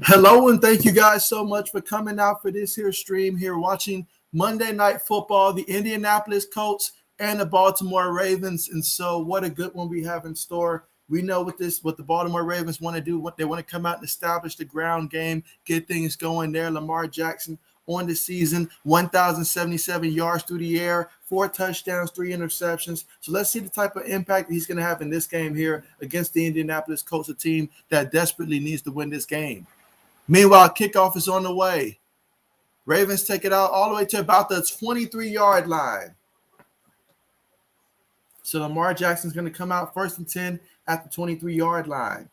Hello, and thank you guys so much for coming out for this here stream here watching Monday Night Football, the Indianapolis Colts and the Baltimore Ravens. And so what a good one we have in store. We know what the Baltimore Ravens want to do, what they want to come out and establish the ground game, get things going there. Lamar Jackson on the season, 1,077 yards through the air, 4 touchdowns, 3 interceptions. So let's see the type of impact he's going to have in this game here against the Indianapolis Colts, a team that desperately needs to win this game. Meanwhile, kickoff is on the way. Ravens take it out all the way to about the 23-yard line. So Lamar Jackson's going to come out 1st and 10 at the 23-yard line.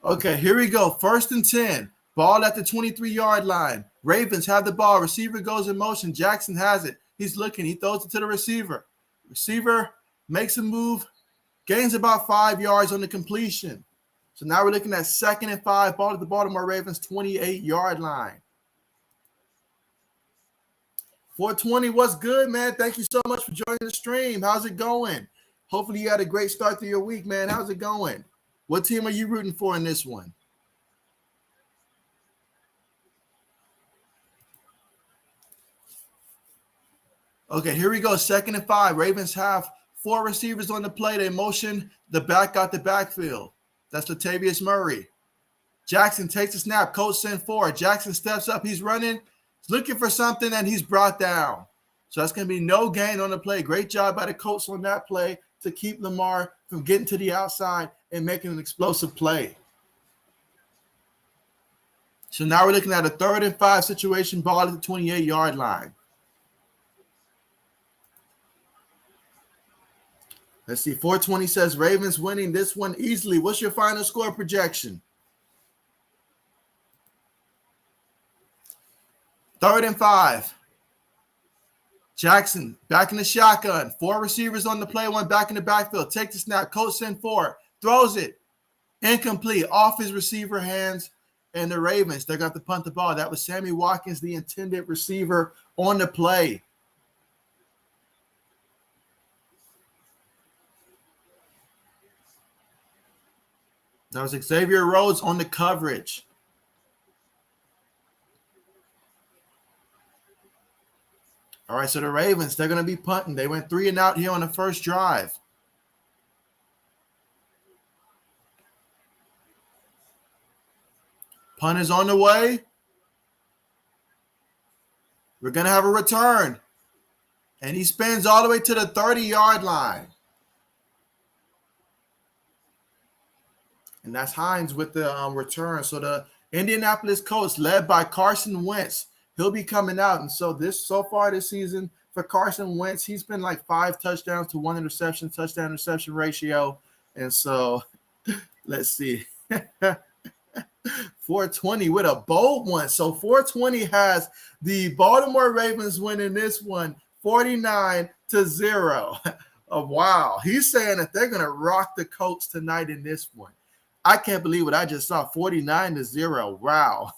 Okay, here we go. 1st and 10. Ball at the 23-yard line. Ravens have the ball. Receiver goes in motion. Jackson has it. He's looking. He throws it to the receiver. Receiver makes a move, gains about 5 yards on the completion. So now we're looking at 2nd and 5. Ball at the Baltimore Ravens 28-yard line. 420, what's good, man? Thank you so much for joining the stream. How's it going? Hopefully you had a great start to your week, man. How's it going? What team are you rooting for in this one? Okay, here we go. 2nd and 5. Ravens have 4 receivers on the play. They motion the back out the backfield. That's Latavius Murray. Jackson takes the snap. Coach send 4. Jackson steps up. He's running. He's looking for something, and he's brought down. So that's going to be no gain on the play. Great job by the Colts on that play to keep Lamar from getting to the outside and making an explosive play. So now we're looking at a 3rd and 5 situation, ball at the 28-yard line. Let's see, 420 says Ravens winning this one easily. What's your final score projection? 3rd and 5. Jackson back in the shotgun. 4 receivers on the play, 1 back in the backfield. Take the snap. Coach send 4. Throws it. Incomplete. Off his receiver hands. And the Ravens, they got to punt the ball. That was Sammy Watkins, the intended receiver on the play. That was Xavier Rhodes on the coverage. All right, so the Ravens, they're going to be punting. They went 3 and out here on the first drive. Punt is on the way. We're going to have a return. And he spins all the way to the 30-yard line. And that's Hines with the return. So the Indianapolis Colts, led by Carson Wentz, he'll be coming out. And so so far this season for Carson Wentz, he's been like 5 touchdowns to 1 interception, touchdown-interception ratio. And so let's see. 420 with a bold one. So 420 has the Baltimore Ravens winning this one 49-0. Oh, wow. He's saying that they're going to rock the Colts tonight in this one. I can't believe what I just saw. 49-0. Wow.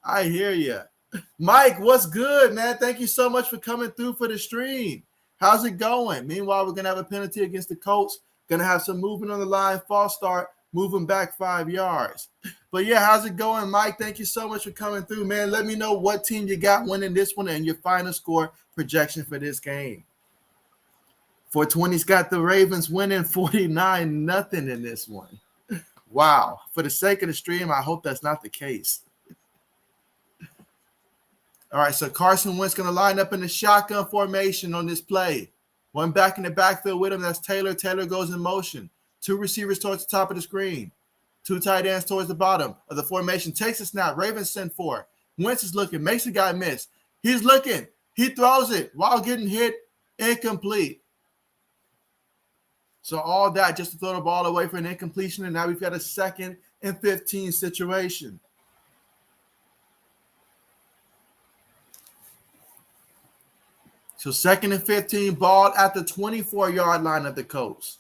I hear you. Mike, what's good, man? Thank you so much for coming through for the stream. How's it going? Meanwhile, we're going to have a penalty against the Colts. Going to have some movement on the line. False start. Moving back 5 yards. But yeah, how's it going, Mike? Thank you so much for coming through, man. Let me know what team you got winning this one and your final score projection for this game. 420's got the Ravens winning 49-0 in this one. Wow. For the sake of the stream, I hope that's not the case. All right, so Carson Wentz going to line up in the shotgun formation on this play. 1 back in the backfield with him. That's Taylor. Taylor goes in motion. 2 receivers towards the top of the screen. 2 tight ends towards the bottom of the formation. Takes a snap. Ravens send 4. Wentz is looking. Makes the guy miss. He's looking. He throws it while getting hit. Incomplete. So all that just to throw the ball away for an incompletion. And now we've got a 2nd and 15 situation. So 2nd and 15, ball at the 24-yard line of the Colts.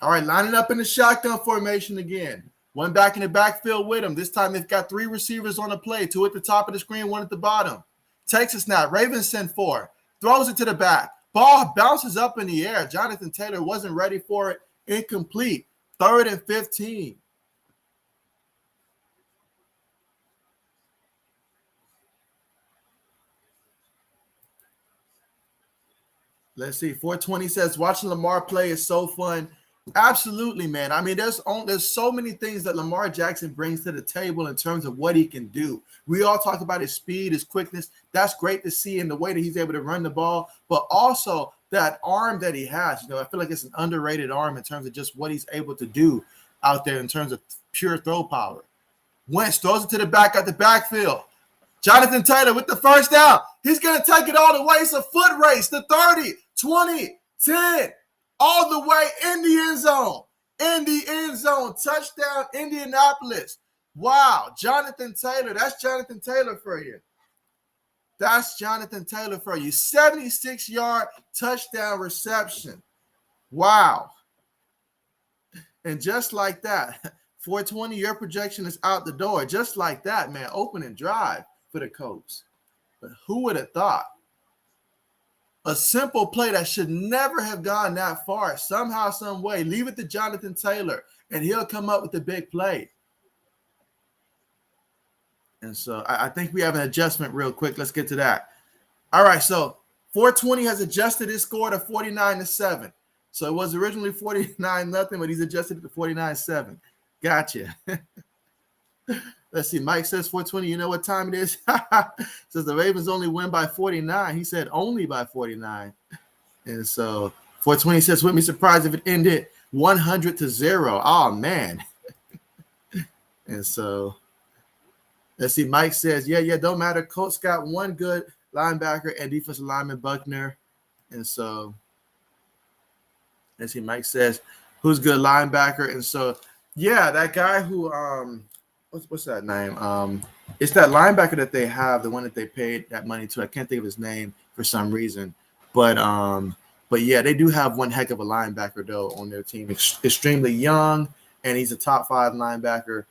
All right, lining up in the shotgun formation again. One back in the backfield with him. This time they've got 3 receivers on the play, 2 at the top of the screen, 1 at the bottom. Takes a snap. Ravens send 4. Throws it to the back. Ball bounces up in the air. Jonathan Taylor wasn't ready for it. Incomplete. 3rd and 15. Let's see. 420 says, watching Lamar play is so fun. Absolutely, man. I mean, there's so many things that Lamar Jackson brings to the table in terms of what he can do. We all talk about his speed, his quickness. That's great to see in the way that he's able to run the ball, but also that arm that he has. You know, I feel like it's an underrated arm in terms of just what he's able to do out there in terms of pure throw power. Wentz throws it to the back at the backfield. Jonathan Taylor with the first down. He's going to take it all the way. It's a foot race. The 30, 20, 10, all the way in the end zone. In the end zone. Touchdown, Indianapolis. Wow. Jonathan Taylor. That's Jonathan Taylor for you. That's Jonathan Taylor for you. 76-yard touchdown reception. Wow. And just like that, 420, your projection is out the door. Just like that, man. Opening drive for the Colts. But who would have thought? A simple play that should never have gone that far. Somehow, some way, leave it to Jonathan Taylor, and he'll come up with the big play. And so I think we have an adjustment real quick. Let's get to that. All right, so 420 has adjusted his score to 49-7. So it was originally 49-0, but he's adjusted it to 49-7. Gotcha. Let's see. Mike says 420. You know what time it is? Says the Ravens only win by 49. He said only by 49. And so 420 says, wouldn't be surprised if it ended 100-0. Oh, man. And so let's see. Mike says, yeah, don't matter. Colts got one good linebacker and defensive lineman, Buckner. And so let's see. Mike says, who's good linebacker? And so, yeah, that guy who what's that name? It's that linebacker that they have, the one that they paid that money to. I can't think of his name for some reason, but yeah, they do have one heck of a linebacker though on their team. Extremely young, and he's a top 5 linebacker.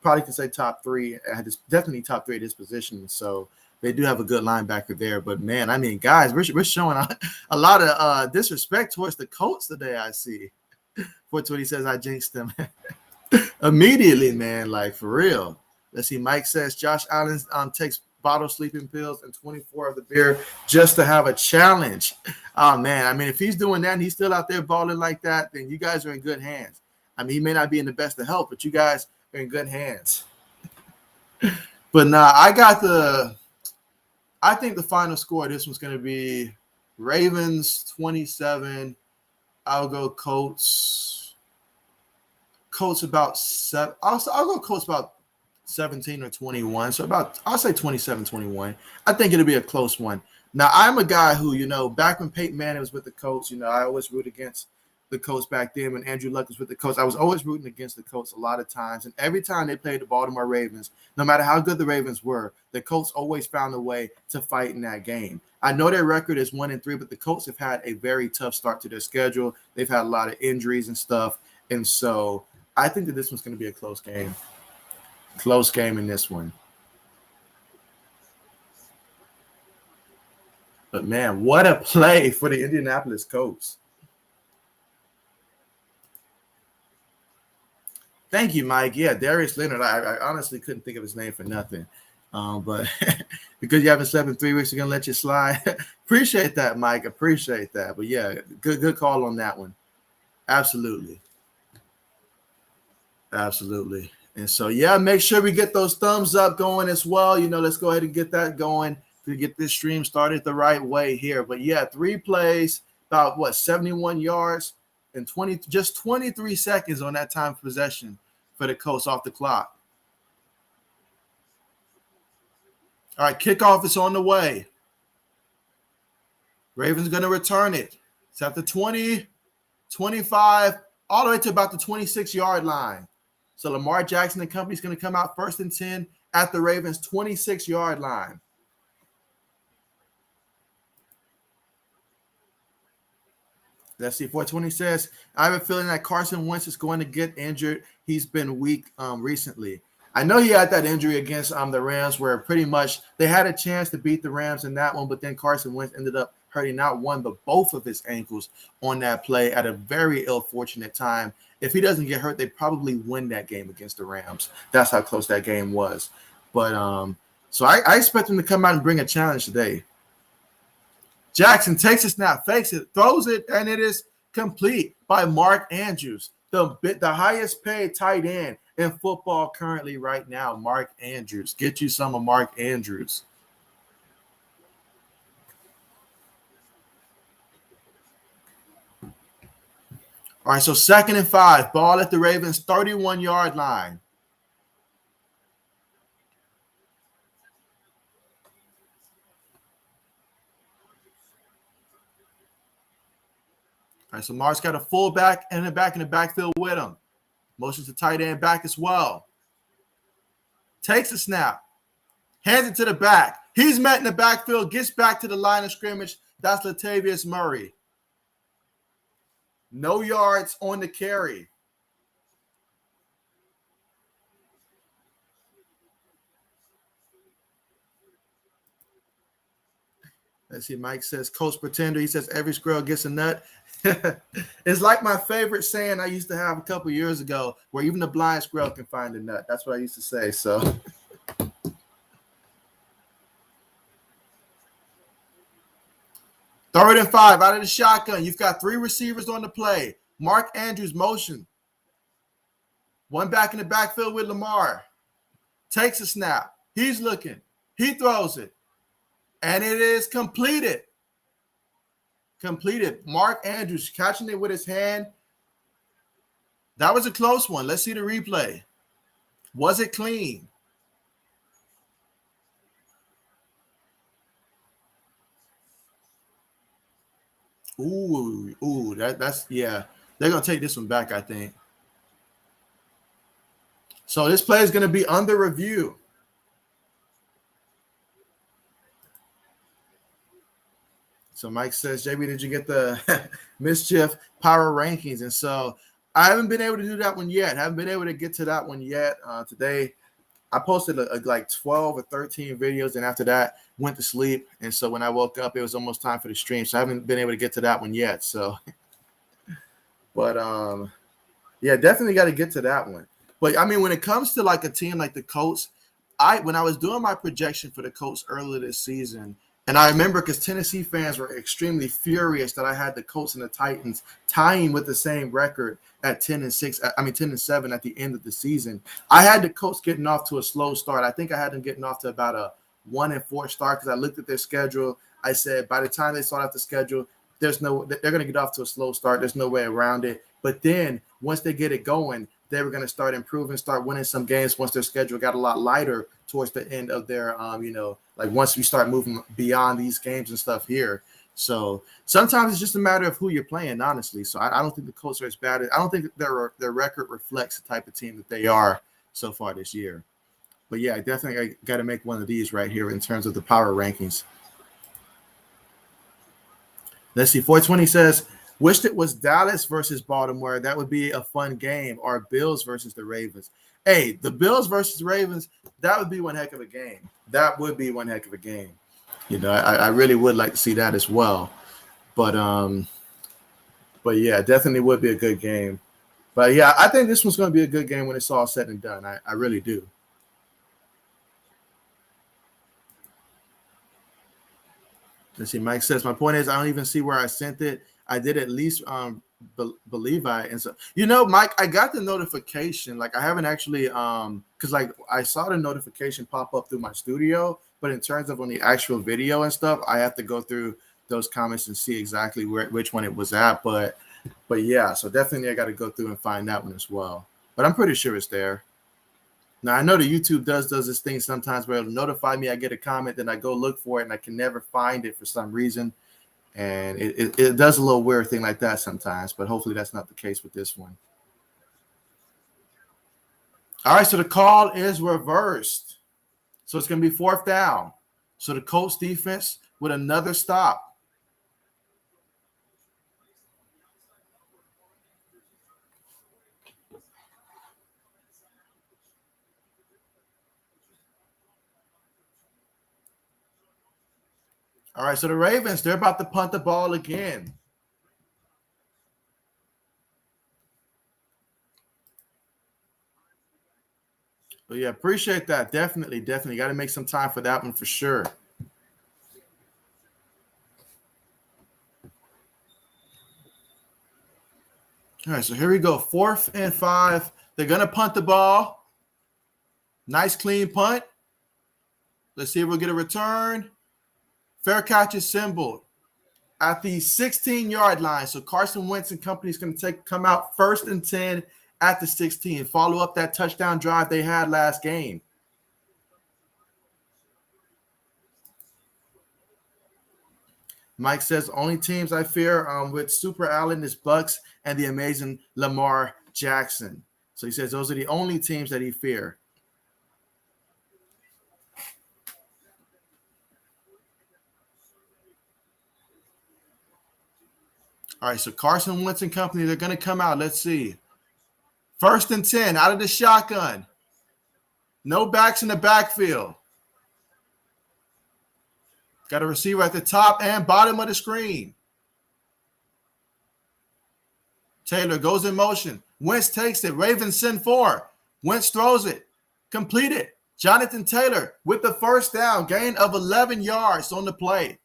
Probably can say top 3. Definitely top 3 at his position. So they do have a good linebacker there. But man, I mean, guys, we're showing a lot of disrespect towards the Colts today. I see. 420 says I jinxed them. Immediately, man, like for real. Let's see. Mike says Josh Allen takes bottle sleeping pills and 24 of the beer just to have a challenge. Oh, man. I mean, if he's doing that and he's still out there balling like that, then you guys are in good hands. I mean, he may not be in the best of health, but you guys are in good hands. But nah, I think the final score of this one's going to be Ravens 27. I'll go Colts. Colts about 7. I'll go Colts about 17 or 21. So I'll say 27-21. I think it'll be a close one. Now, I'm a guy who, back when Peyton Manning was with the Colts, I always root against the Colts back then. When Andrew Luck was with the Colts, I was always rooting against the Colts a lot of times. And every time they played the Baltimore Ravens, no matter how good the Ravens were, the Colts always found a way to fight in that game. I know their record is 1-3, but the Colts have had a very tough start to their schedule. They've had a lot of injuries and stuff. And so I think that this one's going to be a close game. Close game in this one. But, man, what a play for the Indianapolis Colts. Thank you, Mike. Yeah, Darius Leonard. I honestly couldn't think of his name for nothing. But because you haven't slept in 3 weeks, we're going to let you slide. Appreciate that, Mike. Appreciate that. But, yeah, good call on that one. Absolutely. Absolutely. And so, yeah, make sure we get those thumbs up going as well. Let's go ahead and get that going to get this stream started the right way here. But, yeah, 3 plays, about, 71 yards and 23 seconds on that time of possession for the Colts off the clock. All right, kickoff is on the way. Ravens going to return it. It's at the 20, 25, all the way to about the 26-yard line. So Lamar Jackson and company is going to come out 1st and 10 at the Ravens' 26-yard line. Let's see. 420 says, I have a feeling that Carson Wentz is going to get injured. He's been weak recently. I know he had that injury against the Rams where pretty much they had a chance to beat the Rams in that one, but then Carson Wentz ended up hurting not one but both of his ankles on that play at a very ill-fortunate time. If he doesn't get hurt, they probably win that game against the Rams. That's how close that game was. But so I expect him to come out and bring a challenge today. Jackson takes a snap, fakes it, throws it, and it is complete by Mark Andrews, the highest paid tight end in football currently right now. Mark Andrews. Get you some of Mark Andrews. All right, so 2nd and 5. Ball at the Ravens' 31-yard line. All right, so Mark's got a fullback and a back in the backfield with him. Motions to tight end back as well. Takes a snap. Hands it to the back. He's met in the backfield. Gets back to the line of scrimmage. That's Latavius Murray. No yards on the carry. Let's see. Mike says, Coach Pretender. He says, every squirrel gets a nut. It's like my favorite saying I used to have a couple years ago, where even the blind squirrel can find a nut. That's what I used to say. So 3rd and 5 out of the shotgun. You've got 3 receivers on the play. Mark Andrews motion. One back in the backfield with Lamar. Takes a snap. He's looking. He throws it. And it is completed. Mark Andrews catching it with his hand. That was a close one. Let's see the replay. Was it clean? Ooh, that's yeah. They're gonna take this one back, I think. So this play is gonna be under review. So Mike says, JB, did you get the mischief power rankings? And so I haven't been able to do that one yet. Haven't been able to get to that one yet. Today, I posted like 12 or 13 videos, and after that, went to sleep. And so when I woke up, it was almost time for the stream. So I haven't been able to get to that one yet. So, but yeah, definitely got to get to that one. But I mean, when it comes to like a team like the Colts, when I was doing my projection for the Colts earlier this season, and I remember because Tennessee fans were extremely furious that I had the Colts and the Titans tying with the same record at 10-6. I mean 10-7 at the end of the season. I had the Colts getting off to a slow start. I think I had them getting off to about a 1-4 start because I looked at their schedule. I said by the time they start off the schedule, they're going to get off to a slow start. There's no way around it. But then once they get it going, they were going to start improving, start winning some games once their schedule got a lot lighter towards the end of their, like once we start moving beyond these games and stuff here. So sometimes it's just a matter of who you're playing, honestly. So I don't think the Colts are as bad. I don't think their record reflects the type of team that they are so far this year. But yeah, I definitely got to make one of these right here in terms of the power rankings. Let's see. 420 says, wished it was Dallas versus Baltimore. That would be a fun game. Or Bills versus the Ravens. Hey, the Bills versus the Ravens, that would be one heck of a game. That would be one heck of a game. You know, I really would like to see that as well. But yeah, definitely would be a good game. But yeah, I think this one's going to be a good game when it's all said and done. I really do. Let's see. Mike says, my point is, I don't even see where I sent it. I did at least believe I. And so, Mike, I got the notification. Like, I haven't actually, because like I saw the notification pop up through my studio, but in terms of on the actual video and stuff, I have to go through those comments and see exactly which one it was at. But yeah, so definitely I got to go through and find that one as well. But I'm pretty sure it's there. Now, I know the YouTube does this thing sometimes where it'll notify me I get a comment, then I go look for it, and I can never find it for some reason. And it does a little weird thing like that sometimes, but hopefully that's not the case with this one. All right, so the call is reversed. So it's going to be 4th down. So the Colts defense with another stop. All right, so the Ravens, they're about to punt the ball again. But yeah, appreciate that. Definitely. Got to make some time for that one for sure. All right, so here we go. 4th and 5. They're going to punt the ball. Nice, clean punt. Let's see if we'll get a return. Fair catch is symbol at the 16-yard line. So Carson Wentz and company is going to come out 1st and 10 at the 16. Follow up that touchdown drive they had last game. Mike says, only teams I fear with Super Allen is Bucks and the amazing Lamar Jackson. So he says those are the only teams that he fear. All right, so Carson Wentz and company, they're going to come out. Let's see. 1st and 10 out of the shotgun. No backs in the backfield. Got a receiver at the top and bottom of the screen. Taylor goes in motion. Wentz takes it. Ravens send 4. Wentz throws it. Completed. Jonathan Taylor with the 1st down. Gain of 11 yards on the play.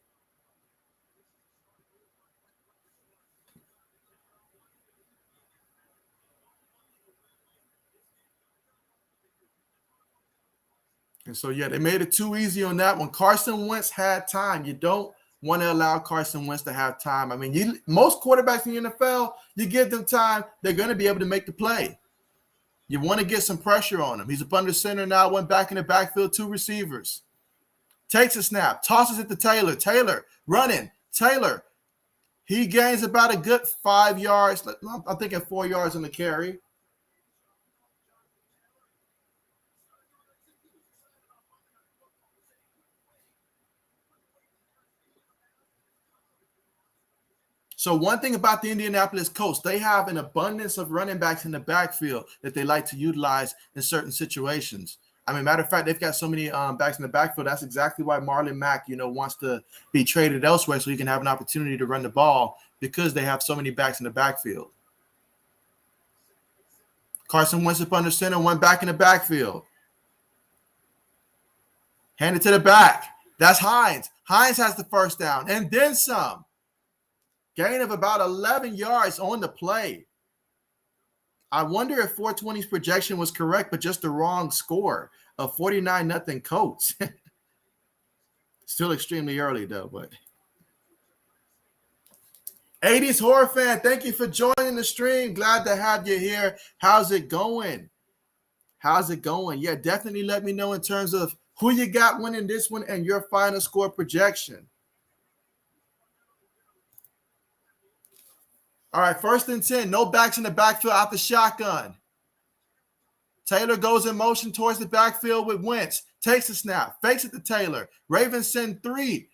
And so, yeah, they made it too easy on that one. Carson Wentz had time. You don't want to allow Carson Wentz to have time. I mean, most quarterbacks in the NFL, you give them time, they're going to be able to make the play. You want to get some pressure on him. He's up under center now, went back in the backfield, 2 receivers. Takes a snap, tosses it to Taylor. Taylor running. Taylor, he gains about a good 5 yards. I'm thinking 4 yards on the carry. So one thing about the Indianapolis Colts, they have an abundance of running backs in the backfield that they like to utilize in certain situations. I mean, matter of fact, they've got so many backs in the backfield. That's exactly why Marlon Mack, wants to be traded elsewhere so he can have an opportunity to run the ball because they have so many backs in the backfield. Carson Wentz up under center, one back in the backfield. Hand it to the back. That's Hines. Hines has the 1st down and then some. Gain of about 11 yards on the play. I wonder if 420's projection was correct, but just the wrong score of 49-0 Colts. Still extremely early, though. But 80s Horror Fan, thank you for joining the stream. Glad to have you here. How's it going? Yeah, definitely let me know in terms of who you got winning this one and your final score projection. All right, 1st and 10. No backs in the backfield out the shotgun. Taylor goes in motion towards the backfield with Wentz. Takes a snap. Fakes it to Taylor. Ravens send 3.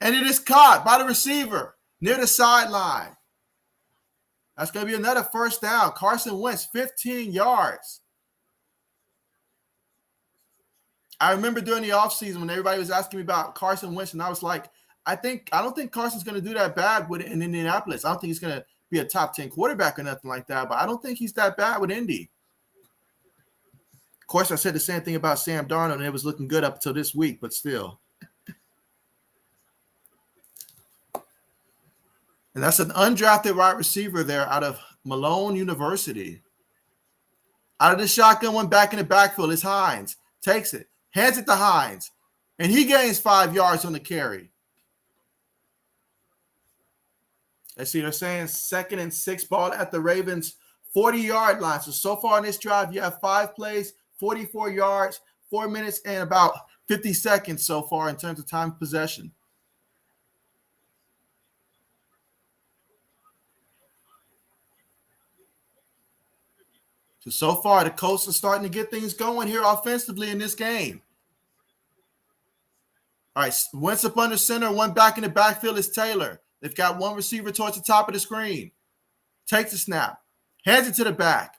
And it is caught by the receiver near the sideline. That's going to be another 1st down. Carson Wentz, 15 yards. I remember during the offseason when everybody was asking me about Carson Wentz, and I was like, I don't think Carson's going to do that bad with it in Indianapolis. I don't think he's going to be a top 10 quarterback or nothing like that, but I don't think he's that bad with Indy. Of course, I said the same thing about Sam Darnold, and it was looking good up until this week, but still. And that's an undrafted wide receiver there out of Malone University. Out of the shotgun, one back in the backfield is Hines. Takes it, hands it to Hines, and he gains 5 yards on the carry. Let's see, they're saying 2nd and 6 ball at the Ravens 40-yard line. So far in this drive, you have 5 plays, 44 yards, 4 minutes, and about 50 seconds so far in terms of time of possession. So far, the Colts are starting to get things going here offensively in this game. All right, Wentz up under center, one back in the backfield is Taylor. They've got one receiver towards the top of the screen. Takes the snap, hands it to the back.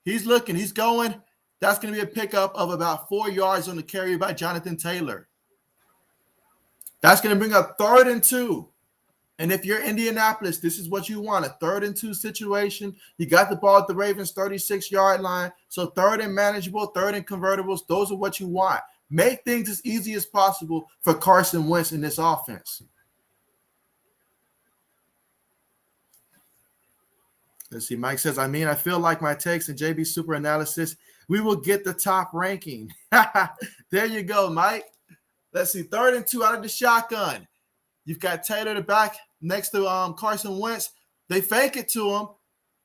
He's looking, he's going. That's going to be a pickup of about 4 yards on the carry by Jonathan Taylor. That's going to bring up 3rd and 2. And if you're Indianapolis, this is what you want, a 3rd and 2 situation. You got the ball at the Ravens' 36-yard line. So 3rd and manageable, 3rd and convertibles, those are what you want. Make things as easy as possible for Carson Wentz in this offense. Let's see. Mike says, I feel like my takes and JB Super Analysis, we will get the top ranking. There you go, Mike. Let's see. 3rd and 2 out of the shotgun. You've got Taylor the back next to Carson Wentz. They fake it to him,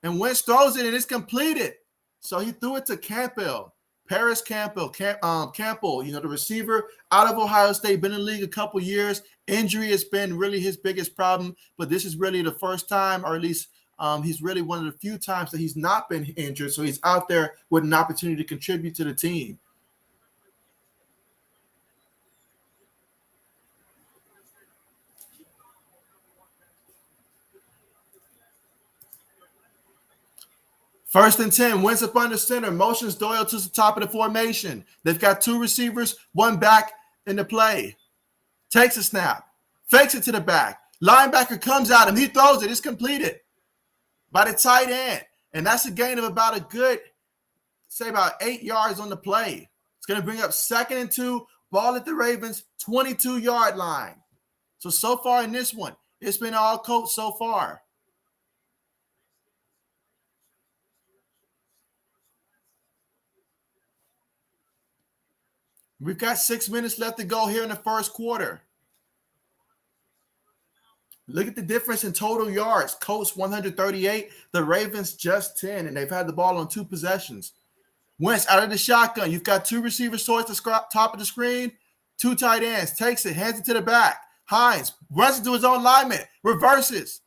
and Wentz throws it, and it's completed. So he threw it to Campbell. Paris Campbell, Campbell, the receiver out of Ohio State, been in the league a couple years. Injury has been really his biggest problem, but this is really the first time, or at least he's really one of the few times that he's not been injured. So he's out there with an opportunity to contribute to the team. First and 10, Wentz up under center, motions Doyle to the top of the formation. They've got 2 receivers, 1 back in the play. Takes a snap, fakes it to the back. Linebacker comes at him, he throws it, it's completed by the tight end. And that's a gain of about about 8 yards on the play. It's going to bring up 2nd and 2, ball at the Ravens, 22-yard line. So far in this one, it's been all Colts so far. We've got 6 minutes left to go here in the first quarter. Look at the difference in total yards. Colts 138, the Ravens just 10, and they've had the ball on 2 possessions. Wentz out of the shotgun. You've got 2 receivers towards the top of the screen, 2 tight ends. Takes it, hands it to the back. Hines runs into his own lineman, reverses,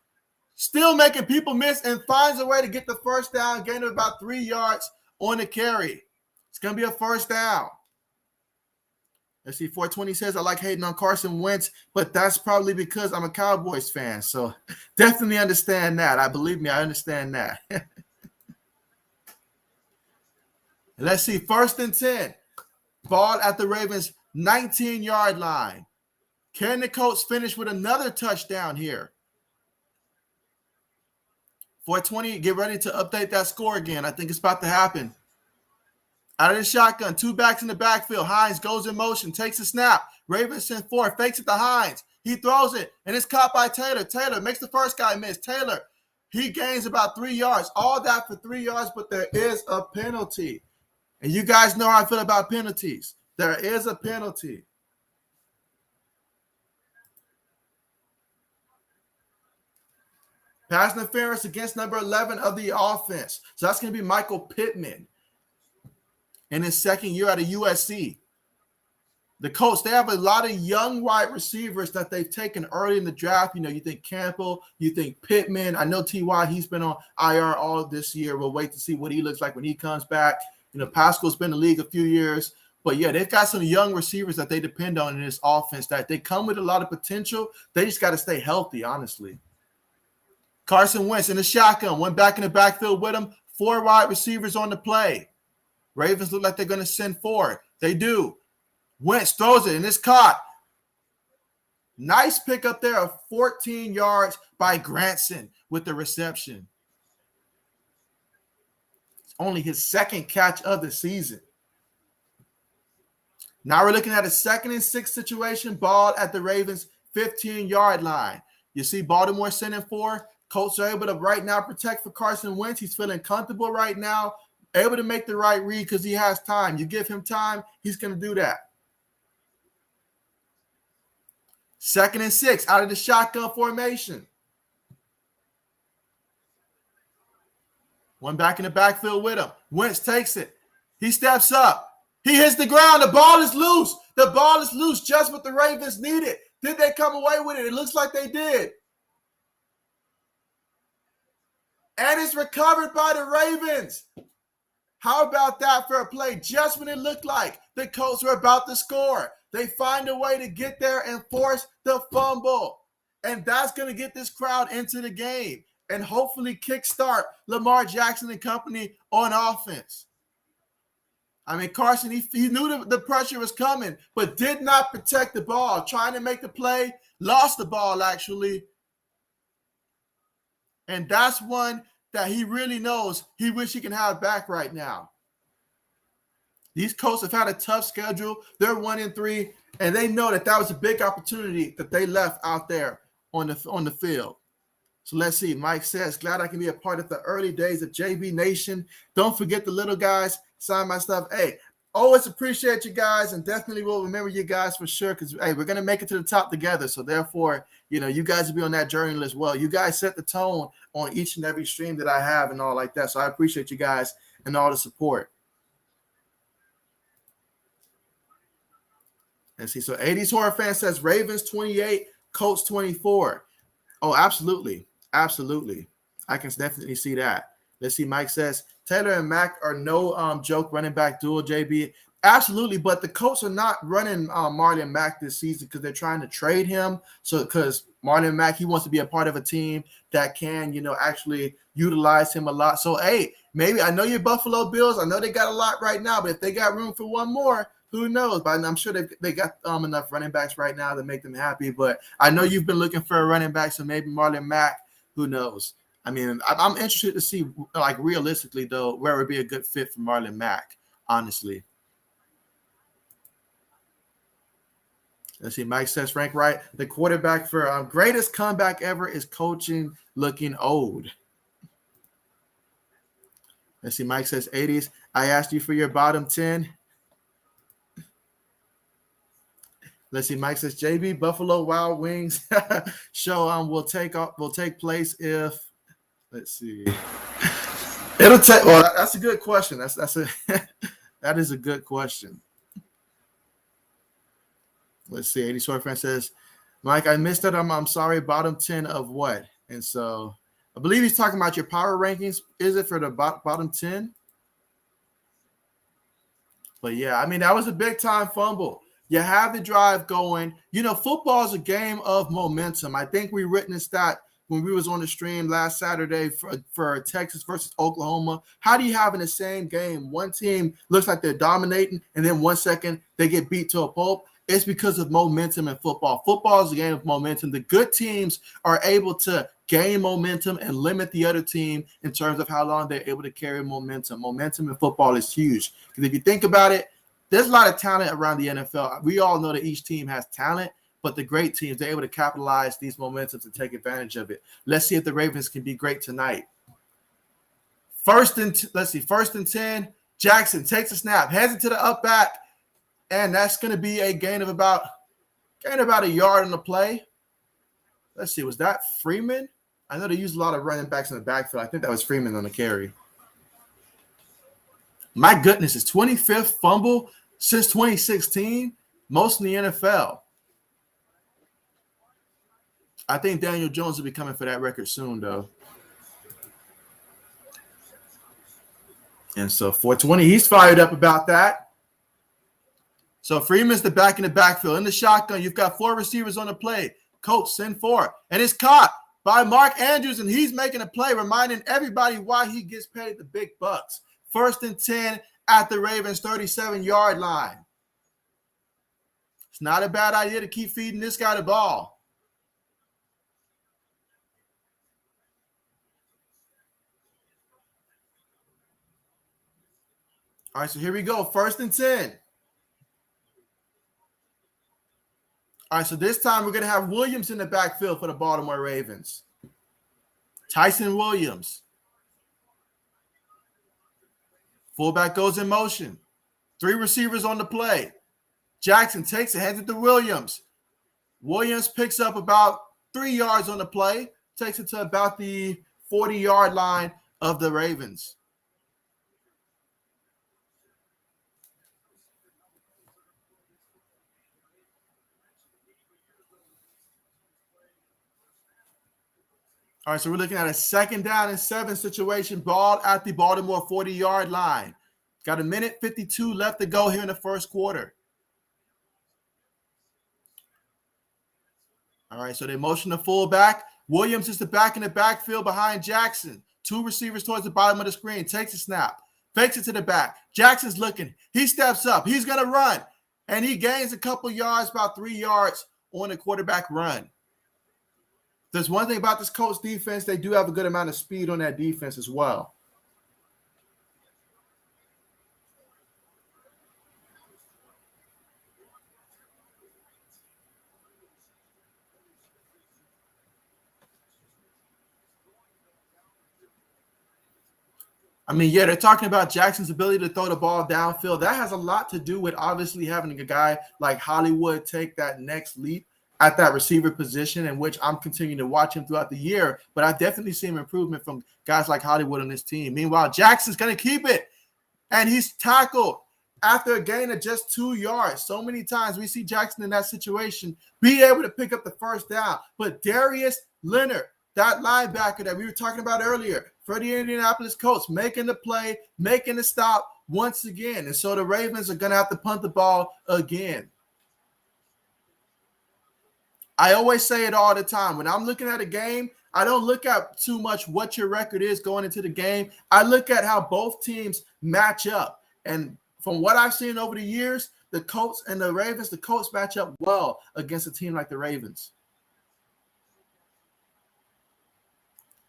still making people miss, and finds a way to get the first down, gain of about 3 yards on the carry. It's going to be a first down. Let's see, 420 says, I like hating on Carson Wentz, but that's probably because I'm a Cowboys fan. So definitely understand that. Believe me, I understand that. Let's see, 1st and 10. Ball at the Ravens' 19-yard line. Can the Colts finish with another touchdown here? 420, get ready to update that score again. I think it's about to happen. Out of the shotgun, 2 backs in the backfield. Hines goes in motion, takes a snap. Ravens send 4, fakes it to Hines. He throws it, and it's caught by Taylor. Taylor makes the first guy miss. Taylor, he gains about 3 yards. All that for 3 yards, but there is a penalty. And you guys know how I feel about penalties. There is a penalty. Pass interference against number 11 of the offense. So that's going to be Michael Pittman. In his 2nd year out of USC. The Colts, they have a lot of young wide receivers that they've taken early in the draft. You think Campbell, you think Pittman. I know T.Y., he's been on IR all this year. We'll wait to see what he looks like when he comes back. Pascal's been in the league a few years. But, yeah, they've got some young receivers that they depend on in this offense that they come with a lot of potential. They just got to stay healthy, honestly. Carson Wentz in the shotgun, one back in the backfield with him, 4 wide receivers on the play. Ravens look like they're going to send 4. They do. Wentz throws it, and it's caught. Nice pick up there of 14 yards by Granson with the reception. It's only his 2nd catch of the season. Now we're looking at a 2nd and 6 situation. Ball at the Ravens' 15-yard line. You see Baltimore sending 4. Colts are able to right now protect for Carson Wentz. He's feeling comfortable right now. Able to make the right read because he has time. You give him time, he's going to do that. 2nd and 6 out of the shotgun formation. One back in the backfield with him. Wentz takes it. He steps up. He hits the ground. The ball is loose. The ball is loose, just what the Ravens needed. Did they come away with it? It looks like they did. And it's recovered by the Ravens. How about that for a play? Just when it looked like the Colts were about to score, they find a way to get there and force the fumble. And that's going to get this crowd into the game and hopefully kickstart Lamar Jackson and company on offense. I mean, Carson, he knew the pressure was coming, but did not protect the ball. Trying to make the play, lost the ball, actually. And that's one that he really knows he wish he can have back right now. These Colts have had a tough schedule. They're 1-3, and they know that was a big opportunity that they left out there on the field. So let's see. Mike says, glad I can be a part of the early days of JB Nation. Don't forget the little guys. Sign my stuff. Hey, always appreciate you guys, and definitely will remember you guys for sure because, hey, we're going to make it to the top together. So therefore, you guys will be on that journey as well. You guys set the tone on each and every stream that I have and all like that. So I appreciate you guys and all the support. Let's see. So 80s Horror Fan says Ravens 28, Colts 24. Oh, absolutely. Absolutely. I can definitely see that. Let's see. Mike says Taylor and Mack are no joke running back duel, JB. Absolutely. But the Colts are not running Marlon Mack this season because they're trying to trade him. So because Marlon Mack, he wants to be a part of a team that can, actually utilize him a lot. So, hey, maybe I know your Buffalo Bills. I know they got a lot right now, but if they got room for one more, who knows? But I'm sure they got enough running backs right now to make them happy. But I know you've been looking for a running back, so maybe Marlon Mack. Who knows? I mean, I'm interested to see, like, realistically, though, where would be a good fit for Marlon Mack, honestly. Let's see. Mike says, Frank Wright, the quarterback for greatest comeback ever is coaching looking old. Let's see. Mike says, 80s, I asked you for your bottom 10. Let's see. Mike says, JB, Buffalo Wild Wings show will take place if, let's see. It'll take. Well, that's a good question. That is a good question. Let's see. 80 Short Fan says, Mike, I missed it. I'm sorry. Bottom 10 of what? And so I believe he's talking about your power rankings. Is it for the bottom 10? But yeah, I mean, that was a big time fumble. You have the drive going. Football is a game of momentum. I think we witnessed that when we was on the stream last Saturday for Texas versus Oklahoma. How do you have in the same game, one team looks like they're dominating, and then 1 second they get beat to a pulp? It's because of momentum in football. Football is a game of momentum. The good teams are able to gain momentum and limit the other team in terms of how long they're able to carry momentum. Momentum in football is huge. Because if you think about it, there's a lot of talent around the NFL. We all know that each team has talent, but the great teams, they're able to capitalize these momentums and take advantage of it. Let's see if the Ravens can be great tonight. First and 10. Jackson takes a snap, heads into the up back, and that's going to be a gain of about a yard on the play. Let's see, was that Freeman? I know they use a lot of running backs in the backfield. I think that was Freeman on the carry. My goodness, his 25th fumble since 2016, most in the NFL. I think Daniel Jones will be coming for that record soon, though. And so 420, he's fired up about that. So Freeman's the back in the backfield. In the shotgun, you've got 4 receivers on the play. Coach, send 4. And it's caught by Mark Andrews, and he's making a play, reminding everybody why he gets paid the big bucks. First and 10 at the Ravens' 37-yard line. It's not a bad idea to keep feeding this guy the ball. All right, so here we go. First and 10. All right, so this time we're going to have Williams in the backfield for the Baltimore Ravens. Tyson Williams. Fullback goes in motion. 3 receivers on the play. Jackson takes it, hands it to Williams. Williams picks up about 3 yards on the play, takes it to about the 40-yard line of the Ravens. All right, so we're looking at a 2nd down and 7 situation, ball at the Baltimore 40-yard line. Got a minute 52 left to go here in the first quarter. All right, so they motion the fullback. Williams is the back in the backfield behind Jackson. Two receivers towards the bottom of the screen. Takes a snap. Fakes it to the back. Jackson's looking. He steps up. He's going to run. And he gains a couple yards, about 3 yards on the quarterback run. There's one thing about this Colts defense. They do have a good amount of speed on that defense as well. I mean, yeah, they're talking about Jackson's ability to throw the ball downfield. That has a lot to do with obviously having a guy like Hollywood take that next leap at that receiver position, in which I'm continuing to watch him throughout the year. But I definitely see improvement from guys like Hollywood on this team. Meanwhile, Jackson's going to keep it, and he's tackled after a gain of just 2 yards. So many times we see Jackson in that situation be able to pick up the first down. But Darius Leonard, that linebacker that we were talking about earlier, for the Indianapolis Colts, making the play, making the stop once again. And so the Ravens are going to have to punt the ball again. I always say it all the time. When I'm looking at a game, I don't look at too much what your record is going into the game. I look at how both teams match up. And from what I've seen over the years, the Colts and the Ravens, the Colts match up well against a team like the Ravens.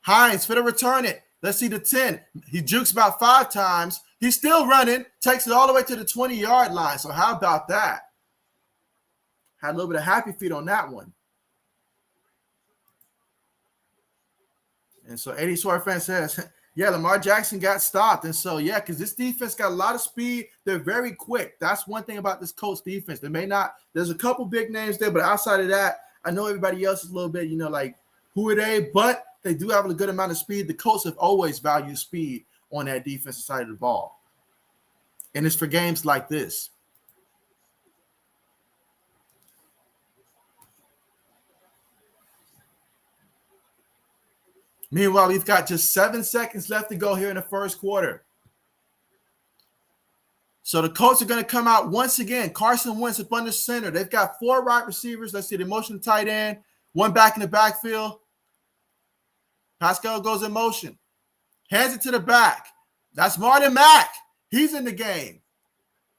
Hines for the return it. Let's see the 10. He jukes about 5 times. He's still running, takes it all the way to the 20-yard line. So how about that? Had a little bit of happy feet on that one. And so 80 Sword fan says, yeah, Lamar Jackson got stopped. And so, yeah, because this defense got a lot of speed. They're very quick. That's one thing about this Colts defense. They may not, there's a couple big names there, but outside of that, I know everybody else is a little bit, like, who are they? But they do have a good amount of speed. The Colts have always valued speed on that defensive side of the ball. And it's for games like this. Meanwhile, we've got just 7 seconds left to go here in the first quarter. So the Colts are going to come out once again. Carson Wentz up under center. They've got 4 wide receivers. Let's see the motion tight end. 1 back in the backfield. Pascal goes in motion. Hands it to the back. That's Marlon Mack. He's in the game.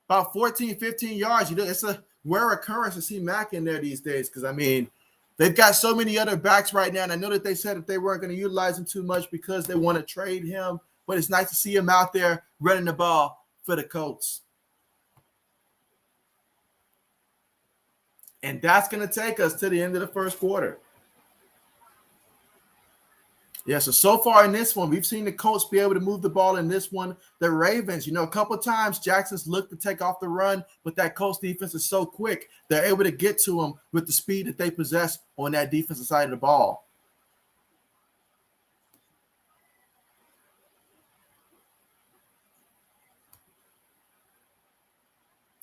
About 14, 15 yards. It's a rare occurrence to see Mack in there these days because, I mean, they've got so many other backs right now, and I know that they said that they weren't going to utilize him too much because they want to trade him, but it's nice to see him out there running the ball for the Colts. And that's going to take us to the end of the first quarter. Yeah, so far in this one, we've seen the Colts be able to move the ball in this one. The Ravens, a couple of times Jackson's looked to take off the run, but that Colts defense is so quick, they're able to get to them with the speed that they possess on that defensive side of the ball.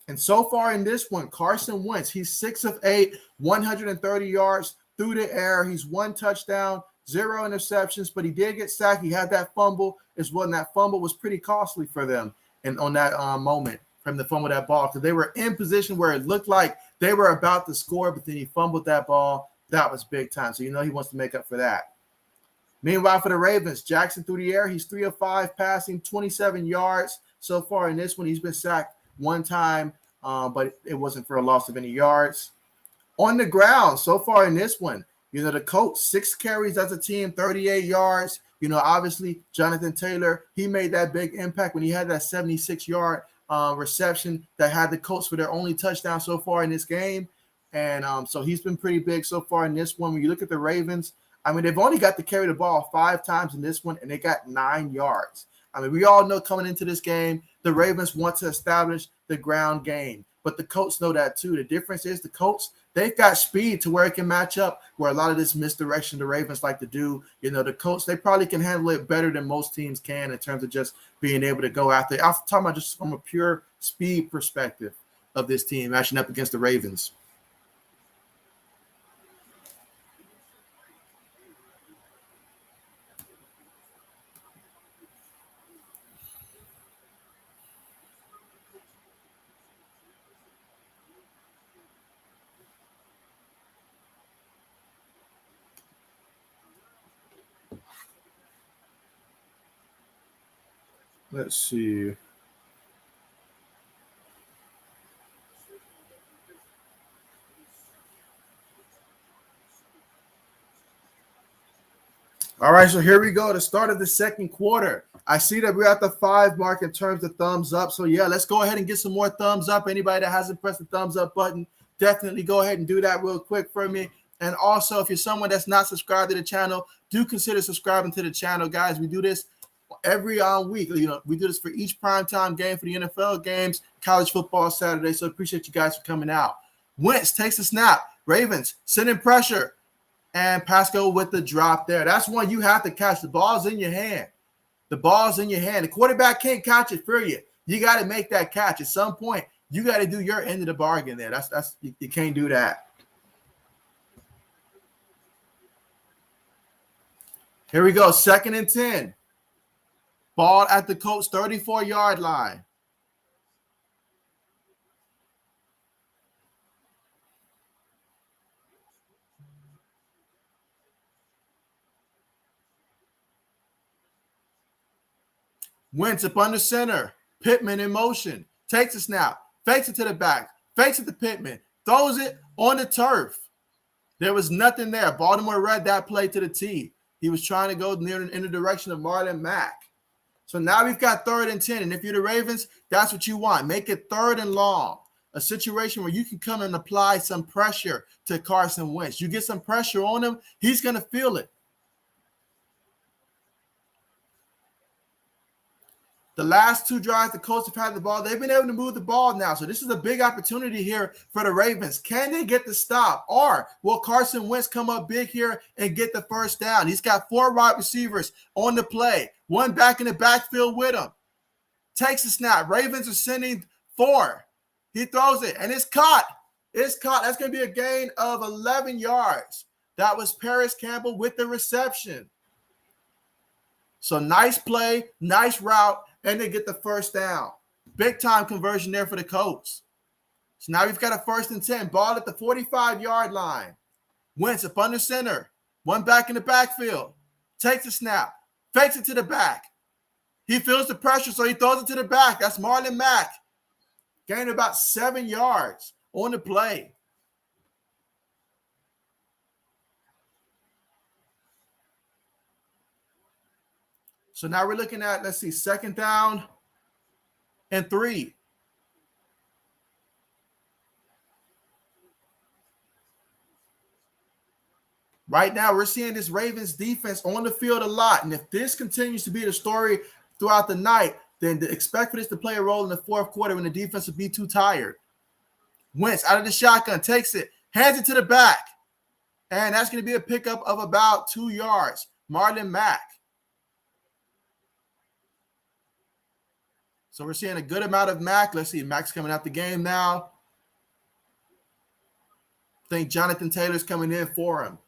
And so far in this one, Carson Wentz, he's 6 of 8, 130 yards through the air. He's 1 touchdown, 0 interceptions, but he did get sacked. He had that fumble as well, and that fumble was pretty costly for them. And on that moment, from the fumble that ball, because they were in position where it looked like they were about to score, but then he fumbled that ball. That was big time. So he wants to make up for that. Meanwhile, for the Ravens, Jackson through the air, he's 3 of 5 passing, 27 yards so far in this one. He's been sacked 1 time, but it wasn't for a loss of any yards. On the ground, so far in this one, the Colts, 6 carries as a team, 38 yards. Obviously, Jonathan Taylor, he made that big impact when he had that 76-yard reception that had the Colts for their only touchdown so far in this game. And so he's been pretty big so far in this one. When you look at the Ravens, I mean, they've only got to carry the ball 5 times in this one, and they got 9 yards. I mean, we all know coming into this game, the Ravens want to establish the ground game. But the Colts know that too. The difference is the Colts, they've got speed to where it can match up where a lot of this misdirection the Ravens like to do. The Colts, they probably can handle it better than most teams can in terms of just being able to go after it. I'm talking about just from a pure speed perspective of this team matching up against the Ravens. Let's see. All right, so here we go. The start of the second quarter. I see that we're at the 5 mark in terms of thumbs up. So, yeah, let's go ahead and get some more thumbs up. Anybody that hasn't pressed the thumbs up button, definitely go ahead and do that real quick for me. And also, if you're someone that's not subscribed to the channel, do consider subscribing to the channel, guys. We do this every week. We do this for each primetime game for the NFL games, college football Saturday. So, appreciate you guys for coming out. Wentz takes a snap. Ravens sending pressure. And Pasco with the drop there. That's one you have to catch. The ball's in your hand. The ball's in your hand. The quarterback can't catch it for you. You got to make that catch. At some point, you got to do your end of the bargain there. That's you can't do that. Here we go. 2nd and 10. Ball at the Colts 34-yard line. Wentz up under center. Pittman in motion. Takes a snap. Fakes it to the back. Fakes it to Pittman. Throws it on the turf. There was nothing there. Baltimore read that play to the T. He was trying to go in the direction of Marlon Mack. So now we've got 3rd and 10. And if you're the Ravens, that's what you want. Make it 3rd and long. A situation where you can come and apply some pressure to Carson Wentz. You get some pressure on him, he's going to feel it. The last 2 drives the Colts have had the ball. They've been able to move the ball now. So this is a big opportunity here for the Ravens. Can they get the stop? Or will Carson Wentz come up big here and get the first down? He's got 4 wide receivers on the play. 1 back in the backfield with him. Takes the snap. Ravens are sending 4. He throws it, and it's caught. It's caught. That's going to be a gain of 11 yards. That was Paris Campbell with the reception. So nice play, nice route, and they get the first down. Big time conversion there for the Colts. So now we've got a 1st and 10. Ball at the 45-yard line. Wentz up under center. 1 back in the backfield. Takes a snap. Fakes it to the back. He feels the pressure, so he throws it to the back. That's Marlon Mack. Gained about 7 yards on the play. So now we're looking at, let's see, 2nd down and 3. Right now, we're seeing this Ravens defense on the field a lot. And if this continues to be the story throughout the night, then expect for this to play a role in the 4th quarter when the defense will be too tired. Wentz out of the shotgun, takes it, hands it to the back. And that's going to be a pickup of about 2 yards. Marlon Mack. So we're seeing a good amount of Mack. Let's see, Mack's coming out the game now. I think Jonathan Taylor's coming in for him.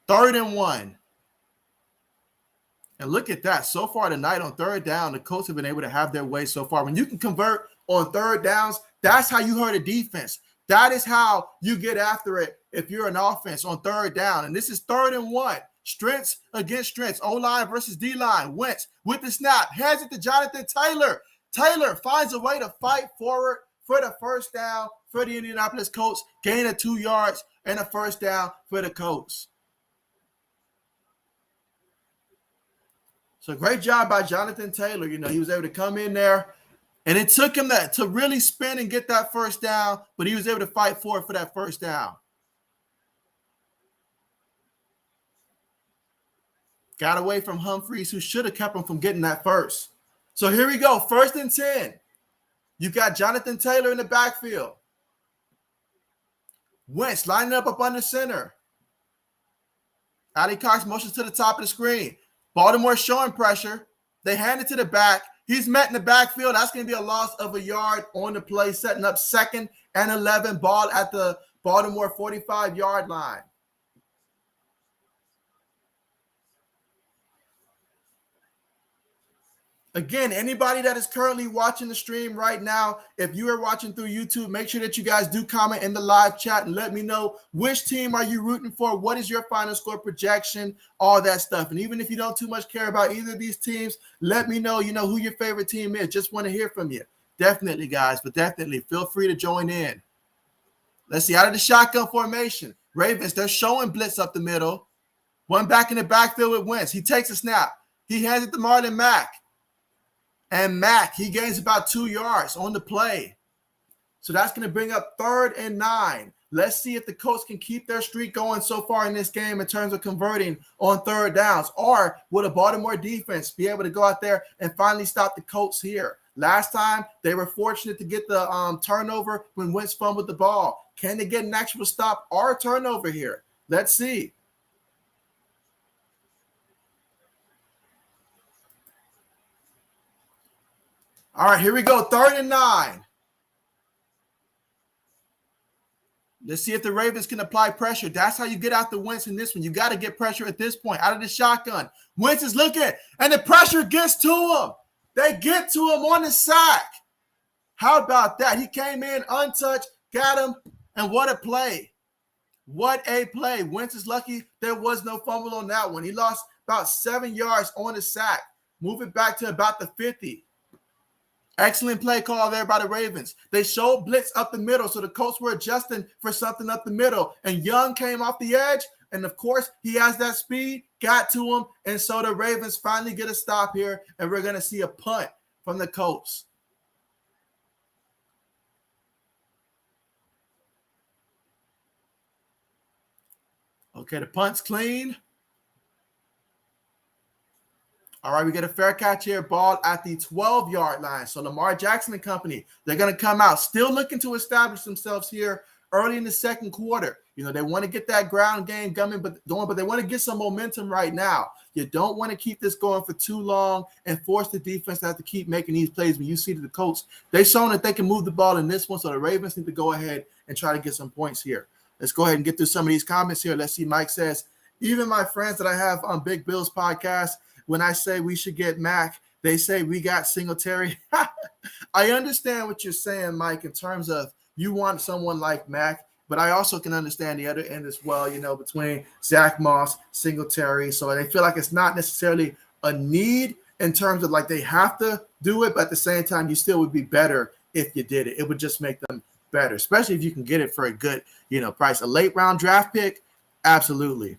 3rd and 1. And look at that. So far tonight on 3rd down, the Colts have been able to have their way so far. When you can convert on 3rd downs, that's how you hurt a defense. That is how you get after it if you're an offense on 3rd down. And this is 3rd and 1. Strengths against strengths. O-line versus D-line. Wentz with the snap. Hands it to Jonathan Taylor. Taylor finds a way to fight forward for the first down for the Indianapolis Colts. Gain of 2 yards and a first down for the Colts. So great job by Jonathan Taylor. He was able to come in there, and it took him to really spin and get that first down, but he was able to fight for that first down. Got away from Humphreys, who should have kept him from getting that first. So here we go, 1st and 10. You got Jonathan Taylor in the backfield. Wentz lining up under center. Ali Cox motions to the top of the screen. Baltimore showing pressure. They hand it to the back. He's met in the backfield. That's going to be a loss of a yard on the play, setting up 2nd and 11. Ball at the Baltimore 45-yard line. Again, anybody that is currently watching the stream right now, if you are watching through YouTube, make sure that you guys do comment in the live chat and let me know which team are you rooting for, what is your final score projection, all that stuff. And even if you don't too much care about either of these teams, let me know, who your favorite team is. Just want to hear from you. Definitely, guys, but definitely feel free to join in. Let's see, out of the shotgun formation, Ravens, they're showing blitz up the middle. One back in the backfield with Wentz. He takes a snap. He hands it to Marlon Mack. And Mack, he gains about 2 yards on the play. So that's going to bring up 3rd and 9. Let's see if the Colts can keep their streak going so far in this game in terms of converting on 3rd downs. Or will the Baltimore defense be able to go out there and finally stop the Colts here? Last time, they were fortunate to get the turnover when Wentz fumbled the ball. Can they get an actual stop or a turnover here? Let's see. All right, here we go. 3rd and 9. Let's see if the Ravens can apply pressure. That's how you get out the Wentz in this one. You got to get pressure at this point. Out of the shotgun. Wentz is looking, and the pressure gets to him. They get to him on the sack. How about that? He came in untouched, got him, and what a play. What a play. Wentz is lucky there was no fumble on that one. He lost about 7 yards on the sack. Move it back to about the 50. Excellent play call there by the Ravens. They showed blitz up the middle, so the Colts were adjusting for something up the middle. And Young came off the edge, and of course, he has that speed, got to him, and so the Ravens finally get a stop here, and we're going to see a punt from the Colts. Okay, the punt's clean. All right, we get a fair catch here, ball at the 12-yard line. So Lamar Jackson and company, they're going to come out, still looking to establish themselves here early in the second quarter. They want to get that ground game going, but they want to get some momentum right now. You don't want to keep this going for too long and force the defense to have to keep making these plays. When you see the Colts, they've shown that they can move the ball in this one, so the Ravens need to go ahead and try to get some points here. Let's go ahead and get through some of these comments here. Let's see. Mike says, even my friends that I have on Big Bill's podcast, when I say we should get Mack, they say we got Singletary. I understand what you're saying, Mike, in terms of you want someone like Mack, but I also can understand the other end as well, between Zach Moss, Singletary. So they feel like it's not necessarily a need in terms of like they have to do it, but at the same time, you still would be better if you did it. It would just make them better, especially if you can get it for a good, price. A late round draft pick, absolutely.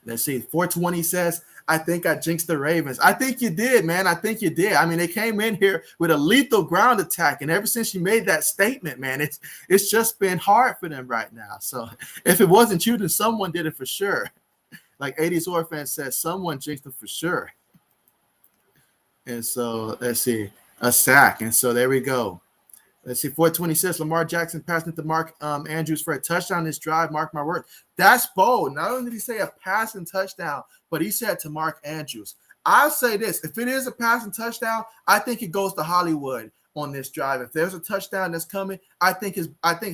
Let's see. 420 says, I think I jinxed the Ravens. I think you did, man. I think you did. I mean, they came in here with a lethal ground attack, and ever since you made that statement, man, it's just been hard for them right now. So if it wasn't you, then someone did it for sure. Like 80s Orphan says, someone jinxed them for sure. And so let's see, a sack. And so there we go. Let's see, 420 says Lamar Jackson passing it to Mark Andrews for a touchdown this drive. Mark my word. That's bold. Not only did he say a passing touchdown, but he said to Mark Andrews. I'll say this. If it is a passing touchdown, I think it goes to Hollywood on this drive. If there's a touchdown that's coming, I think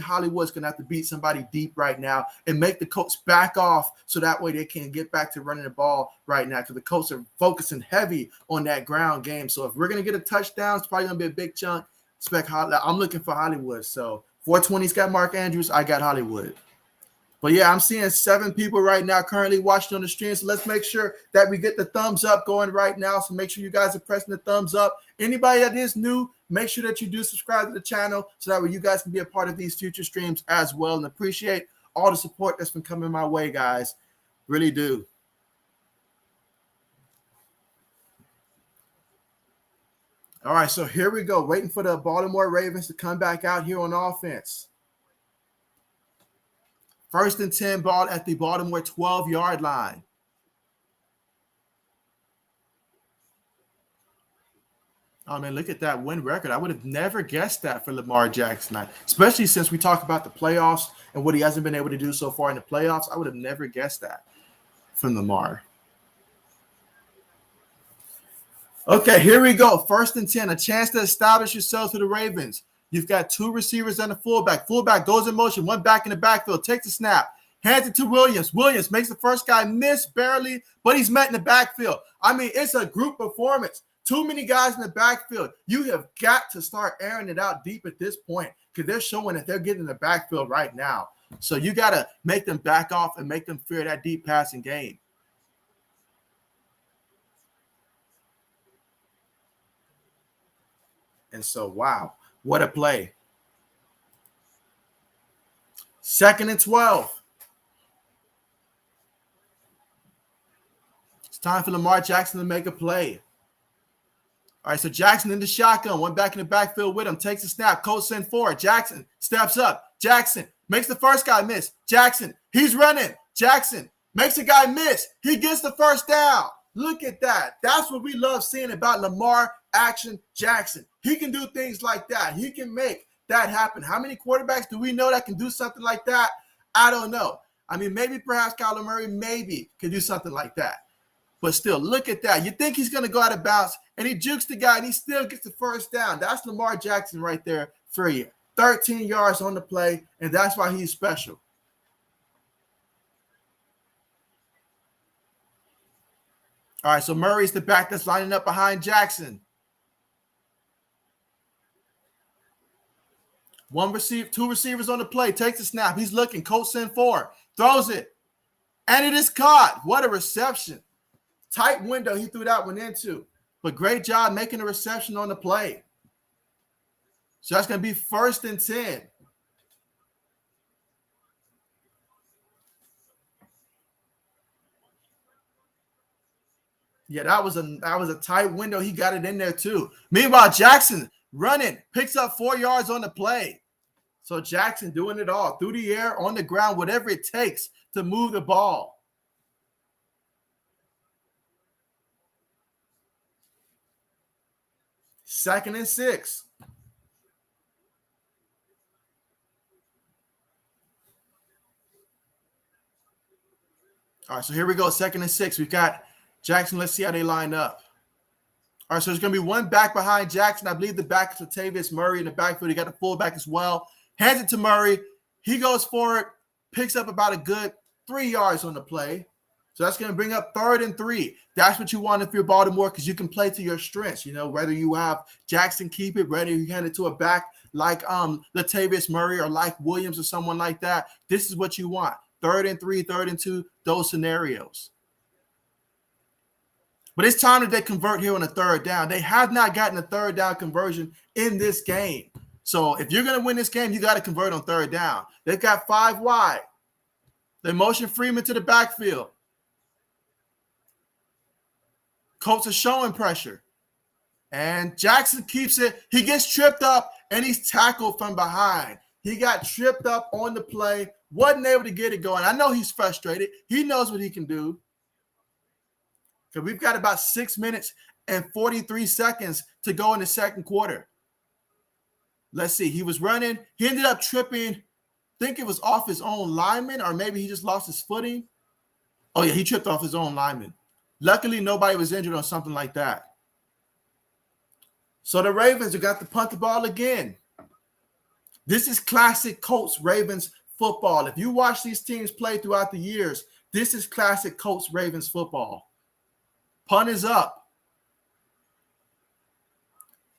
Hollywood's going to have to beat somebody deep right now and make the Colts back off so that way they can get back to running the ball right now because the Colts are focusing heavy on that ground game. So if we're going to get a touchdown, it's probably going to be a big chunk. I'm looking for Hollywood. So 420's got Mark Andrews. I got Hollywood. But yeah, I'm seeing 7 people right now currently watching on the stream. So let's make sure that we get the thumbs up going right now. So make sure you guys are pressing the thumbs up. Anybody that is new, make sure that you do subscribe to the channel so that way you guys can be a part of these future streams as well. And appreciate all the support that's been coming my way, guys. Really do. All right, so here we go. Waiting for the Baltimore Ravens to come back out here on offense. 1st and 10, ball at the Baltimore 12-yard line. Oh, man, look at that win record. I would have never guessed that for Lamar Jackson, especially since we talk about the playoffs and what he hasn't been able to do so far in the playoffs. I would have never guessed that from Lamar. Okay, here we go. 1st and 10, a chance to establish yourselves for the Ravens. You've got 2 receivers and a fullback. Fullback goes in motion, one back in the backfield, takes a snap. Hands it to Williams. Williams makes the first guy miss barely, but he's met in the backfield. I mean, it's a group performance. Too many guys in the backfield. You have got to start airing it out deep at this point because they're showing that they're getting in the backfield right now. So you got to make them back off and make them fear that deep passing game. And so, wow, what a play. 2nd and 12. It's time for Lamar Jackson to make a play. All right, so Jackson in the shotgun, went back in the backfield with him, takes a snap. Colts send forward. Jackson steps up. Jackson makes the first guy miss. Jackson, he's running. Jackson makes a guy miss. He gets the first down. Look at that. That's what we love seeing about Lamar Action Jackson. He can do things like that. He can make that happen. How many quarterbacks do we know that can do something like that? I don't know. I mean, maybe perhaps Kyler Murray maybe can do something like that. But still, look at that. You think he's going to go out of bounds, and he jukes the guy, and he still gets the first down. That's Lamar Jackson right there for you. 13 yards on the play, and that's why he's special. All right, so Murray's the back that's lining up behind Jackson. Two receivers on the play. Takes the snap. He's looking. Colts send forward. Throws it. And it is caught. What a reception. Tight window he threw that one into. But great job making a reception on the play. So that's going to be 1st and 10. Yeah, that was a tight window. He got it in there too. Meanwhile, Jackson running, picks up 4 yards on the play. So Jackson doing it all through the air, on the ground, whatever it takes to move the ball. 2nd and 6. All right, so here we go. 2nd and 6. We've got Jackson. Let's see how they line up. All right, so there's going to be one back behind Jackson. I believe the back is Latavius Murray in the backfield. He got the fullback as well. Hands it to Murray. He goes forward, picks up about a good 3 yards on the play. So that's going to bring up 3rd and 3. That's what you want if you're Baltimore, because you can play to your strengths. You know, whether you have Jackson keep it, whether you hand it to a back like Latavius Murray or like Williams or someone like that. This is what you want. 3rd and 3, 3rd and 2, those scenarios. But it's time that they convert here on a 3rd down. They have not gotten a 3rd down conversion in this game. So if you're going to win this game, you got to convert on 3rd down. They've got 5 wide. They motion Freeman to the backfield. Colts are showing pressure. And Jackson keeps it. He gets tripped up, and he's tackled from behind. He got tripped up on the play, wasn't able to get it going. I know he's frustrated. He knows what he can do. So we've got about 6 minutes and 43 seconds to go in the 2nd quarter. Let's see. He was running. He ended up tripping. I think it was off his own lineman, or maybe he just lost his footing. Oh, yeah, he tripped off his own lineman. Luckily, nobody was injured on something like that. So the Ravens have got to punt the ball again. This is classic Colts Ravens football. If you watch these teams play throughout the years, this is classic Colts Ravens football. Punt is up.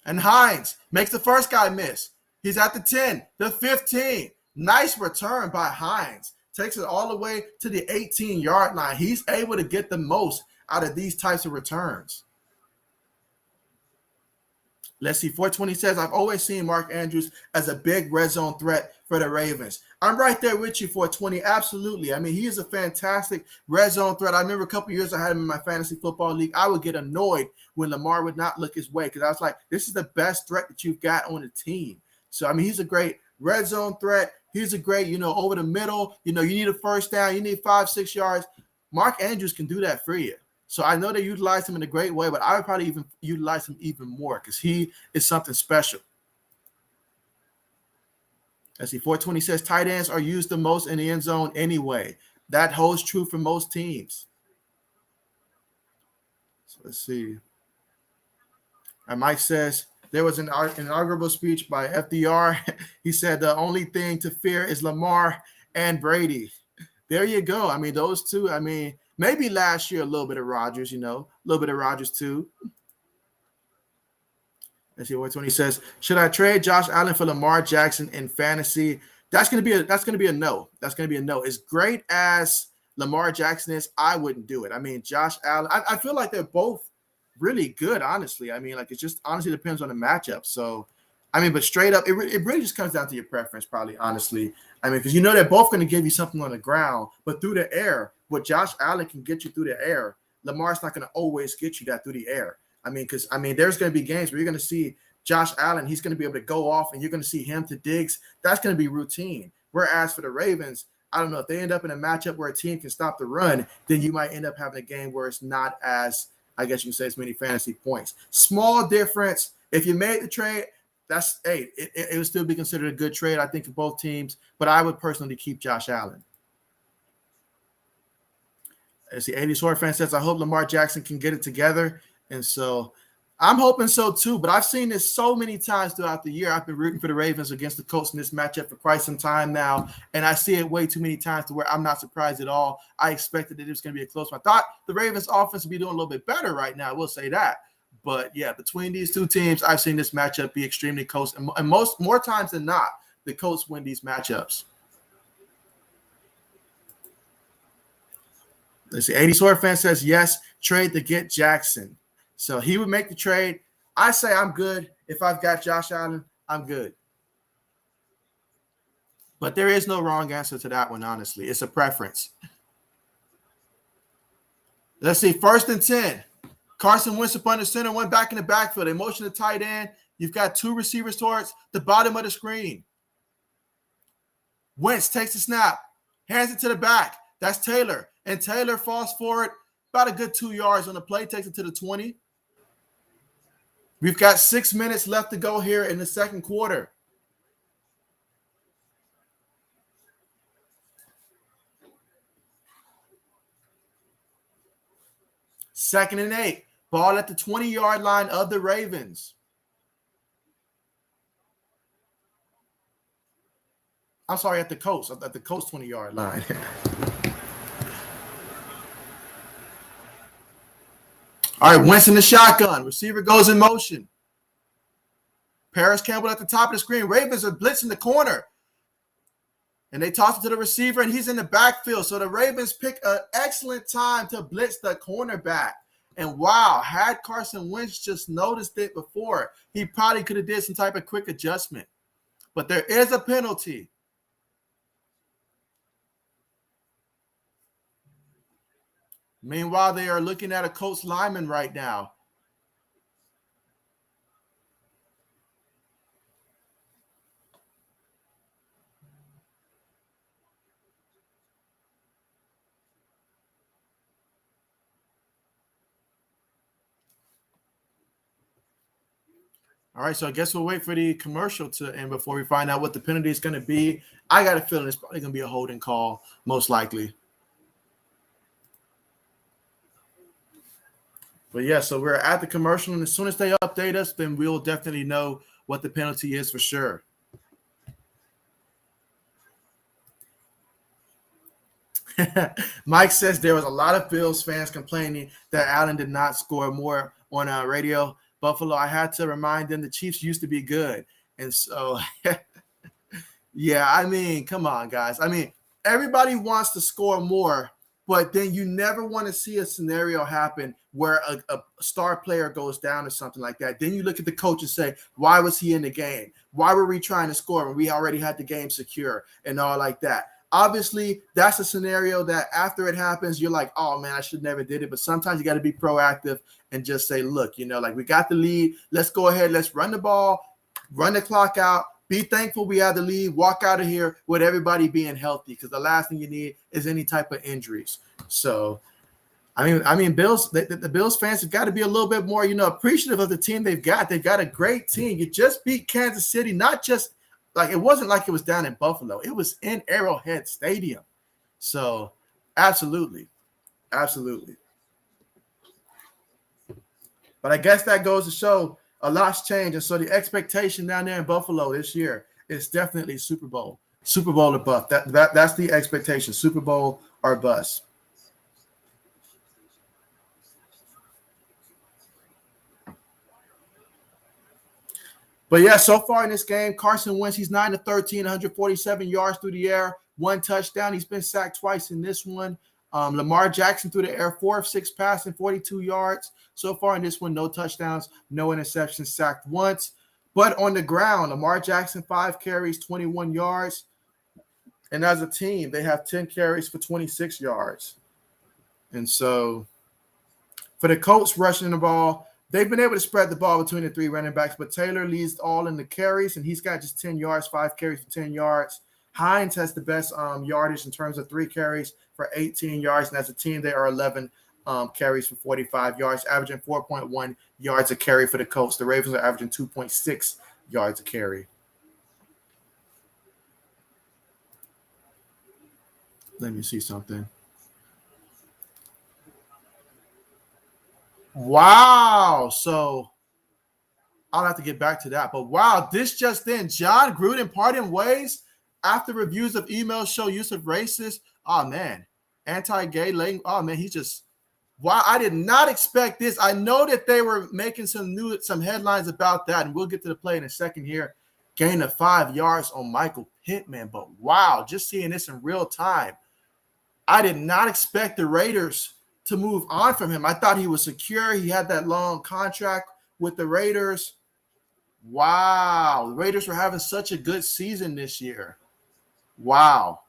And Hines makes the first guy miss. He's at the 10, the 15. Nice return by Hines. Takes it all the way to the 18-yard line. He's able to get the most out of these types of returns. Let's see. 420 says, I've always seen Mark Andrews as a big red zone threat for the Ravens. I'm right there with you, 420. Absolutely. I mean, he is a fantastic red zone threat. I remember a couple years I had him in my fantasy football league. I would get annoyed when Lamar would not look his way because I was like, this is the best threat that you've got on the team. So, I mean, he's a great red zone threat. He's a great, over the middle. You need a first down. You need 5-6 yards. Mark Andrews can do that for you. So I know they utilize him in a great way, but I would probably even utilize him even more because he is something special. Let's see, 420 says tight ends are used the most in the end zone anyway. That holds true for most teams. So let's see. And Mike says there was an inaugural speech by FDR. He said the only thing to fear is Lamar and Brady. There you go. I mean, those two, I mean, maybe last year a little bit of Rodgers, a little bit of Rodgers too. Let's see what 20 says. Should I trade Josh Allen for Lamar Jackson in fantasy? That's gonna be a no. That's gonna be a no. As great as Lamar Jackson is, I wouldn't do it. I mean, Josh Allen, I feel like they're both really good, honestly. I mean, like, it just honestly depends on the matchup. So, I mean, but straight up, it really just comes down to your preference, probably, honestly. I mean, because they're both going to give you something on the ground, but through the air, what Josh Allen can get you through the air, Lamar's not going to always get you that through the air. I mean, because, there's going to be games where you're going to see Josh Allen, he's going to be able to go off, and you're going to see him to Diggs. That's going to be routine. Whereas for the Ravens, I don't know, if they end up in a matchup where a team can stop the run, then you might end up having a game where it's not as, I guess you can say, as many fantasy points. Small difference. If you made the trade, it would still be considered a good trade, I think, for both teams. But I would personally keep Josh Allen. As the 80 Sword fan says, I hope Lamar Jackson can get it together. And so I'm hoping so too, but I've seen this so many times throughout the year. I've been rooting for the Ravens against the Colts in this matchup for quite some time now, and I see it way too many times to where I'm not surprised at all. I expected that it was going to be a close one. I thought the Ravens offense would be doing a little bit better right now. I will say that. But yeah, between these two teams, I've seen this matchup be extremely close, and more times than not, the Colts win these matchups. Let's see. 80 Sword fan says yes, trade to get Jackson. So he would make the trade. I say I'm good. If I've got Josh Allen, I'm good. But there is no wrong answer to that one, honestly. It's a preference. Let's see. 1st and 10. Carson Wentz up under center, went back in the backfield. They motion the tight end. You've got two receivers towards the bottom of the screen. Wentz takes the snap, hands it to the back. That's Taylor. And Taylor falls forward about a good 2 yards on the play, takes it to the 20. We've got 6 minutes left to go here in the second quarter. Second and 8. Ball at the 20-yard line of the Ravens. I'm sorry, at the Colts 20-yard line. All right, Wentz in the shotgun. Receiver goes in motion. Paris Campbell at the top of the screen. Ravens are blitzing the corner. And they toss it to the receiver, and he's in the backfield. So the Ravens pick an excellent time to blitz the cornerback. And wow, had Carson Wentz just noticed it before, he probably could have did some type of quick adjustment. But there is a penalty. Meanwhile, they are looking at a Colts lineman right now. All right, so I guess we'll wait for the commercial to end before we find out what the penalty is going to be. I got a feeling it's probably going to be a holding call, most likely. But yeah, so we're at the commercial, and as soon as they update us, then we'll definitely know what the penalty is for sure. Mike says there was a lot of Bills fans complaining that Allen did not score more on radio. Buffalo, I had to remind them the Chiefs used to be good. And so, yeah, I mean, come on, guys. I mean, everybody wants to score more, but then you never want to see a scenario happen where a star player goes down or something like that. Then you look at the coach and say, why was he in the game? Why were we trying to score when we already had the game secure and all like that? Obviously, that's a scenario that after it happens, you're like, oh, man, I should never did it. But sometimes you got to be proactive and just say, look, like we got the lead. Let's go ahead. Let's run the ball, run the clock out. Be thankful we have the lead. Walk out of here with everybody being healthy, because the last thing you need is any type of injuries. So, I mean, Bills, the Bills fans have got to be a little bit more, appreciative of the team they've got. They've got a great team. You just beat Kansas City, not just like it wasn't like it was down in Buffalo. It was in Arrowhead Stadium. So, absolutely. Absolutely. But I guess that goes to show a lot's changed. And so the expectation down there in Buffalo this year is definitely Super Bowl. Super Bowl or bust. That's the expectation. Super Bowl or bust. But yeah, so far in this game, Carson Wentz, he's 9 to 13, 147 yards through the air, 1 touchdown. He's been sacked twice in this one. Lamar Jackson through the air, 4 of 6 passing, 42 yards. So far in this one, no touchdowns, no interceptions, sacked once. But on the ground, Lamar Jackson, 5 carries, 21 yards. And as a team, they have 10 carries for 26 yards. And so for the Colts rushing the ball, they've been able to spread the ball between the 3 running backs, but Taylor leads all in the carries, and he's got just 10 yards, 5 carries for 10 yards. Hines has the best yardage in terms of 3 carries for 18 yards, and as a team, they are 11 carries for 45 yards, averaging 4.1 yards a carry for the Colts. The Ravens are averaging 2.6 yards a carry. Let me see something. Wow. So I'll have to get back to that. But wow, this just in. John Gruden parting ways after reviews of emails show use of racist. Oh, man. Anti-gay. Oh, man, he just. Wow, I did not expect this. I know that they were making some headlines about that, and we'll get to the play in a second here. Gain of 5 yards on Michael Pittman. But wow, just seeing this in real time. I did not expect the Raiders to move on from him. I thought he was secure. He had that long contract with the Raiders. Wow. The Raiders were having such a good season this year. Wow.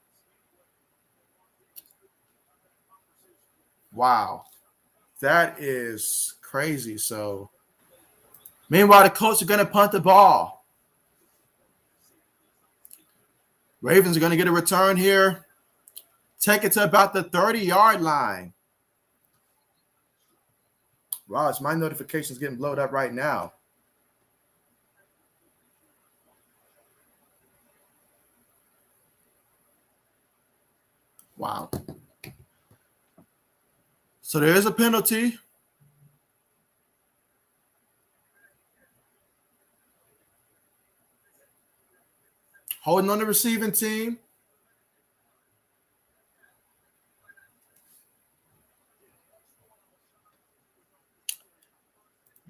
Wow. That is crazy. So, meanwhile, the Colts are going to punt the ball. Ravens are going to get a return here. Take it to about the 30-yard line. Wow, it's my notifications getting blown up right now. Wow. So there is a penalty. Holding on the receiving team.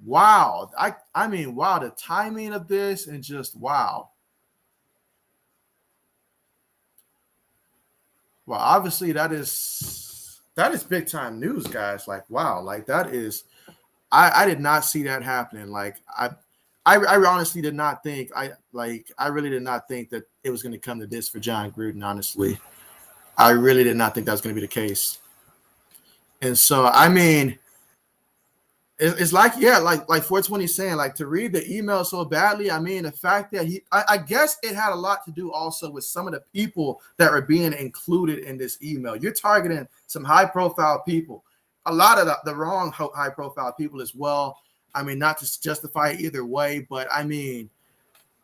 Wow. I mean, wow, the timing of this and just wow. Well, obviously that is big time news, guys. Like, wow, like that is I did not see that happening. Like I honestly did not think I really did not think that it was going to come to this for John Gruden, honestly. I really did not think that was going to be the case. And so, I mean, it's like, yeah, like 420 saying, like, to read the email so badly. I mean, the fact that I guess it had a lot to do also with some of the people that were being included in this email. You're targeting some high profile people, a lot of the wrong high profile people as well. I mean, not to justify it either way, but I mean,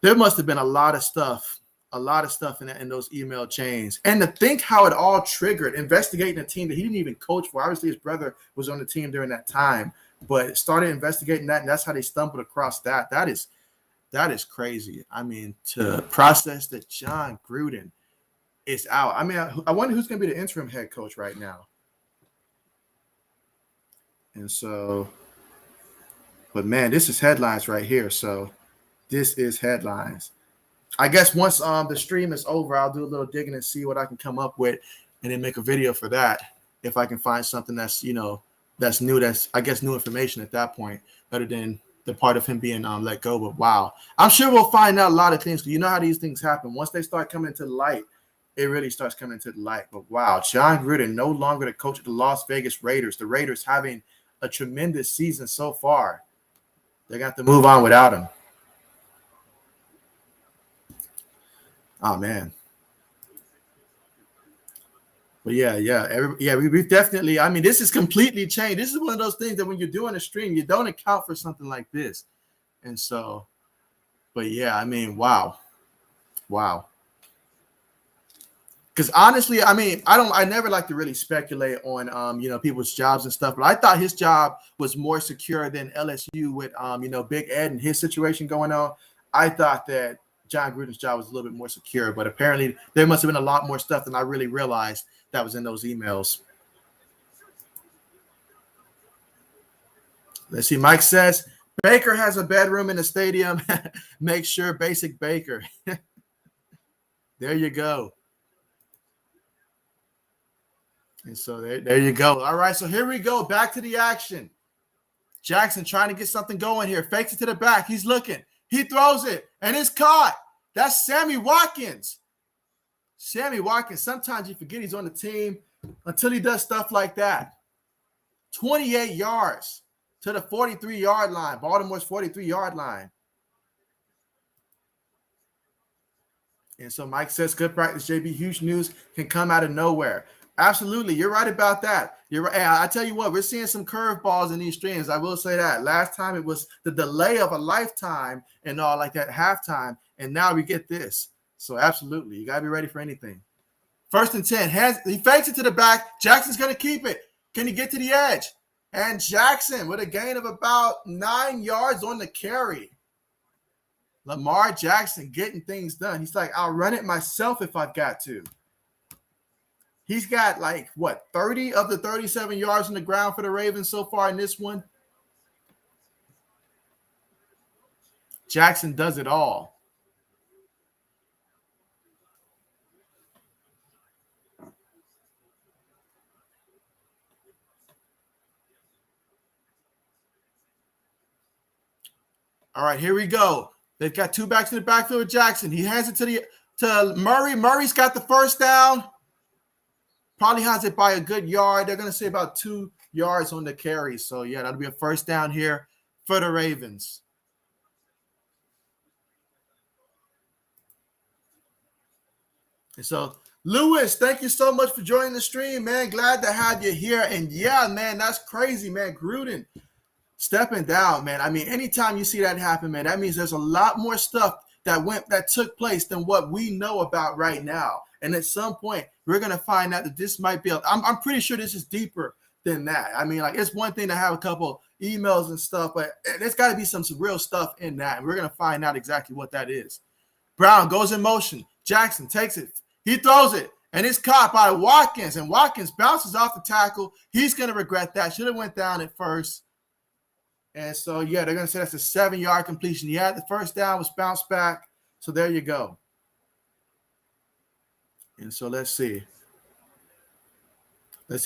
there must have been a lot of stuff in those email chains. And to think how it all triggered, investigating a team that he didn't even coach for. Obviously, his brother was on the team during that time, but started investigating that, and that's how they stumbled across that. That is crazy. I mean, to process that John Gruden is out. I mean, I wonder who's going to be the interim head coach right now. And so, but man, this is headlines right here. So this is headlines. I guess once the stream is over, I'll do a little digging and see what I can come up with, and then make a video for that. If I can find something that's that's new, that's I guess new information at that point, other than the part of him being let go. But wow, I'm sure we'll find out a lot of things. You know how these things happen. Once they start coming to the light, it really starts coming to the light. But wow, John Gruden no longer the coach of the Las Vegas Raiders. The Raiders having a tremendous season so far. They got to move on without him. Oh man. But we've definitely. I mean, this is completely changed. This is one of those things that when you're doing a stream, you don't account for something like this. And so, but yeah, I mean, wow. Because honestly, I mean, I never like to really speculate on people's jobs and stuff, but I thought his job was more secure than LSU with Big Ed and his situation going on. I thought that John Gruden's job was a little bit more secure, but apparently there must have been a lot more stuff than I really realized that was in those emails. Let's see. Mike says, Baker has a bedroom in the stadium. Make sure basic Baker. There you go. And so there you go. All right, so here we go. Back to the action. Jackson trying to get something going here. Fakes it to the back. He's looking. He throws it, and it's caught. That's Sammy Watkins. Sammy Watkins, sometimes you forget he's on the team until he does stuff like that. 28 yards to the 43-yard line, Baltimore's 43-yard line. And so Mike says, good practice, JB. Huge news can come out of nowhere. Absolutely. You're right about that. You're right. I tell you what, we're seeing some curveballs in these streams. I will say that. Last time it was the delay of a lifetime and all like that halftime. And now we get this. So absolutely. You got to be ready for anything. 1st and 10. He fakes it to the back. Jackson's going to keep it. Can he get to the edge? And Jackson with a gain of about 9 yards on the carry. Lamar Jackson getting things done. He's like, I'll run it myself if I've got to. He's got 30 of the 37 yards on the ground for the Ravens so far in this one. Jackson does it all. All right, here we go. They've got 2 backs in the backfield with Jackson. He hands it to Murray. Murray's got the first down. Probably has it by a good yard. They're going to say about 2 yards on the carry. So, yeah, that'll be a first down here for the Ravens. And so, Lewis, thank you so much for joining the stream, man. Glad to have you here. And, yeah, man, that's crazy, man. Gruden stepping down, man. I mean, anytime you see that happen, man, that means there's a lot more stuff that took place than what we know about right now. And at some point, we're going to find out that this might be I'm pretty sure this is deeper than that. I mean, it's one thing to have a couple emails and stuff, but there's got to be some real stuff in that. And we're going to find out exactly what that is. Brown goes in motion. Jackson takes it. He throws it, and it's caught by Watkins. And Watkins bounces off the tackle. He's going to regret that. Should have went down at first. And so, yeah, they're going to say that's a 7-yard completion. Yeah, the first down was bounced back. So there you go. And so let's see.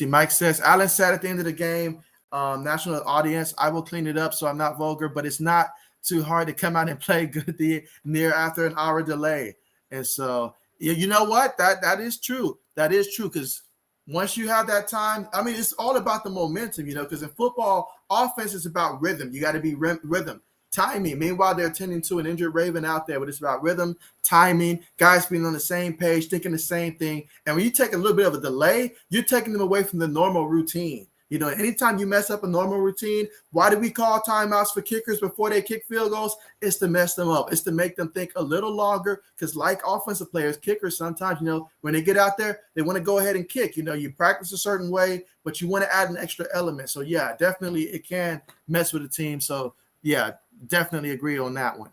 Mike says, Allen said at the end of the game, national audience, I will clean it up so I'm not vulgar, but it's not too hard to come out and play good near after an hour delay. And so, you know what? That is true. That is true because once you have that time, I mean, it's all about the momentum, because in football, offense is about rhythm. You got to be rhythm. Timing. Meanwhile, they're tending to an injured Raven out there, but it's about rhythm, timing, guys being on the same page, thinking the same thing. And when you take a little bit of a delay, you're taking them away from the normal routine. Anytime you mess up a normal routine, why do we call timeouts for kickers before they kick field goals? It's to mess them up. It's to make them think a little longer because like offensive players, kickers sometimes, when they get out there, they want to go ahead and kick. You practice a certain way, but you want to add an extra element. So, yeah, definitely it can mess with the team. So, yeah, definitely agree on that one.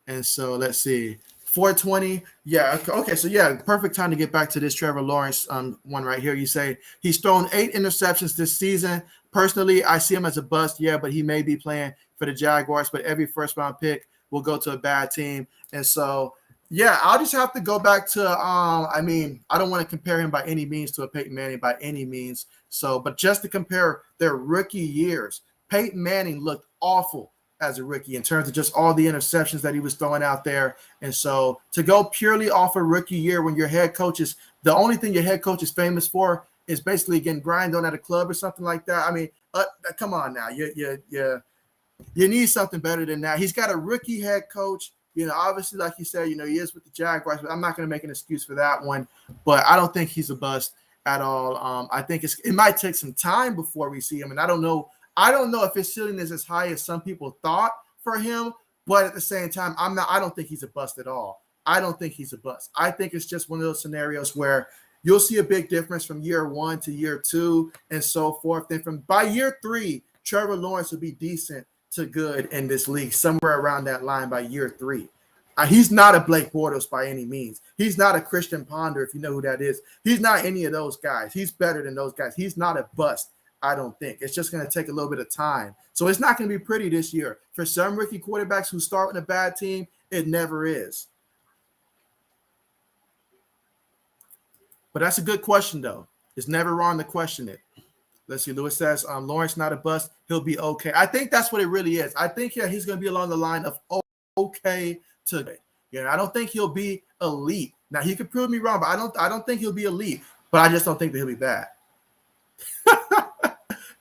And so let's see. 420. Yeah. Okay. So, yeah, perfect time to get back to this Trevor Lawrence one right here. You say he's thrown 8 interceptions this season. Personally, I see him as a bust. Yeah, but he may be playing for the Jaguars, but every first-round pick will go to a bad team. And so, yeah, I'll just have to go back to I don't want to compare him by any means to a Peyton Manning by any means. So, but just to compare their rookie years, Peyton Manning looked awful as a rookie in terms of just all the interceptions that he was throwing out there. And so to go purely off a rookie year when your head coach is – the only thing your head coach is famous for is basically getting grind on at a club or something like that. Come on now. You need something better than that. He's got a rookie head coach. Obviously, like you said, he is with the Jaguars, but I'm not going to make an excuse for that one. But I don't think he's a bust at all. I think it might take some time before we see him, and I don't know if his ceiling is as high as some people thought for him, but at the same time, I don't think he's a bust at all. I don't think he's a bust. I think it's just one of those scenarios where you'll see a big difference from year 1 to year 2 and so forth. Then by year 3, Trevor Lawrence will be decent to good in this league, somewhere around that line by year 3. He's not a Blake Bortles by any means. He's not a Christian Ponder, if you know who that is. He's not any of those guys. He's better than those guys. He's not a bust, I don't think. It's just going to take a little bit of time. So it's not going to be pretty this year. For some rookie quarterbacks who start with a bad team, it never is. But that's a good question, though. It's never wrong to question it. Let's see. Lewis says, Lawrence not a bust. He'll be okay. I think that's what it really is. I think he's going to be along the line of okay to good. I don't think he'll be elite. Now, he could prove me wrong, but I don't think he'll be elite. But I just don't think that he'll be bad.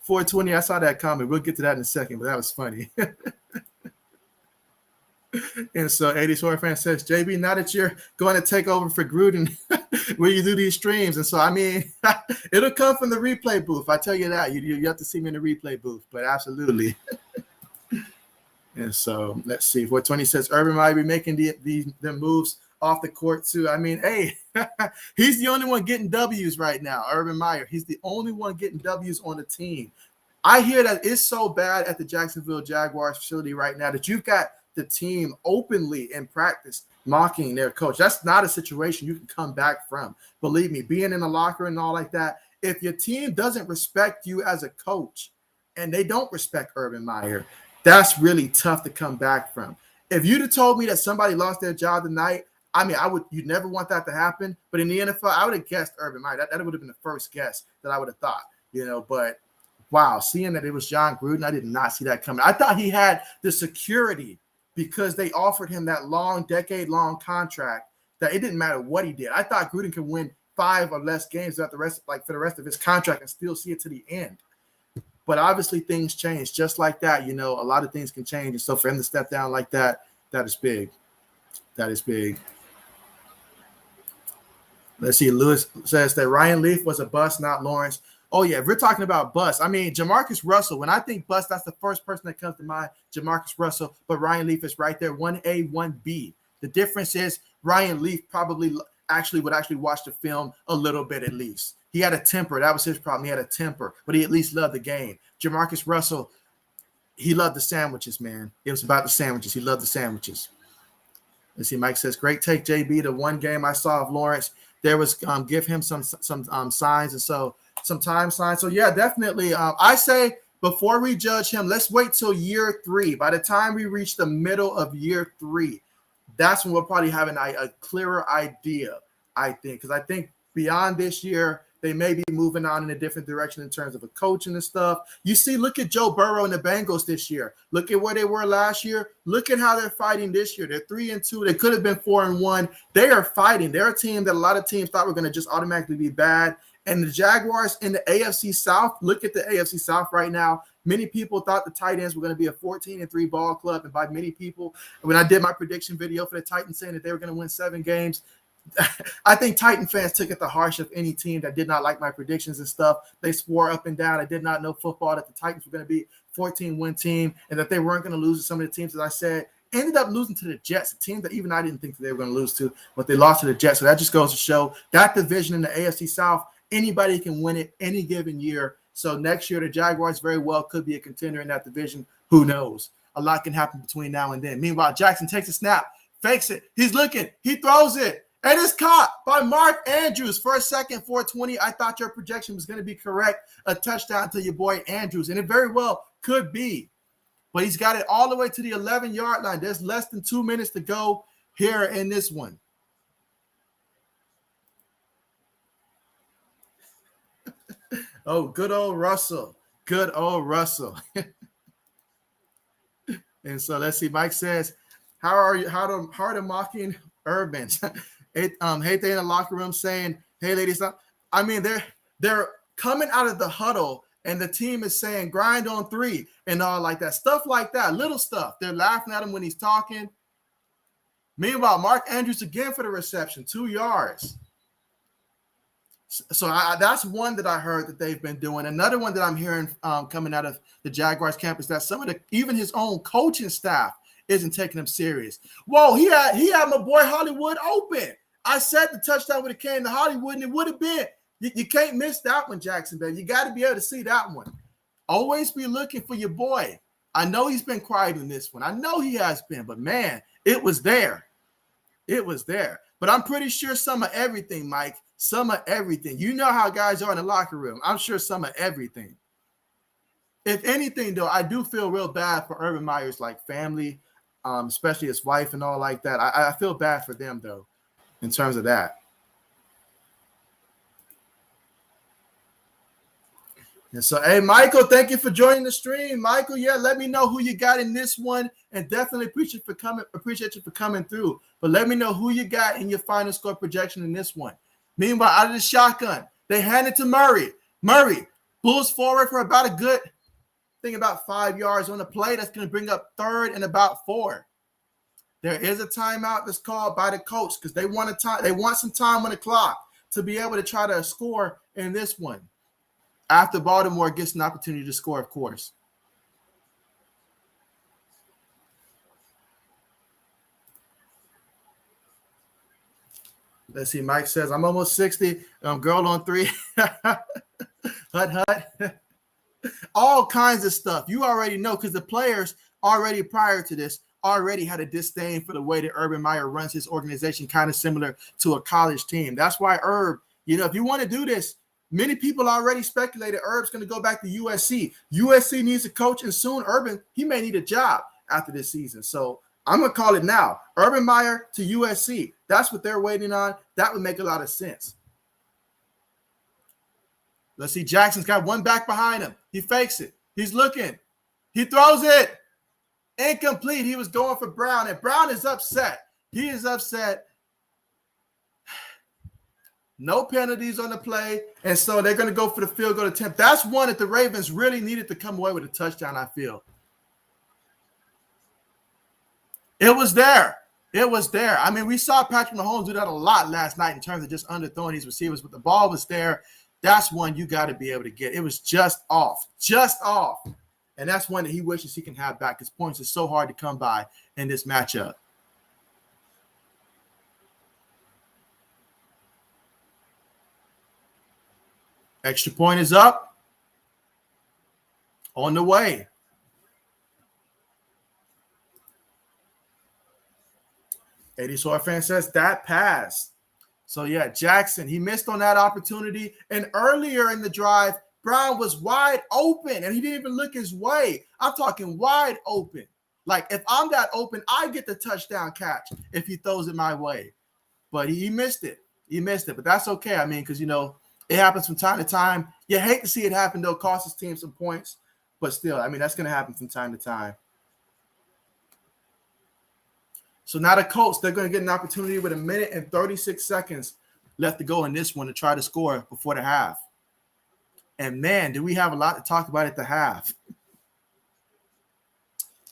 420, I saw that comment. We'll get to that in a second, but that was funny. And so 84 fan says, JB, now that you're going to take over for Gruden, will you do these streams? And so, I mean, it'll come from the replay booth. I tell you that. You have to see me in the replay booth, but absolutely. And so, let's see. 420 says, Urban might be making the moves off the court, too. I mean, hey, he's the only one getting W's right now, Urban Meyer. He's the only one getting W's on the team. I hear that it's so bad at the Jacksonville Jaguars facility right now that you've got the team openly in practice mocking their coach. That's not a situation you can come back from. Believe me, being in the locker and all like that, if your team doesn't respect you as a coach and they don't respect Urban Meyer, that's really tough to come back from. If you'd have told me that somebody lost their job tonight, I mean, you'd never want that to happen. But in the NFL, I would have guessed Urban Meyer. That would have been the first guess that I would have thought, but wow, seeing that it was John Gruden, I did not see that coming. I thought he had the security because they offered him that long, decade-long contract that it didn't matter what he did. I thought Gruden could win 5 or less games for the rest of his contract and still see it to the end. But obviously things change just like that. A lot of things can change. And so for him to step down like that, that is big. That is big. Let's see. Lewis says that Ryan Leaf was a bust, not Lawrence. Oh, yeah, if we're talking about bust, I mean, Jamarcus Russell, when I think bust, that's the first person that comes to mind, Jamarcus Russell, but Ryan Leaf is right there, 1A, 1B. The difference is Ryan Leaf probably would watch the film a little bit at least. He had a temper. That was his problem. He had a temper, but he at least loved the game. Jamarcus Russell, he loved the sandwiches, man. It was about the sandwiches. He loved the sandwiches. Let's see, Mike says, great take, JB. The one game I saw of Lawrence, there was give him some signs, and so some time signs. So yeah, definitely. I say before we judge him, let's wait till year 3. By the time we reach the middle of year 3, that's when we'll probably have a clearer idea, I think. Because I think beyond this year, they may be moving on in a different direction in terms of a coaching and stuff. You see, look at Joe Burrow and the Bengals this year. Look at where they were last year. Look at how they're fighting this year. They're 3-2. They could have been 4-1. They are fighting. They're a team that a lot of teams thought were going to just automatically be bad. And the Jaguars in the AFC South, look at the AFC South right now. Many people thought the Titans were going to be a 14-3 ball club. And by many people, when I did my prediction video for the Titans saying that they were going to win 7 games, I think Titan fans took it the harsh of any team that did not like my predictions and stuff. They swore up and down. I did not know football that the Titans were going to be a 14-win team and that they weren't going to lose to some of the teams that I said. Ended up losing to the Jets, a team that even I didn't think that they were going to lose to, but they lost to the Jets. So that just goes to show that division in the AFC South, anybody can win it any given year. So next year, the Jaguars very well could be a contender in that division. Who knows? A lot can happen between now and then. Meanwhile, Jackson takes a snap, fakes it. He's looking. He throws it. And it's caught by Mark Andrews. For a second, 420, I thought your projection was going to be correct. A touchdown to your boy Andrews. And it very well could be. But he's got it all the way to the 11-yard line. There's less than 2 minutes to go here in this one. Oh, good old Russell. Good old Russell. And so let's see. Mike says, how are the mocking Urbans? Hey, they in the locker room saying, hey, ladies, I mean, they're coming out of the huddle and the team is saying grind on 3 and all like that. Stuff like that, little stuff. They're laughing at him when he's talking. Meanwhile, Mark Andrews again for the reception, 2 yards. So that's one that I heard that they've been doing. Another one that I'm hearing coming out of the Jaguars campus, that some of even his own coaching staff isn't taking him serious. Whoa, he had my boy Hollywood open. I said the touchdown would have came to Hollywood, and it would have been. You can't miss that one, Jackson, baby. You got to be able to see that one. Always be looking for your boy. I know he's been quiet in this one. I know he has been, but man, it was there. It was there. But I'm pretty sure some of everything, Mike. Some of everything. You know how guys are in the locker room. I'm sure some of everything. If anything, though, I do feel real bad for Urban Meyer's like family, especially his wife and all like that. I feel bad for them, though, in terms of that. And so, hey, Michael, thank you for joining the stream. Michael, yeah, let me know who you got in this one, and definitely appreciate you for coming through. But let me know who you got in your final score projection in this one. Meanwhile, out of the shotgun, they hand it to Murray. Murray pulls forward for about a good about 5 yards on the play. That's going to bring up third and about 4. There is a timeout that's called by the coach because they want some time on the clock to be able to try to score in this one. After Baltimore gets an opportunity to score, of course. Let's see. Mike says, I'm almost 60. Girl on 3. Hut. All kinds of stuff. You already know because the players already prior to this already had a disdain for the way that Urban Meyer runs his organization, kind of similar to a college team. That's why Herb, if you want to do this, many people already speculated Herb's going to go back to USC. USC needs a coach, and soon Urban, he may need a job after this season. So I'm going to call it now. Urban Meyer to USC. That's what they're waiting on. That would make a lot of sense. Let's see. Jackson's got one back behind him. He fakes it. He's looking. He throws it. Incomplete. He was going for Brown, and Brown is upset. He is upset. No penalties on the play, and so they're going to go for the field goal attempt. That's one that the Ravens really needed to come away with a touchdown, I feel. It was there. It was there. I mean, we saw Patrick Mahomes do that a lot last night in terms of just underthrowing these receivers, but the ball was there. That's one you got to be able to get. It was just off. And that's one that he wishes he can have back. His points are so hard to come by in this matchup. Extra point is up. On the way. Eddie Sawyer fan says that pass. So, yeah, Jackson, he missed on that opportunity. And earlier in the drive, Brown was wide open, and he didn't even look his way. I'm talking wide open. Like, if I'm that open, I get the touchdown catch if he throws it my way. But he missed it. But that's okay. I mean, because, it happens from time to time. You hate to see it happen, though. Cost his team some points. But still, I mean, that's going to happen from time to time. So now the Colts, they're going to get an opportunity with 1 minute and 36 seconds left to go in this one to try to score before the half. And, man, do we have a lot to talk about at the half.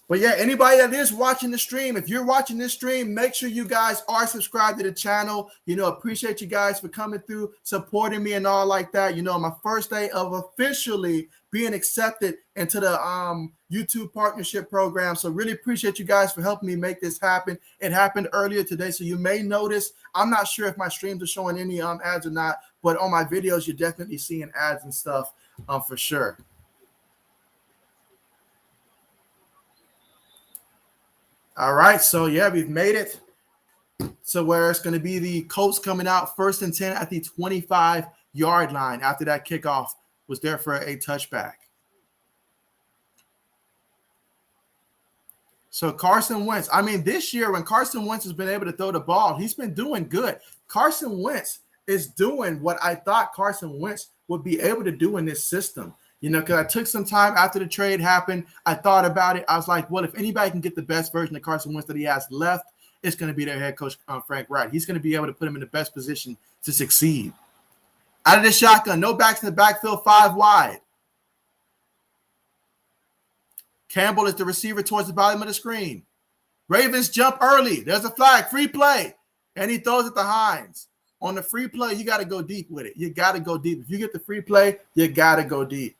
But, yeah, anybody that is watching the stream, if you're watching this stream, make sure you guys are subscribed to the channel. Appreciate you guys for coming through, supporting me and all like that. My first day of officially being accepted into the YouTube partnership program. So really appreciate you guys for helping me make this happen. It happened earlier today, so you may notice. I'm not sure if my streams are showing any ads or not, but on my videos, you're definitely seeing ads and stuff for sure. All right, so yeah, we've made it to where it's going to be the Colts coming out 1st and 10 at the 25-yard line after that kickoff was there for a touchback. So Carson Wentz, I mean, this year when Carson Wentz has been able to throw the ball, he's been doing good. Carson Wentz is doing what I thought Carson Wentz would be able to do in this system. Because I took some time after the trade happened. I thought about it. I was like, well, if anybody can get the best version of Carson Wentz that he has left, it's going to be their head coach, Frank Reich. He's going to be able to put him in the best position to succeed. Out of the shotgun, no backs in the backfield, 5 wide. Campbell is the receiver towards the bottom of the screen. Ravens jump early. There's a flag, free play. And he throws it to Hines. On the free play, you got to go deep with it. You got to go deep. If you get the free play, you got to go deep.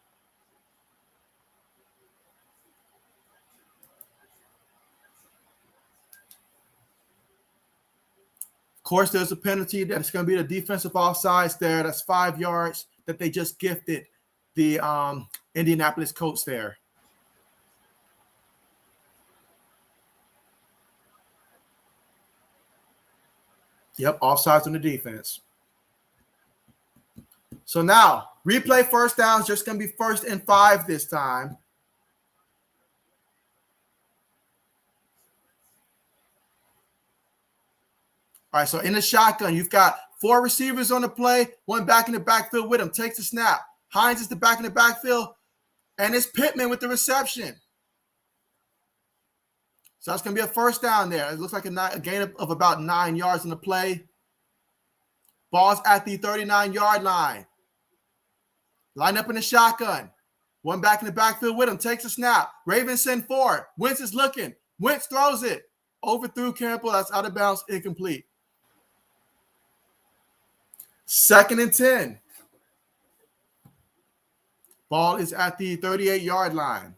Of course, there's a penalty that's going to be the defensive offsides there. That's 5 yards that they just gifted the Indianapolis Colts there. Yep, offsides on the defense. So now, replay first down is just going to be 1st and 5 this time. All right, so in the shotgun, you've got 4 receivers on the play, 1 back in the backfield with him. Takes the snap. Hines is the back in the backfield, and it's Pittman with the reception. So that's going to be a first down there. It looks like a gain of about 9 yards in the play. Ball's at the 39-yard line. Line up in the shotgun. 1 back in the backfield with him. Takes a snap. Ravens send 4. Wentz is looking. Wentz throws it. Overthrew Campbell. That's out of bounds. Incomplete. 2nd and 10. Ball is at the 38-yard line.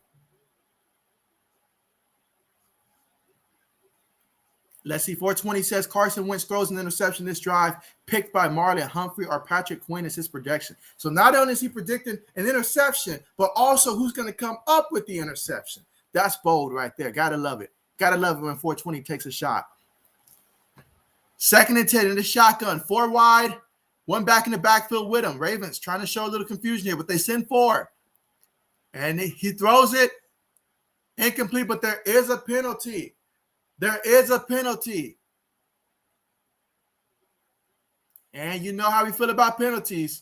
Let's see. 420 says Carson Wentz throws an interception this drive, picked by Marlon Humphrey or Patrick Quinn is his projection. So not only is he predicting an interception, but also who's going to come up with the interception. That's bold right there. Gotta love it. Gotta love it when 420 takes a shot. 2nd and 10 in the shotgun. 4 wide, 1 back in the backfield with him. Ravens trying to show a little confusion here, but they send 4. And he throws it incomplete, but there is a penalty. There is a penalty. And you know how we feel about penalties.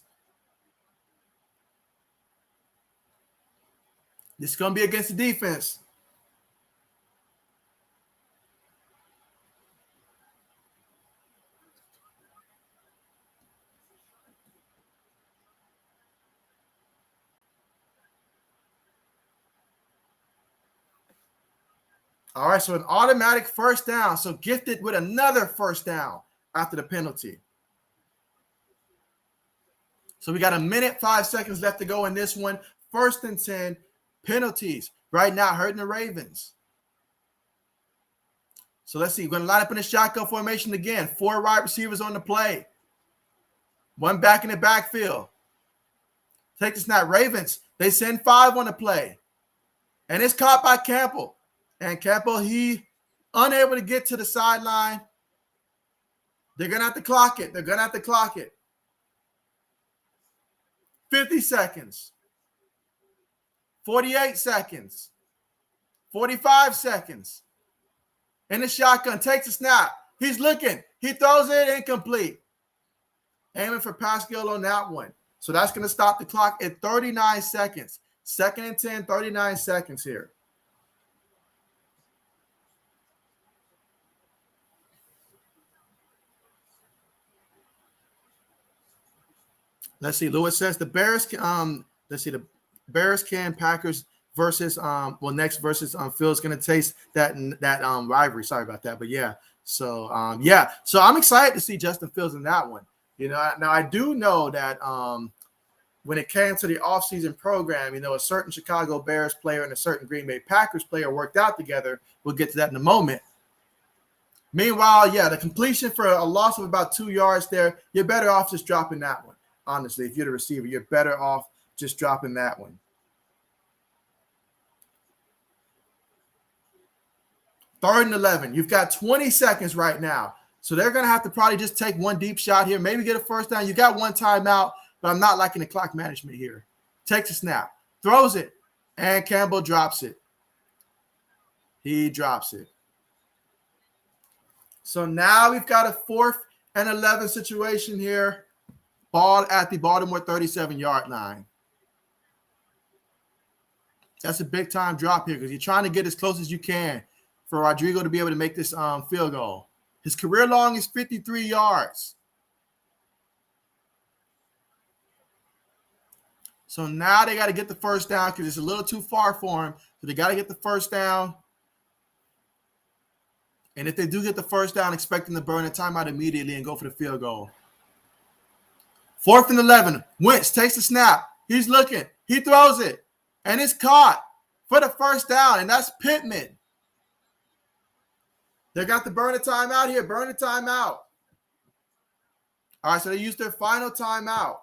This is going to be against the defense. All right, so an automatic first down. So gifted with another first down after the penalty. So we got 1 minute, 5 seconds left to go in this one. 1st and 10, penalties. Right now, hurting the Ravens. So let's see. We're going to line up in the shotgun formation again. 4 wide receivers on the play. 1 back in the backfield. Take the snap. Ravens, they send 5 on the play. And it's caught by Campbell. And Campbell, he unable to get to the sideline. They're going to have to clock it. They're going to have to clock it. 50 seconds. 48 seconds. 45 seconds. In the shotgun, takes a snap. He's looking. He throws it incomplete. Aiming for Pascal on that one. So that's going to stop the clock at 39 seconds. 2nd and 10, 39 seconds here. Let's see. Lewis says the Bears. The Bears can Packers versus next versus Phil's going to taste that rivalry. Sorry about that, but yeah. So So I'm excited to see Justin Fields in that one. You know, now I do know that when it came to the offseason program, you know, a certain Chicago Bears player and a certain Green Bay Packers player worked out together. We'll get to that in a moment. Meanwhile, the completion for a loss of about 2 yards there, you're better off just dropping that one. Honestly, if you're the receiver, you're better off just dropping that one. 3rd and 11. You've got 20 seconds right now. So they're going to have to probably just take 1 deep shot here, maybe get a first down. You got 1 timeout, but I'm not liking the clock management here. Takes a snap, throws it, and Campbell drops it. He drops it. So now we've got a 4th and 11 situation here. Ball at the Baltimore 37-yard line. That's a big-time drop here because you're trying to get as close as you can for Rodrigo to be able to make this field goal. His career long is 53 yards. So now they got to get the first down because it's a little too far for him. So they got to get the first down. And if they do get the first down, expect them to burn a timeout immediately and go for the field goal. 4th and 11. Wentz takes the snap. He's looking. He throws it. And it's caught for the first down. And that's Pittman. They got to burn a timeout here. Burn a timeout. All right, so they used their final timeout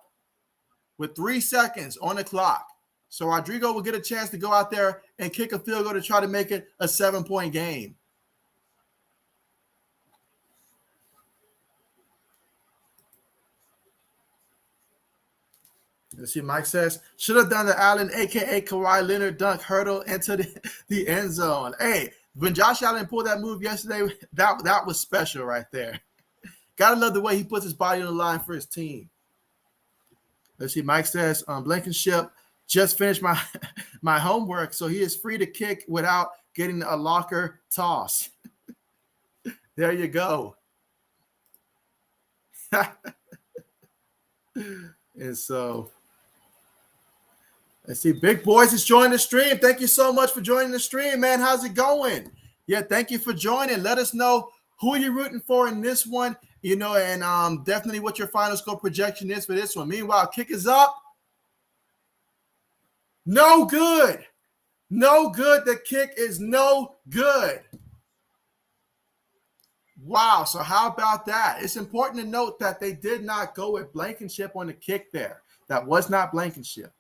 with 3 seconds on the clock. So Rodrigo will get a chance to go out there and kick a field goal to try to make it a 7-point game. Let's see, Mike says, should have done the Allen, a.k.a. Kawhi Leonard dunk hurdle into the end zone. Hey, when Josh Allen pulled that move yesterday, that was special right there. Gotta love the way he puts his body on the line for his team. Let's see, Mike says, Blankenship just finished my, my homework, so he is free to kick without getting a locker toss. There you go. And so, let's see, Big Boys is joining the stream. Thank you so much for joining the stream, man. How's it going? Yeah, thank you for joining. Let us know who you're rooting for in this one, you know, and definitely what your final score projection is for this one. Meanwhile, kick is up. No good. No good. The kick is no good. Wow. So how about that? It's important to note that they did not go with Blankenship on the kick there. That was not Blankenship.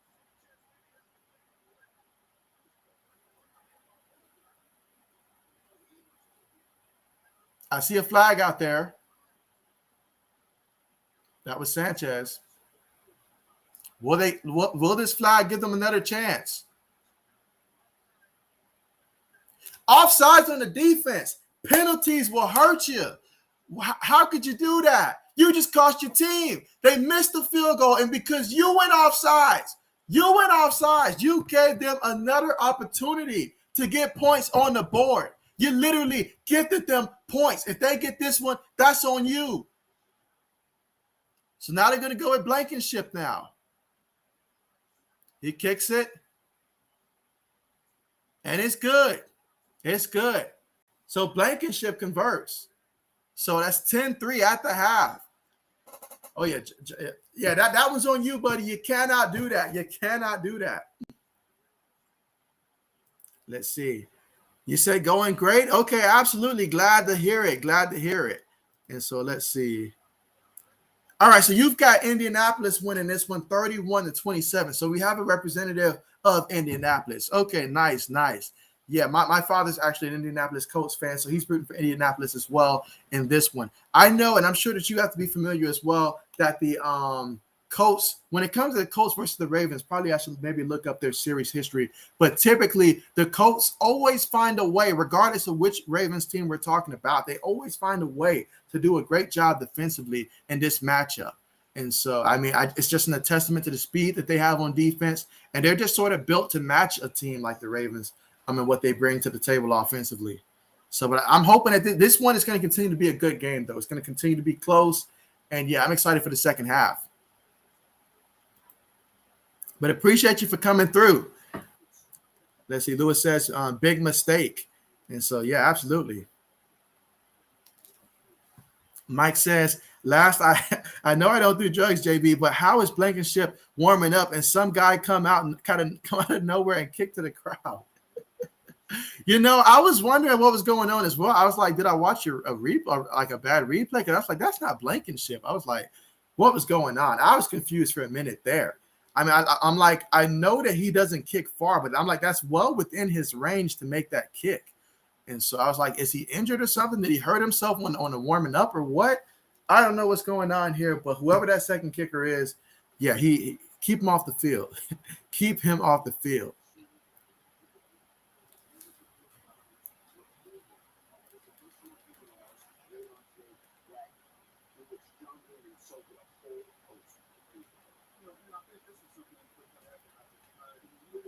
I see a flag out there. That was Sanchez. Will this flag give them another chance? Offsides on the defense. Penalties will hurt you. How could you do that? You just cost your team. They missed the field goal, and because you went offsides, you gave them another opportunity to get points on the board. You literally gifted them points. If they get this one, that's on you. So now they're going to go with Blankenship now. He kicks it. And it's good. It's good. So Blankenship converts. So that's 10-3 at the half. Oh, yeah. Yeah, that one's on you, buddy. You cannot do that. You cannot do that. Let's see. You said going great? Okay, absolutely. Glad to hear it. Glad to hear it. And so let's see. All right, so you've got Indianapolis winning this one 31-27. So we have a representative of Indianapolis. Okay, nice, nice. Yeah, my father's actually an Indianapolis Colts fan, so he's rooting for Indianapolis as well in this one. I know, and I'm sure that you have to be familiar as well, that the Colts, when it comes to the Colts versus the Ravens, probably I should maybe look up their series history. But typically, the Colts always find a way, regardless of which Ravens team we're talking about, they always find a way to do a great job defensively in this matchup. And so, I mean, it's just a testament to the speed that they have on defense, and they're just sort of built to match a team like the Ravens. I mean, what they bring to the table offensively. So, but I'm hoping that this one is going to continue to be a good game, though. It's going to continue to be close. And, yeah, I'm excited for the second half. But appreciate you for coming through. Let's see. Lewis says, big mistake. And so, yeah, absolutely. Mike says, I know I don't do drugs, JB, but how is Blankenship warming up and some guy come out of nowhere and kick to the crowd? You know, I was wondering what was going on as well. I was like, did I watch a replay, like a bad replay? Because I was like, that's not Blankenship. I was like, what was going on? I was confused for a minute there. I mean, I'm like, I know that he doesn't kick far, but I'm like, that's well within his range to make that kick. And so I was like, is he injured or something? Did he hurt himself on the warming up or what? I don't know what's going on here, but whoever that second kicker is, yeah, he keep him off the field. Keep him off the field.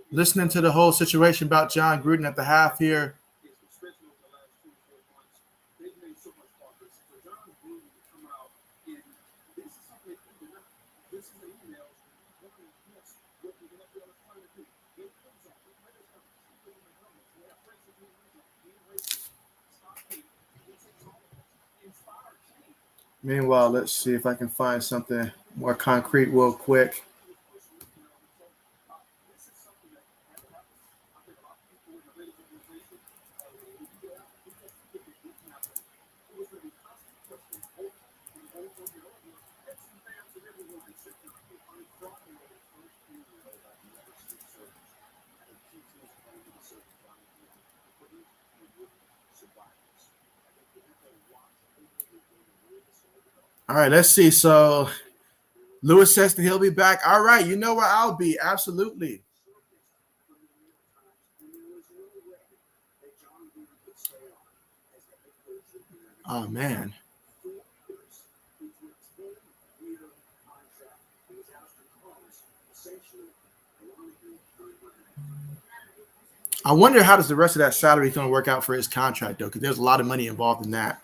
Listening to the whole situation about John Gruden at the half here. Meanwhile, let's see if I can find something more concrete real quick. All right, let's see. So Lewis says that he'll be back. All right, you know where I'll be. Absolutely. Oh, man. I wonder how does the rest of that salary going to work out for his contract, though, because there's a lot of money involved in that.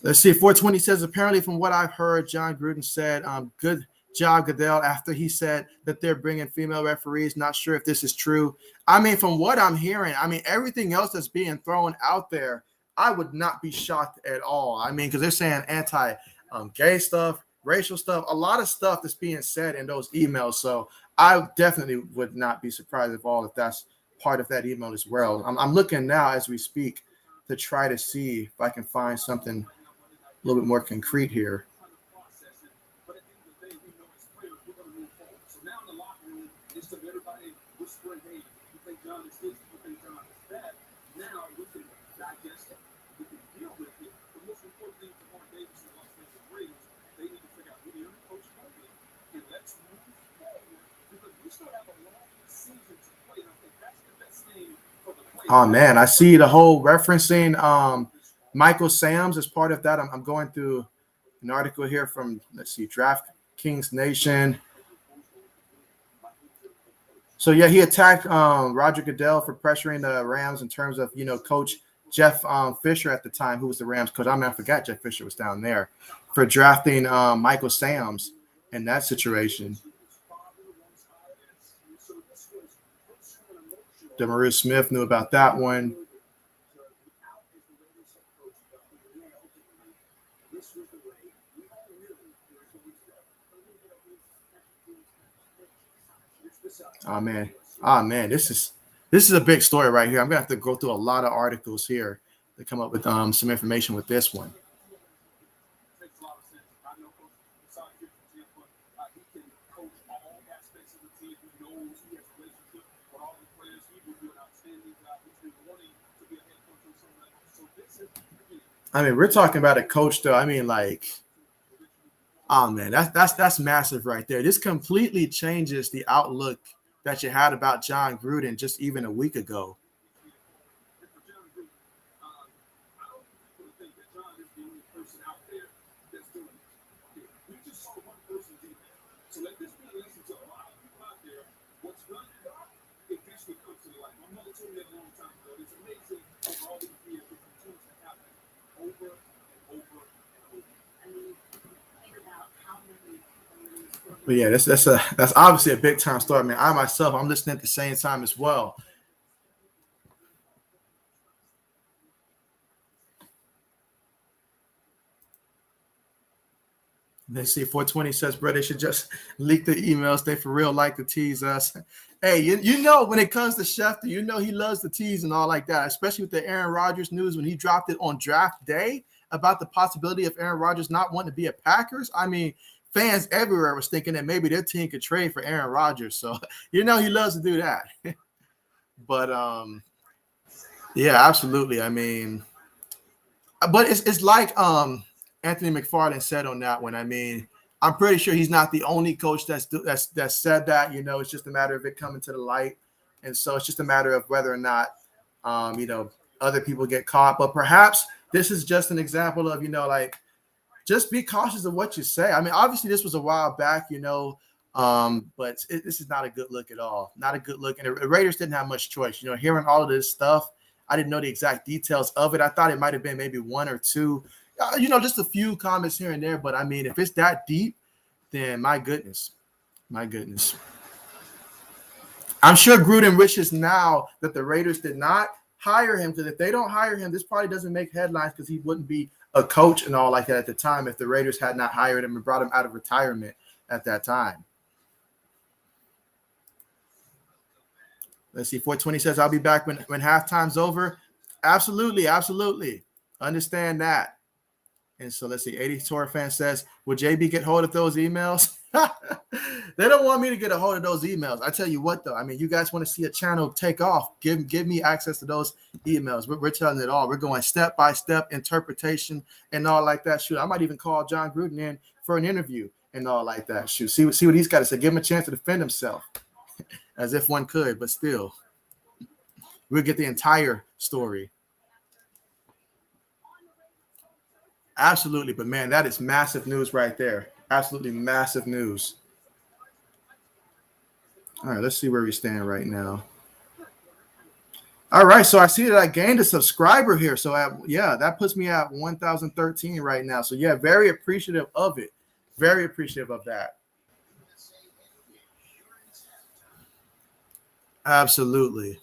Let's see. 420 says, apparently, from what I've heard, John Gruden said, good job, Goodell, after he said that they're bringing female referees. Not sure if this is true. I mean, from what I'm hearing, I mean, everything else that's being thrown out there, I would not be shocked at all. I mean, because they're saying anti-gay stuff, racial stuff, a lot of stuff that's being said in those emails. So I definitely would not be surprised at all if that's part of that email as well. I'm looking now as we speak to try to see if I can find something a little bit more concrete here. Oh man, I see the whole referencing Michael Sam's as part of that. I'm going through an article here from, let's see, DraftKings Nation. So yeah, he attacked Roger Goodell for pressuring the Rams in terms of, Coach Jeff Fisher at the time, who was the Rams coach. I forgot Jeff Fisher was down there, for drafting Michael Sam's in that situation. DeMaurice Smith knew about that one. Oh man, this is a big story right here. I'm gonna have to go through a lot of articles here to come up with some information with this one. I mean, we're talking about a coach, though. I mean, like, oh man, that's massive right there. This completely changes the outlook that you had about John Gruden just even a week ago. But yeah, that's obviously a big time story, man. I myself, I'm listening at the same time as well. Let's see. 420 says, bro, they should just leak the emails. They for real like to tease us. Hey, you know, when it comes to Schefter, you know he loves the tease and all like that, especially with the Aaron Rodgers news when he dropped it on draft day about the possibility of Aaron Rodgers not wanting to be a Packers. I mean, fans everywhere was thinking that maybe their team could trade for Aaron Rodgers. So, you know, he loves to do that. But, yeah, absolutely. I mean, but it's like Anthony McFarland said on that one. I mean, I'm pretty sure he's not the only coach that's said that. You know, it's just a matter of it coming to the light, and so it's just a matter of whether or not you know, other people get caught. But perhaps this is just an example of, you know, like, just be cautious of what you say. I mean, obviously this was a while back, you know, but this is not a good look at all. Not a good look. And the Raiders didn't have much choice. You know, hearing all of this stuff, I didn't know the exact details of it. I thought it might have been maybe one or two, you know, just a few comments here and there. But I mean, if it's that deep, then my goodness. I'm sure Gruden wishes now that the Raiders did not hire him, because if they don't hire him, this probably doesn't make headlines, because he wouldn't be a coach and all like that at the time if the Raiders had not hired him and brought him out of retirement at that time. Let's see. 420 says, I'll be back when halftime's over. Absolutely. Understand that. And so let's see. 80 Toro fan says, will JB get hold of those emails? They don't want me to get a hold of those emails. I tell you what, though. I mean, you guys want to see a channel take off, give me access to those emails. We're telling it all. We're going step-by-step interpretation and all like that. Shoot, I might even call John Gruden in for an interview and all like that. Shoot, see what he's got to say. Give him a chance to defend himself, as if one could, but still, we'll get the entire story. Absolutely, but man, that is massive news right there. Absolutely massive news. All right, let's see where we stand right now. All right, so I see that I gained a subscriber here. So that puts me at 1,013 right now. So yeah, very appreciative of it. Very appreciative of that. Absolutely.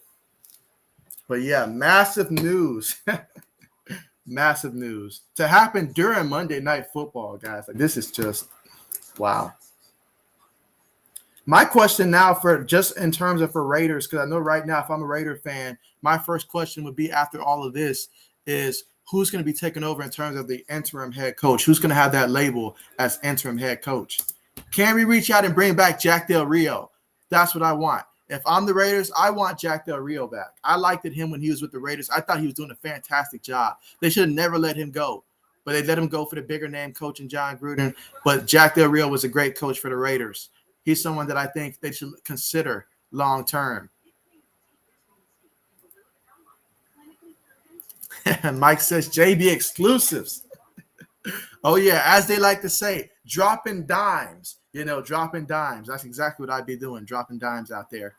But yeah, massive news. Massive news to happen during Monday Night Football, guys. Like, this is just wow. My question now, for just in terms of for Raiders, because I know right now, if I'm a Raider fan, my first question would be after all of this is who's going to be taking over in terms of the interim head coach? Who's going to have that label as interim head coach? Can we reach out and bring back Jack Del Rio? That's what I want. If I'm the Raiders, I want Jack Del Rio back. I liked him when he was with the Raiders. I thought he was doing a fantastic job. They should have never let him go, but they let him go for the bigger name coach and John Gruden. But Jack Del Rio was a great coach for the Raiders. He's someone that I think they should consider long term. Mike says JB exclusives. Oh, yeah, as they like to say, dropping dimes. Dropping dimes. That's exactly what I'd be doing, dropping dimes out there.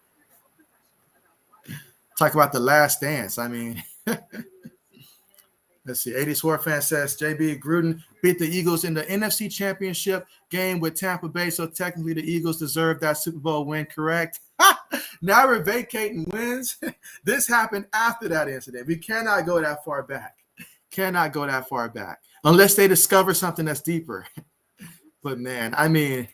Talk about the last dance. I mean, let's see. 80 Sword fan says JB Gruden beat the Eagles in the NFC Championship game with Tampa Bay, so technically the Eagles deserve that Super Bowl win, correct? Now we're vacating wins. This happened after that incident. We cannot go that far back. Cannot go that far back unless they discover something that's deeper. But, man, I mean,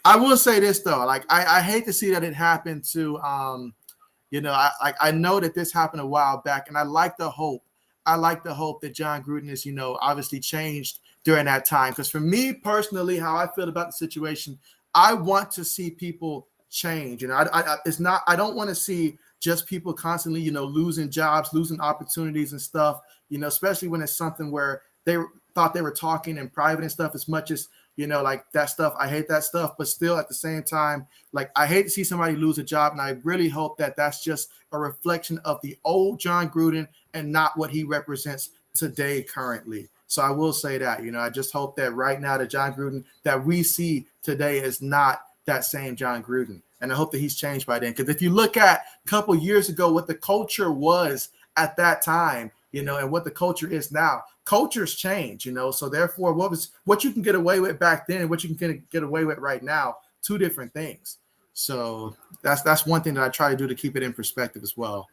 I will say this, though. Like, I hate to see that it happened to I know that this happened a while back, and I like the hope. I like the hope that John Gruden is, obviously changed during that time. Because for me personally, how I feel about the situation, I want to see people change. I don't want to see just people constantly, losing jobs, losing opportunities and stuff, especially when it's something where they thought they were talking in private and stuff, as much as, like that stuff. I hate that stuff, but still at the same time, like, I hate to see somebody lose a job. And I really hope that that's just a reflection of the old John Gruden and not what he represents today currently. So I will say that, I just hope that right now the John Gruden that we see today is not that same John Gruden. And I hope that he's changed by then. Because if you look at a couple years ago, what the culture was at that time, and what the culture is now, cultures change, so therefore what you can get away with back then and what you can get away with right now, two different things. So that's one thing that I try to do to keep it in perspective as well.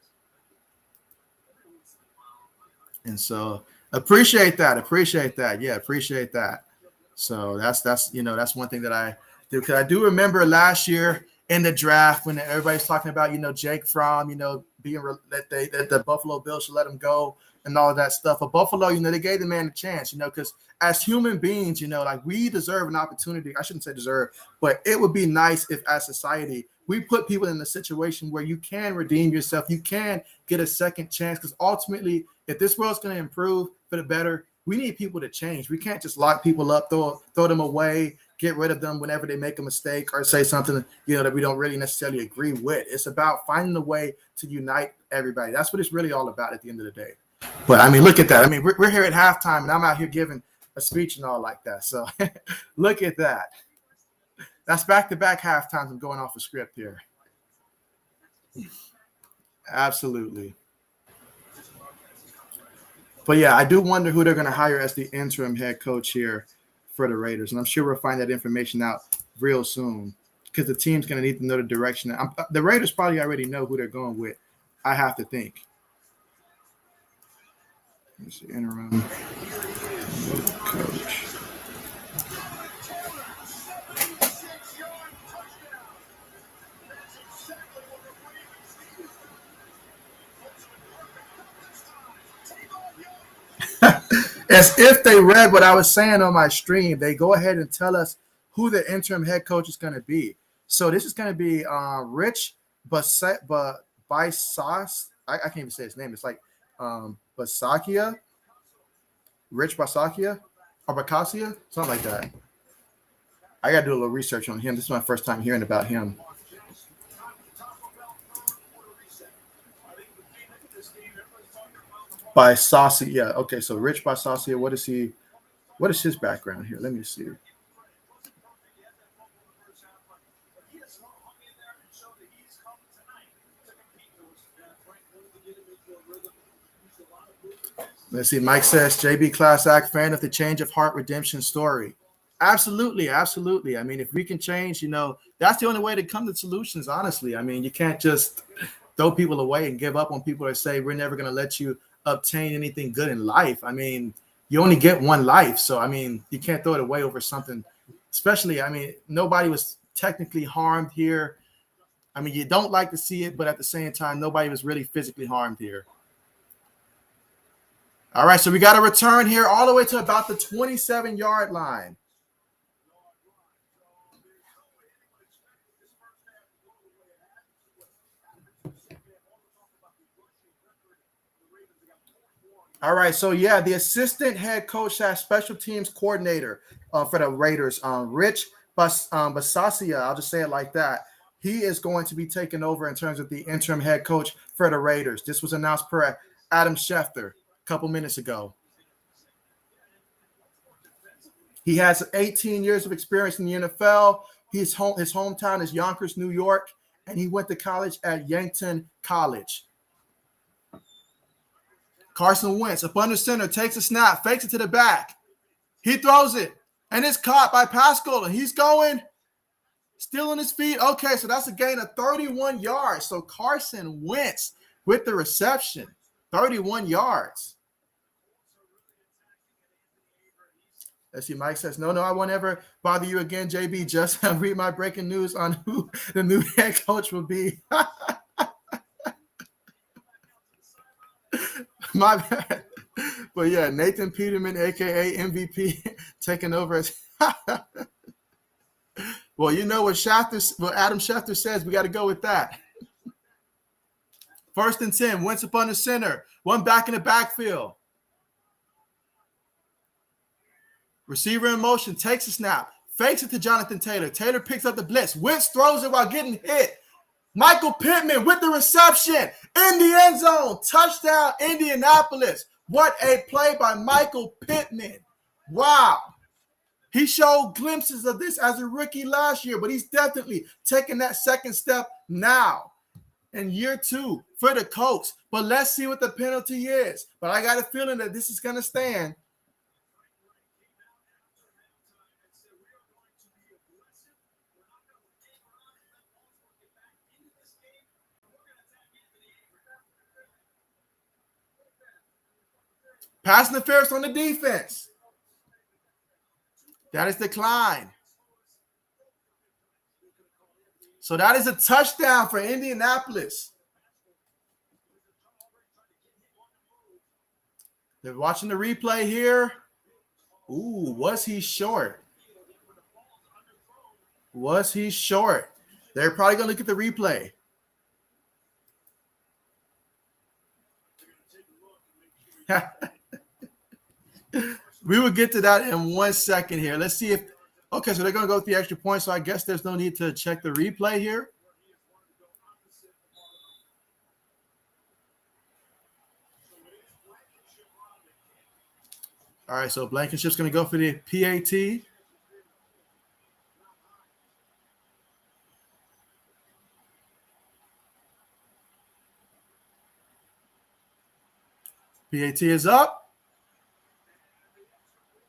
And so appreciate that. Yeah, appreciate that. So that's one thing that I do, because I do remember last year in the draft when everybody's talking about, Jake Fromm, being that the Buffalo Bills should let him go and all of that stuff. But Buffalo, they gave the man a chance, because as human beings, like, we deserve an opportunity. I shouldn't say deserve, but it would be nice if as society we put people in a situation where you can redeem yourself. You can get a second chance, because ultimately, if this world's going to improve for the better, we need people to change. We can't just lock people up, throw them away, get rid of them whenever they make a mistake or say something, that we don't really necessarily agree with. It's about finding a way to unite everybody. That's what it's really all about at the end of the day. But, I mean, look at that. I mean, we're here at halftime, and I'm out here giving a speech and all like that. So look at that. That's back-to-back halftimes. I'm going off a script here. Absolutely. But, yeah, I do wonder who they're going to hire as the interim head coach here for the Raiders. And I'm sure we'll find that information out real soon, because the team's going to need to know the direction. The Raiders probably already know who they're going with, I have to think. Let's see, interim coach. As if they read what I was saying on my stream, they go ahead and tell us who the interim head coach is going to be. So this is going to be Rich Bisaccia. I can't even say his name. It's like Bisaccia, Rich Bisaccia, or Bisaccia, something like that. I got to do a little research on him. This is my first time hearing about him. By Saucy, yeah. Okay, so Rich by Saucy. What is he? What is his background here? Let me see. Let's see. Mike says, JB Class Act fan of the change of heart redemption story. Absolutely, absolutely. I mean, if we can change, that's the only way to come to solutions, honestly. I mean, you can't just throw people away and give up on people that say we're never going to let you obtain anything good in life. I mean, you only get one life. So, I mean, you can't throw it away over something, especially, I mean, nobody was technically harmed here. I mean, you don't like to see it, but at the same time, nobody was really physically harmed here. All right, so we got a return here all the way to about the 27-yard line. All right, so yeah, the assistant head coach / special teams coordinator for the Raiders, Rich Bisaccia, I'll just say it like that. He is going to be taking over in terms of the interim head coach for the Raiders. This was announced per Adam Schefter a couple minutes ago. He has 18 years of experience in the NFL. His hometown is Yonkers, New York, and he went to college at Yankton College. Carson Wentz up under center, takes a snap, fakes it to the back. He throws it, and it's caught by Pascal, and he's going, still on his feet. Okay, so that's a gain of 31 yards. So Carson Wentz with the reception, 31 yards. Let's see, Mike says, no, I won't ever bother you again, JB. Just read my breaking news on who the new head coach will be. My bad. But yeah, Nathan Peterman, aka MVP, taking over as well, you know what Adam Schefter says, we got to go with that. 1st and 10, Wentz up on the center, one back in the backfield. Receiver in motion, takes a snap, fakes it to Jonathan Taylor. Taylor picks up the blitz. Wentz throws it while getting hit. Michael Pittman with the reception in the end zone. Touchdown, Indianapolis. What a play by Michael Pittman. Wow. He showed glimpses of this as a rookie last year, but he's definitely taking that second step now in year 2 for the Colts. But let's see what the penalty is. But I got a feeling that this is going to stand. Pass interference on the defense. That is declined. So that is a touchdown for Indianapolis. They're watching the replay here. Ooh, was he short? Was he short? They're probably going to look at the replay. We will get to that in 1 second here. Let's see if – okay, so they're going to go with the extra point, so I guess there's no need to check the replay here. All right, so Blankenship's going to go for the PAT. PAT is up.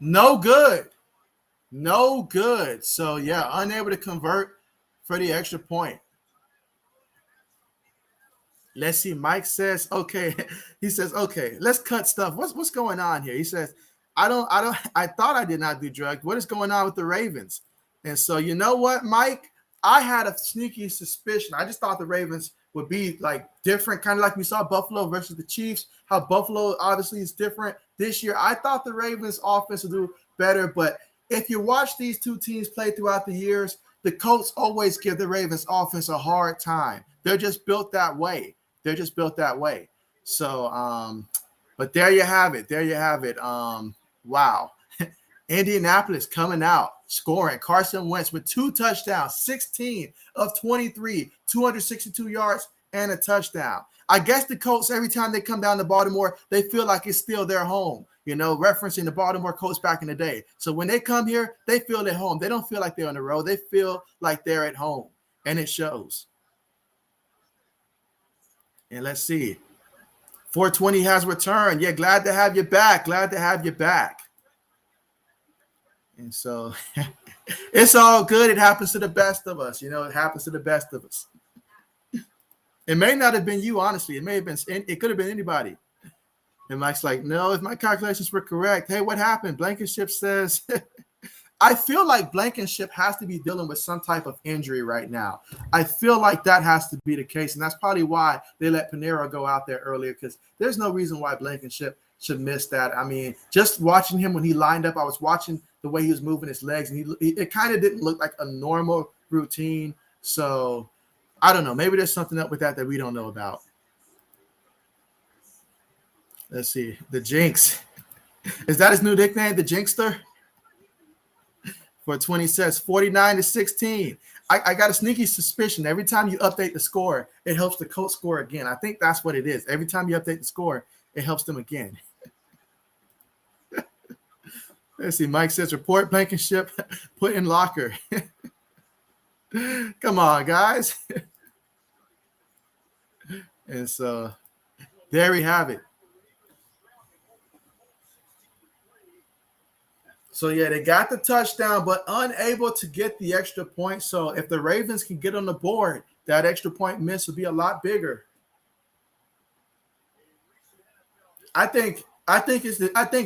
No good. No good. So, yeah, unable to convert for the extra point. Let's see. Mike says, okay. He says, okay, let's cut stuff. What's going on here? He says, I thought I did not do drugs. What is going on with the Ravens? And so, you know what, Mike? I had a sneaky suspicion. I just thought the Ravens would be like different, kind of like we saw Buffalo versus the Chiefs, how Buffalo obviously is different this year. I thought the Ravens offense would do better, but if you watch these two teams play throughout the years, the Colts always give the Ravens offense a hard time. They're just built that way. They're just built that way. So, but there you have it. There you have it. Wow. Indianapolis coming out scoring. Carson Wentz with 2 touchdowns, 16 of 23, 262 yards, and a touchdown. I guess the Colts, every time they come down to Baltimore, they feel like it's still their home, referencing the Baltimore Colts back in the day. So when they come here, they feel at home. They don't feel like they're on the road. They feel like they're at home, and it shows. And let's see. 420 has returned. Yeah, glad to have you back. Glad to have you back. And so it's all good. It happens to the best of us. It happens to the best of us. It may not have been you, honestly. It could have been anybody. And Mike's like, no, if my calculations were correct. Hey, what happened? Blankenship says, I feel like Blankenship has to be dealing with some type of injury right now. I feel like that has to be the case. And that's probably why they let Pinero go out there earlier, because there's no reason why Blankenship should miss that. I mean, just watching him when he lined up, I was watching the way he was moving his legs, and it kind of didn't look like a normal routine. So I don't know. Maybe there's something up with that we don't know about. Let's see. The Jinx. Is that his new nickname, the Jinxster? 420 says 49-16. I got a sneaky suspicion. Every time you update the score, it helps the Colts score again. I think that's what it is. Every time you update the score, it helps them again. Let's see. Mike says, report Blankenship, put in locker. Come on, guys. And so there we have it. So, yeah, they got the touchdown, but unable to get the extra point. So if the Ravens can get on the board, that extra point miss would be a lot bigger. I think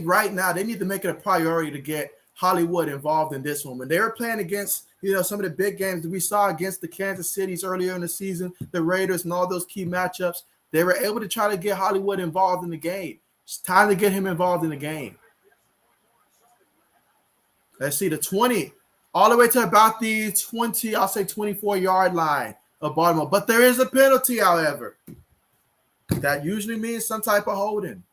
right now they need to make it a priority to get Hollywood involved in this one. When they were playing against, some of the big games that we saw against the Kansas Cities earlier in the season, the Raiders and all those key matchups, they were able to try to get Hollywood involved in the game. It's time to get him involved in the game. Let's see, the 20, all the way to about the 20, I'll say 24-yard line of Baltimore. But there is a penalty, however. That usually means some type of holding.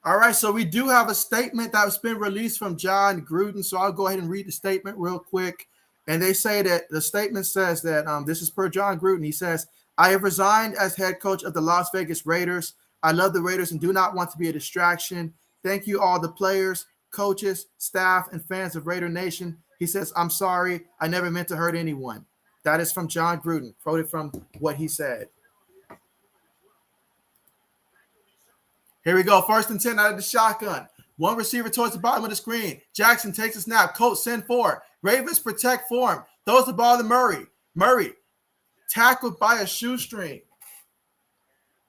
All right, so we do have a statement that's been released from John Gruden. So I'll go ahead and read the statement real quick. And they say that the statement says that this is per John Gruden. He says, I have resigned as head coach of the Las Vegas Raiders. I love the Raiders and do not want to be a distraction. Thank you, all the players, coaches, staff, and fans of Raider Nation. He says, I'm sorry. I never meant to hurt anyone. That is from John Gruden, quoted from what he said. Here we go. 1st and 10 out of the shotgun. One receiver towards the bottom of the screen. Jackson takes a snap. Colts send 4. Ravens protect for him. Throws the ball to Murray. Murray tackled by a shoestring.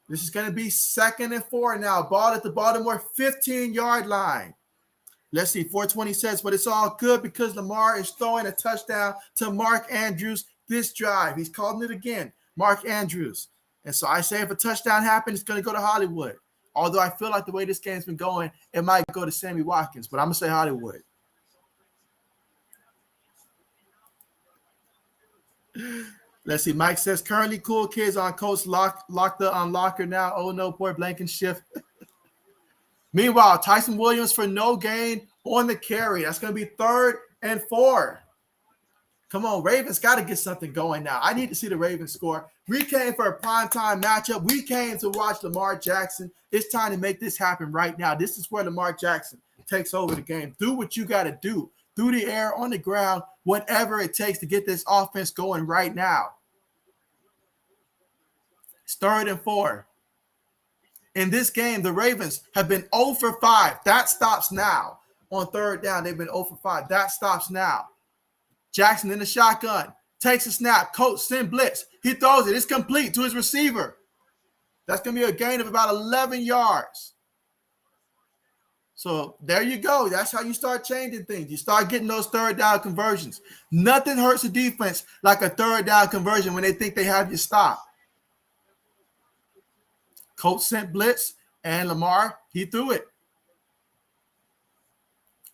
This is going to be 2nd and 4 now. Ball at the Baltimore 15-yard line. Let's see. 420 says, but it's all good because Lamar is throwing a touchdown to Mark Andrews this drive. He's calling it again. Mark Andrews. And so I say if a touchdown happens, it's going to go to Hollywood. Although I feel like the way this game's been going, it might go to Sammy Watkins, but I'm going to say Hollywood. Let's see. Mike says, currently cool kids on Colts lock the unlocker now. Oh, no, poor Blankenship. Meanwhile, Tyson Williams for no gain on the carry. That's going to be 3rd and 4. Come on, Ravens got to get something going now. I need to see the Ravens score. We came for a primetime matchup. We came to watch Lamar Jackson. It's time to make this happen right now. This is where Lamar Jackson takes over the game. Do what you got to do. Through the air, on the ground, whatever it takes to get this offense going right now. It's 3rd and 4. In this game, the Ravens have been 0 for 5. That stops now. On 3rd down, they've been 0 for 5. That stops now. Jackson in the shotgun. Takes a snap. Coach send blitz. He throws it. It's complete to his receiver. That's going to be a gain of about 11 yards. So there you go. That's how you start changing things. You start getting those 3rd down conversions. Nothing hurts the defense like a 3rd down conversion when they think they have you stopped. Coach sent blitz, and Lamar, he threw it.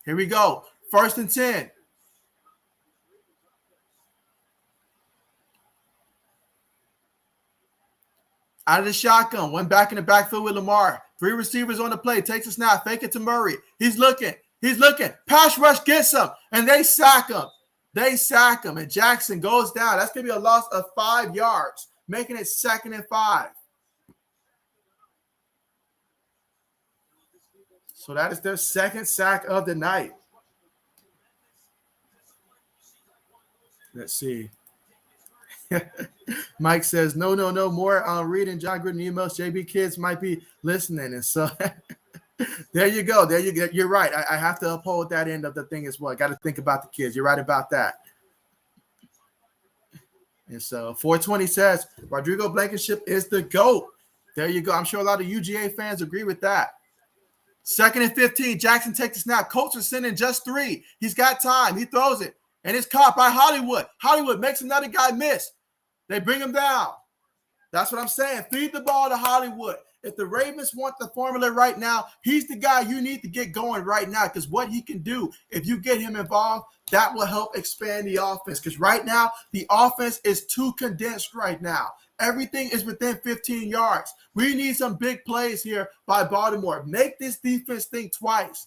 Here we go. 1st and 10. Out of the shotgun, went back in the backfield with Lamar. 3 receivers on the play, takes a snap, fake it to Murray. He's looking. Pass rush gets him, and they sack him. And Jackson goes down. That's going to be a loss of 5 yards, making it 2nd and 5. So that is their 2nd sack of the night. Let's see. Mike says, no more reading John Gruden emails. JB kids might be listening. And so there you go. You're right. I have to uphold that end of the thing as well. I got to think about the kids. You're right about that. And so 420 says, Rodrigo Blankenship is the GOAT. There you go. I'm sure a lot of UGA fans agree with that. 2nd and 15. Jackson takes the snap. Colts are sending just 3. He's got time. He throws it. And it's caught by Hollywood. Hollywood makes another guy miss. They bring him down. That's what I'm saying. Feed the ball to Hollywood. If the Ravens want the formula right now, he's the guy you need to get going right now, because what he can do, if you get him involved, that will help expand the offense. Because right now, the offense is too condensed right now. Everything is within 15 yards. We need some big plays here by Baltimore. Make this defense think twice.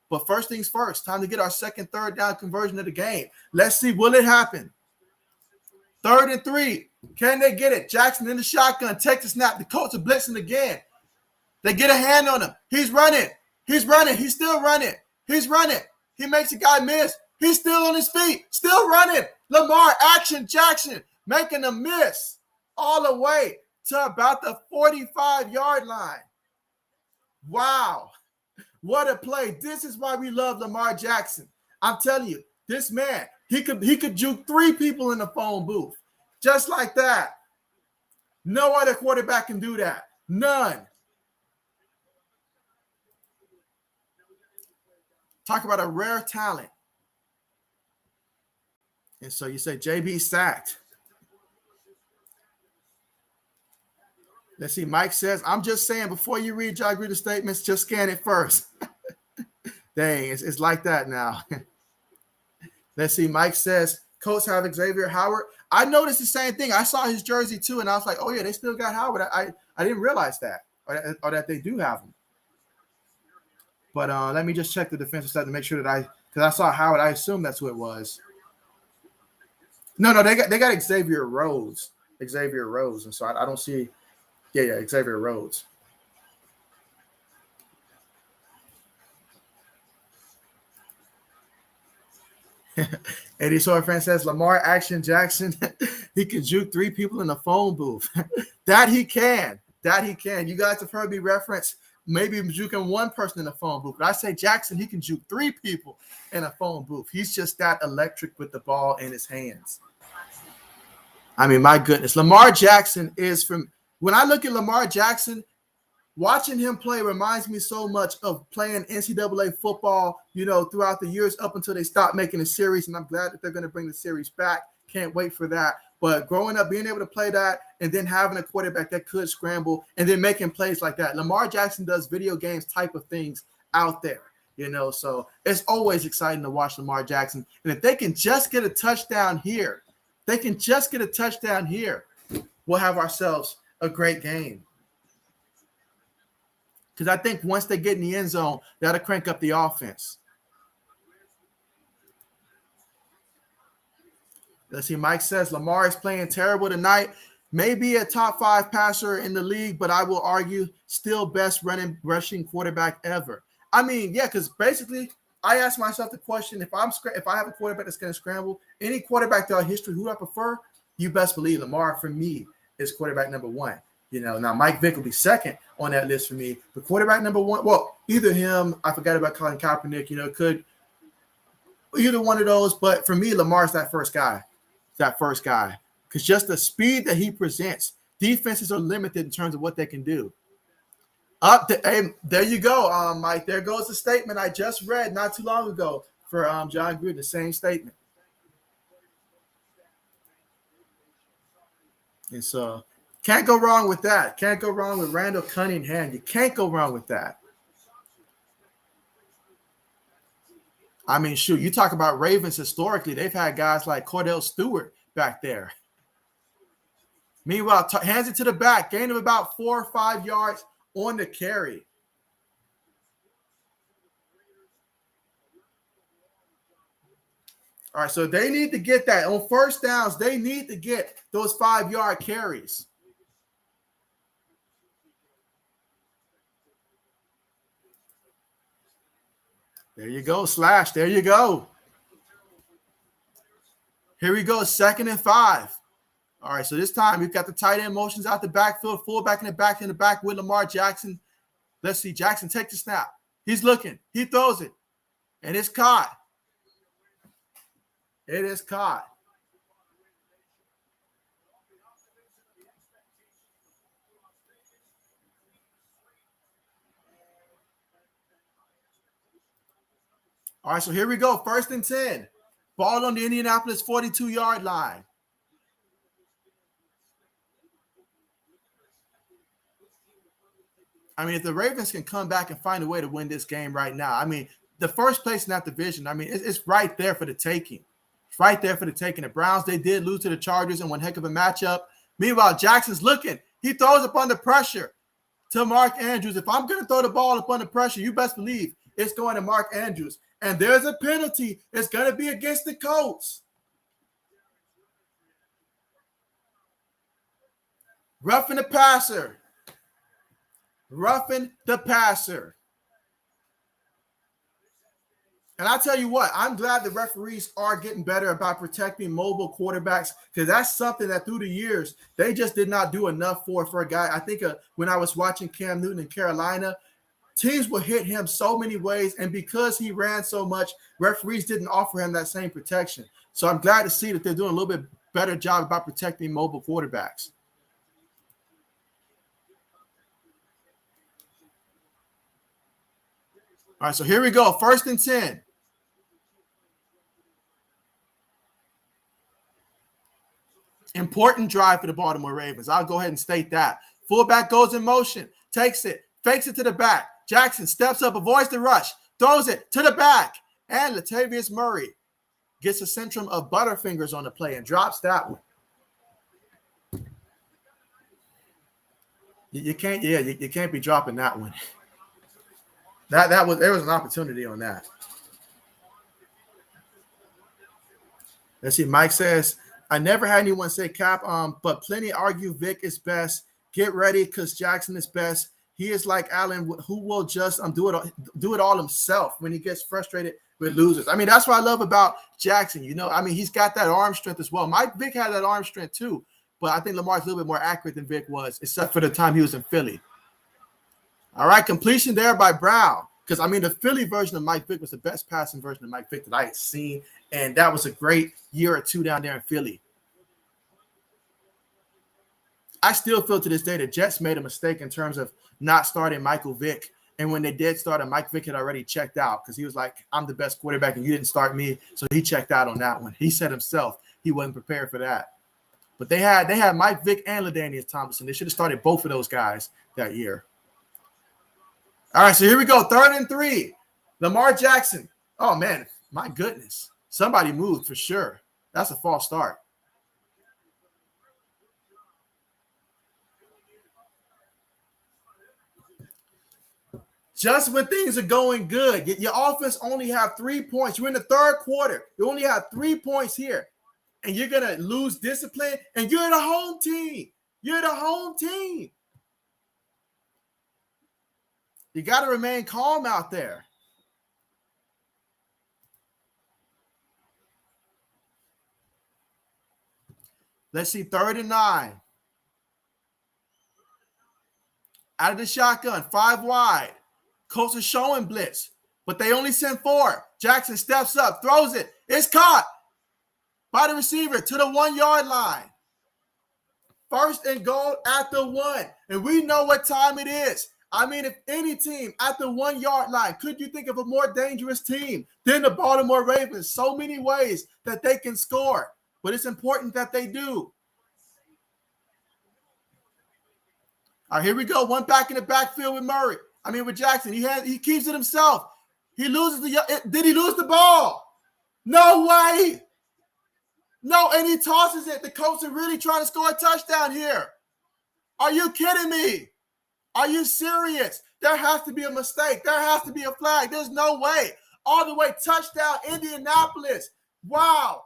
But first things first, time to get our 2nd, 3rd down conversion of the game. Let's see, will it happen? 3rd and 3. Can they get it? Jackson in the shotgun, takes the snap. The Colts are blitzing again. They get a hand on him. He's running. He's still running. He makes a guy miss. He's still on his feet, still running. Lamar, action, Jackson, making a miss all the way to about the 45-yard line. Wow. What a play. This is why we love Lamar Jackson. I'm telling you, this man, he could juke 3 people in the phone booth. Just like that. No other quarterback can do that. None. Talk about a rare talent. And so you say JB sacked. Let's see. Mike says, I'm just saying, before you read John Gruden's statements, just scan it first. Dang, it's like that now. Let's see. Mike says, Colts have Xavier Howard. I noticed the same thing. I saw his jersey too, and I was like, oh, yeah, they still got Howard. I didn't realize that, or that they do have him. But let me just check the defensive side to make sure that because I saw Howard. I assume that's who it was. No, they got Xavier Rhodes. And so I don't see. Yeah, Xavier Rhodes. Eddie Soyfran says, Lamar Action Jackson, he can juke 3 people in the phone booth. That he can. You guys have heard me reference maybe juking 1 person in the phone booth. But I say Jackson, he can juke 3 people in a phone booth. He's just that electric with the ball in his hands. I mean, my goodness. Lamar Jackson is from – when I look at Lamar Jackson, watching him play reminds me so much of playing NCAA football, throughout the years up until they stopped making a series. And I'm glad that they're going to bring the series back. Can't wait for that. But growing up, being able to play that and then having a quarterback that could scramble and then making plays like that. Lamar Jackson does video games type of things out there, So it's always exciting to watch Lamar Jackson. And if they can just get a touchdown here, we'll have ourselves a great game. Because I think once they get in the end zone, that'll crank up the offense. Let's see. Mike says Lamar is playing terrible tonight. Maybe a top 5 passer in the league, but I will argue still best rushing quarterback ever. I mean, yeah, because basically I ask myself the question, if I have a quarterback that's going to scramble, any quarterback throughout history, who I prefer, you best believe Lamar for me is quarterback number 1. Now Mike Vick will be second on that list for me. But quarterback number 1, well, either him, I forgot about Colin Kaepernick, could either one of those. But for me, Lamar's that first guy. Because just the speed that he presents, defenses are limited in terms of what they can do. There you go, Mike. There goes the statement I just read not too long ago for John Gruden, the same statement. And so can't go wrong with that. Can't go wrong with Randall Cunningham. You can't go wrong with that. I mean, shoot, you talk about Ravens historically. They've had guys like Cordell Stewart back there. Meanwhile, hands it to the back, gain of about 4 or 5 yards on the carry. All right, so they need to get that. On first downs, they need to get those 5-yard carries. There you go, slash. There you go. Here we go, 2nd and 5. All right, so this time we've got the tight end motions out the backfield, fullback in the back with Lamar Jackson. Let's see, Jackson take the snap. He's looking. He throws it, and it's caught. It is caught. All right, so here we go. 1st and 10. Ball on the Indianapolis 42-yard line. I mean, if the Ravens can come back and find a way to win this game right now, I mean, the first place in that division, I mean, it's right there for the taking. It's right there for the taking. The Browns, they did lose to the Chargers in one heck of a matchup. Meanwhile, Jackson's looking. He throws up under pressure to Mark Andrews. If I'm going to throw the ball up under pressure, you best believe it's going to Mark Andrews. And there's a penalty. It's going to be against the Colts. Roughing the passer. Roughing the passer. And I tell you what, I'm glad the referees are getting better about protecting mobile quarterbacks, because that's something that through the years, they just did not do enough for a guy. I think when I was watching Cam Newton in Carolina, teams would hit him so many ways, and because he ran so much, referees didn't offer him that same protection. So I'm glad to see that they're doing a little bit better job about protecting mobile quarterbacks. All right, so here we go. 1st and 10. Important drive for the Baltimore Ravens. I'll go ahead and state that. Fullback goes in motion, takes it, fakes it to the back. Jackson steps up, avoids the rush, throws it to the back. And Latavius Murray gets a centrum of Butterfingers on the play and drops that one. You can't be dropping that one. There was an opportunity on that. Let's see. Mike says, I never had anyone say Cap, but plenty argue Vic is best. Get ready because Jackson is best. He is like Allen, who will just do it all himself when he gets frustrated with losers. I mean, that's what I love about Jackson. You know, I mean, he's got that arm strength as well. Mike Vic had that arm strength too, but I think Lamar's a little bit more accurate than Vic was, except for the time he was in Philly. All right, completion there by Brown. Because, I mean, the Philly version of Mike Vick was the best passing version of Mike Vick that I had seen. And that was a great year or two down there in Philly. I still feel to this day the Jets made a mistake in terms of not starting Michael Vick. And when they did start him, Mike Vick had already checked out because he was like, I'm the best quarterback and you didn't start me. So he checked out on that one. He said himself he wasn't prepared for that. But they had Mike Vick and LaDainian Tomlinson. They should have started both of those guys that year. All right, so here we go. 3rd and 3. Lamar Jackson. Oh, man, my goodness. Somebody moved for sure. That's a false start. Just when things are going good, your offense only have 3 points. You're in the 3rd quarter. You only have 3 points here, and you're going to lose discipline, and you're the home team. You're the home team. You got to remain calm out there. Let's see, 3rd and 9. Out of the shotgun, 5 wide. Colts are showing blitz, but they only send 4. Jackson steps up, throws it. It's caught by the receiver to the 1-yard line. 1st and goal at the 1. And we know what time it is. I mean, if any team at the 1-yard line, could you think of a more dangerous team than the Baltimore Ravens? So many ways that they can score, but it's important that they do. All right, here we go. One back in the backfield with Jackson. He keeps it himself. He loses did he lose the ball? No way. No, and he tosses it. The Colts are really trying to score a touchdown here. Are you kidding me? Are you serious? There has to be a mistake. There has to be a flag. There's no way. All the way, touchdown, Indianapolis. Wow.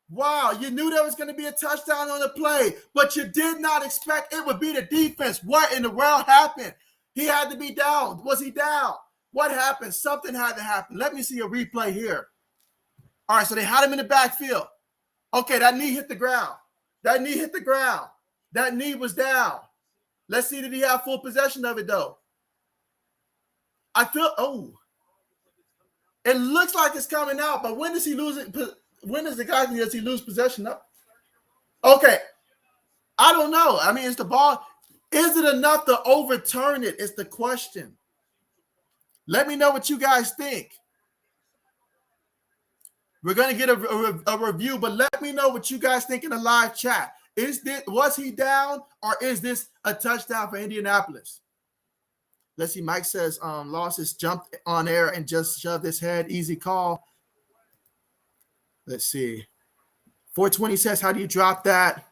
Wow, you knew there was going to be a touchdown on the play, but you did not expect it would be the defense. What in the world happened? He had to be down. Was he down? What happened? Something had to happen. Let me see a replay here. All right, so they had him in the backfield. Okay, that knee hit the ground. That knee hit the ground. That knee was down. Let's see, did he have full possession of it, though? It looks like it's coming out, but when does he lose it? When does he lose possession of? Okay, I don't know. I mean, it's the ball. Is it enough to overturn it? It's the question. Let me know what you guys think. We're going to get a review, but let me know what you guys think in the live chat. Was he down, or is this a touchdown for Indianapolis? Let's see. Mike says Losses jumped on air and just shoved his head. Easy call. Let's see. 420 says, how do you drop that?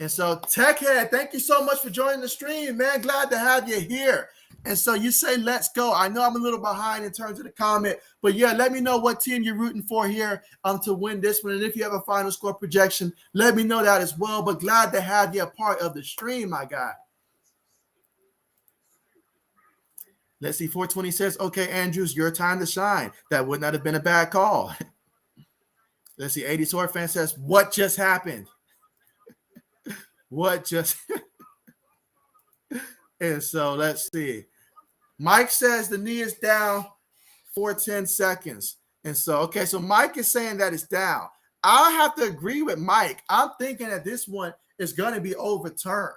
And so, Techhead, thank you so much for joining the stream, man. Glad to have you here. And so you say, let's go. I know I'm a little behind in terms of the comment, but yeah, let me know what team you're rooting for here to win this one. And if you have a final score projection, let me know that as well. But glad to have you a part of the stream, my guy. Let's see. 420 says, okay, Andrews, your time to shine. That would not have been a bad call. Let's see. 80 Sword fan says, what just happened? What just And so let's see. Mike says the knee is down for 10 seconds. And so, okay, so Mike is saying that it's down. I have to agree with Mike. I'm thinking that this one is going to be overturned.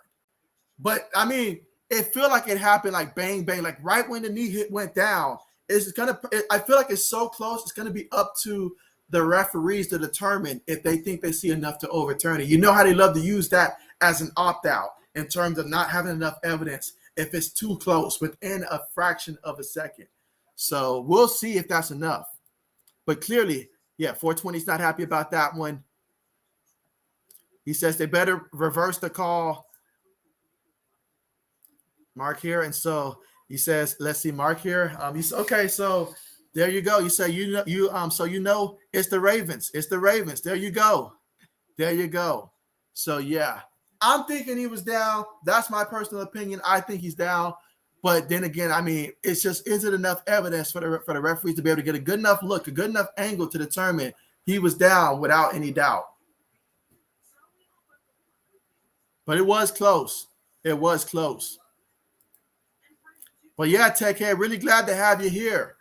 But, I mean, it feel like it happened like bang, bang, like right when the knee went down. I feel like it's so close, it's going to be up to the referees to determine if they think they see enough to overturn it. You know how they love to use that as an opt-out in terms of not having enough evidence if it's too close within a fraction of a second. So we'll see if that's enough. But clearly, yeah, 420 is not happy about that one. He says they better reverse the call. Mark here. And so he says, let's see, Mark here. Okay, so there you go. You say so you know it's the Ravens. It's the Ravens. There you go. There you go. So yeah. I'm thinking he was down. That's my personal opinion. I think he's down. But then again, I mean, it's just, is it enough evidence for the referees to be able to get a good enough look, a good enough angle to determine he was down without any doubt? But it was close. It was close. But yeah, Techhead, really glad to have you here.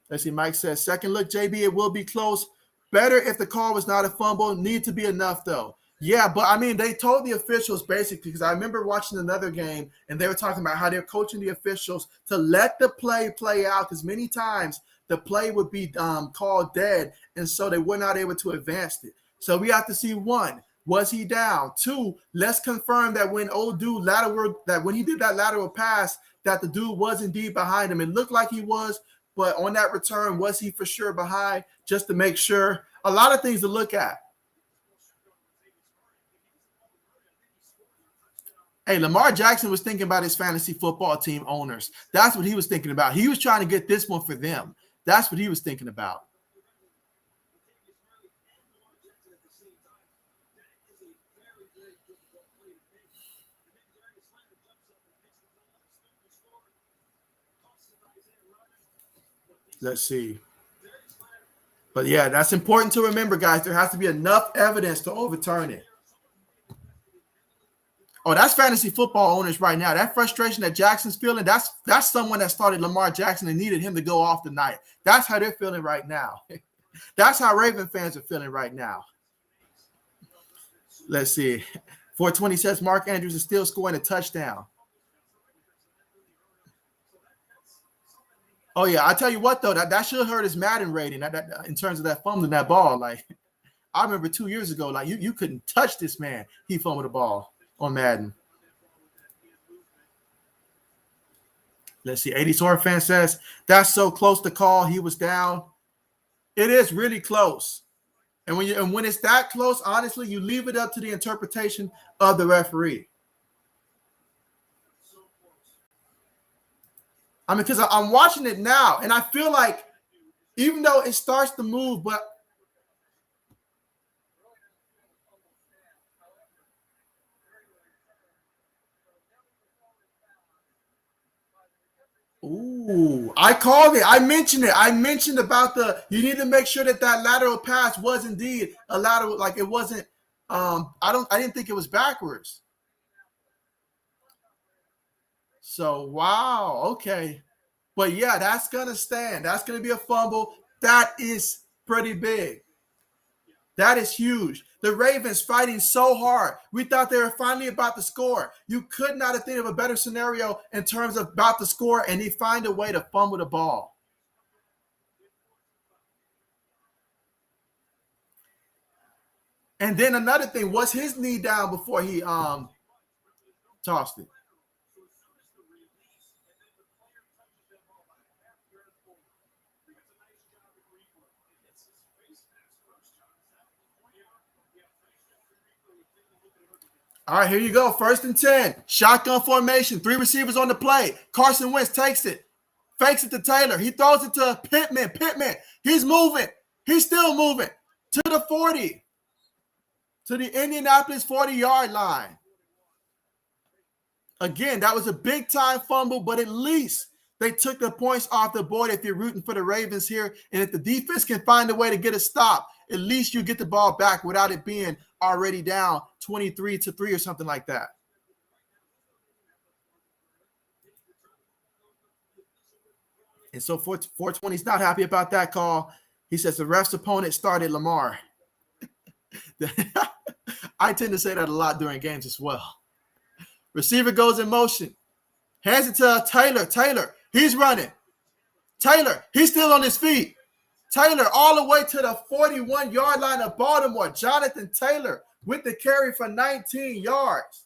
Let's see, Mike says, second look, JB, it will be close. Better if the call was not a fumble. Need to be enough, though. Yeah, but I mean, they told the officials basically, because I remember watching another game and they were talking about how they're coaching the officials to let the play out, because many times the play would be called dead, and so they were not able to advance it. So we have to see, one, was he down? Two, let's confirm that when when he did that lateral pass, that the dude was indeed behind him. It looked like he was, but on that return, was he for sure behind? Just to make sure. A lot of things to look at. Hey, Lamar Jackson was thinking about his fantasy football team owners. That's what he was thinking about. He was trying to get this one for them. That's what he was thinking about. Let's see. But yeah, that's important to remember, guys. There has to be enough evidence to overturn it. Oh, that's fantasy football owners right now. That frustration that Jackson's feeling, that's someone that started Lamar Jackson and needed him to go off tonight. That's how they're feeling right now. That's how Raven fans are feeling right now. Let's see. 420 says Mark Andrews is still scoring a touchdown. Oh, yeah. I tell you what, though, that should hurt his Madden rating that in terms of that fumbling that ball. Like, I remember 2 years ago, like, you couldn't touch this man. He fumbled the ball on Madden. Let's see. 80 Sword fan says, that's so close to call. He was down. It is really close. And when it's that close, honestly, you leave it up to the interpretation of the referee. I mean, because I'm watching it now, and I feel like even though it starts to move, but ooh, I called it. I mentioned it. I mentioned about you need to make sure that lateral pass was indeed a lateral, like it wasn't. I didn't think it was backwards. So wow, okay. But yeah, that's gonna stand. That's gonna be a fumble. That is pretty big. That is huge. The Ravens fighting so hard. We thought they were finally about to score. You could not have think of a better scenario in terms of about to score, and they find a way to fumble the ball. And then another thing, was his knee down before he tossed it? All right, here you go. 1st and 10. Shotgun formation. 3 receivers on the play. Carson Wentz takes it. Fakes it to Taylor. He throws it to Pittman. Pittman. He's moving. He's still moving. To the 40. To the Indianapolis 40-yard line. Again, that was a big-time fumble, but at least they took the points off the board if you're rooting for the Ravens here. And if the defense can find a way to get a stop, at least you get the ball back without it being already down 23-3 or something like that. And so 420 is not happy about that call. He says the ref's opponent started Lamar. I tend to say that a lot during games as well. Receiver goes in motion. Hands it to Taylor. Taylor, he's running. Taylor, he's still on his feet. Taylor all the way to the 41-yard line of Baltimore. Jonathan Taylor with the carry for 19 yards.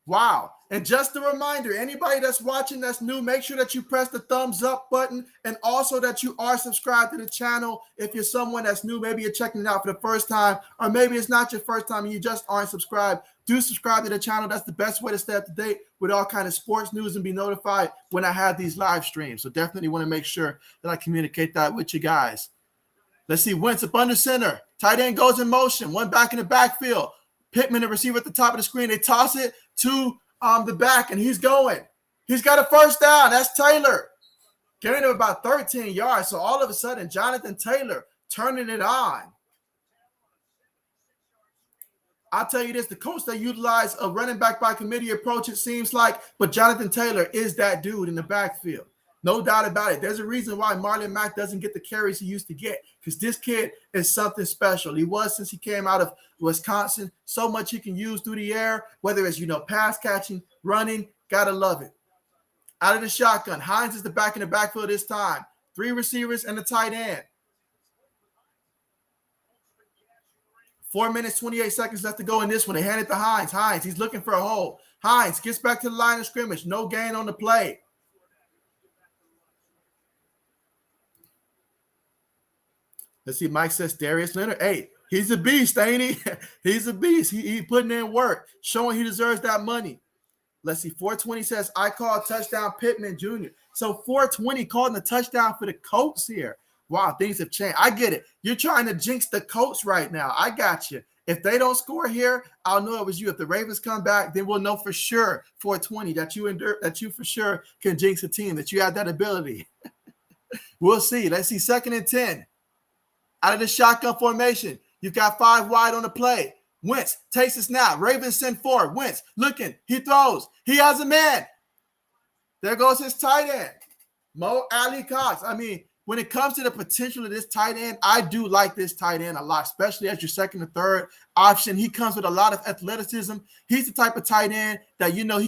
Wow. And just a reminder, anybody that's watching that's new, make sure that you press the thumbs up button and also that you are subscribed to the channel. If you're someone that's new, maybe you're checking it out for the first time, or maybe it's not your first time and you just aren't subscribed, do subscribe to the channel. That's the best way to stay up to date with all kind of sports news and be notified when I have these live streams. So definitely want to make sure that I communicate that with you guys. Let's see, Wentz up under center. Tight end goes in motion. One back in the backfield. Pittman, the receiver at the top of the screen. They toss it to the back, and he's going. He's got a first down. That's Taylor. Getting him about 13 yards. So all of a sudden, Jonathan Taylor turning it on. I'll tell you this, the Colts, they utilize a running back by committee approach, it seems like, but Jonathan Taylor is that dude in the backfield. No doubt about it. There's a reason why Marlon Mack doesn't get the carries he used to get, because this kid is something special. He was since he came out of Wisconsin. So much he can use through the air, whether it's, pass catching, running. Got to love it. Out of the shotgun, Hines is the back in the backfield this time. 3 receivers and a tight end. 4 minutes, 28 seconds left to go in this one. They hand it to Hines. Hines, he's looking for a hole. Hines gets back to the line of scrimmage. No gain on the play. Let's see. Mike says Darius Leonard. Hey, he's a beast, ain't he? He's a beast. He putting in work, showing he deserves that money. Let's see. 420 says, I call touchdown Pittman Jr. So 420 calling the touchdown for the Colts here. Wow, things have changed. I get it. You're trying to jinx the Colts right now. I got you. If they don't score here, I'll know it was you. If the Ravens come back, then we'll know for sure, 420, that you for sure can jinx a team, that you have that ability. We'll see. Let's see. 2nd and 10. Out of the shotgun formation, you've got 5 wide on the play. Wentz takes the snap. Ravens send forward. Wentz looking. He throws. He has a man. There goes his tight end, Mo Ali Cox. I mean, when it comes to the potential of this tight end, I do like this tight end a lot, especially as your 2nd or 3rd option. He comes with a lot of athleticism. He's the type of tight end that, he probably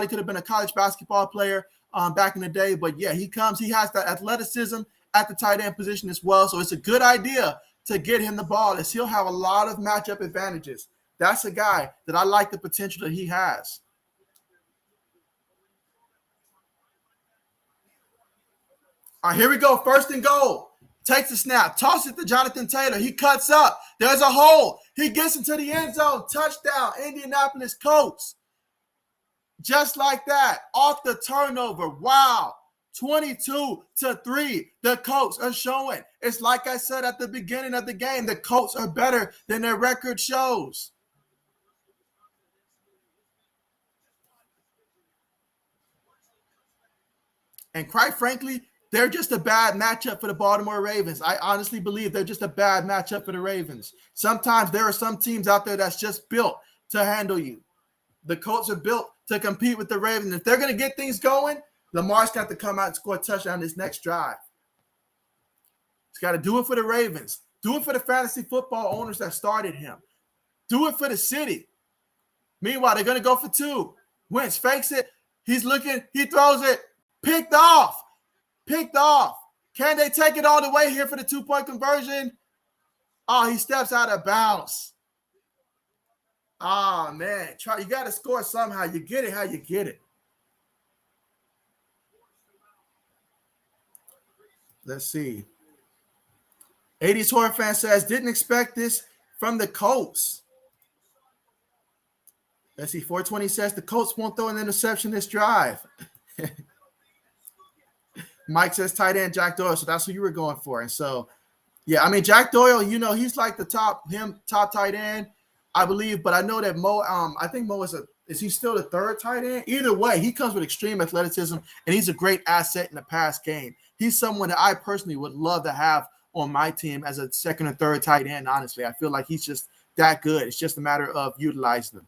could have been a college basketball player back in the day. But yeah, he has that athleticism at the tight end position as well. So it's a good idea to get him the ball, as he'll have a lot of matchup advantages. That's a guy that I like the potential that he has. All right, here we go. First and goal. Takes the snap. Tosses it to Jonathan Taylor. He cuts up. There's a hole. He gets into the end zone. Touchdown, Indianapolis Colts. Just like that. Off the turnover. Wow. 22-3. The Colts are showing. It's like I said at the beginning of the game. The Colts are better than their record shows. And quite frankly, they're just a bad matchup for the Baltimore Ravens. I honestly believe they're just a bad matchup for the Ravens. Sometimes there are some teams out there that's just built to handle you. The Colts are built to compete with the Ravens. If they're going to get things going, Lamar's got to come out and score a touchdown this next drive. He's got to do it for the Ravens. Do it for the fantasy football owners that started him. Do it for the city. Meanwhile, they're going to go for two. Wentz fakes it. He's looking. He throws it. Picked off. Can they take it all the way here for the 2-point conversion? Oh, he steps out of bounds. Oh, man. You got to score somehow. You get it how you get it. Let's see. 80s Horror Fan says, didn't expect this from the Colts. Let's see. 420 says, the Colts won't throw an interception this drive. Mike says tight end Jack Doyle, so that's who you were going for. And so, yeah, I mean, Jack Doyle, he's like the top tight end, I believe. But I know that Mo, I think Mo is he still the third tight end? Either way, he comes with extreme athleticism, and he's a great asset in the pass game. He's someone that I personally would love to have on my team as a second or third tight end, honestly. I feel like he's just that good. It's just a matter of utilizing them.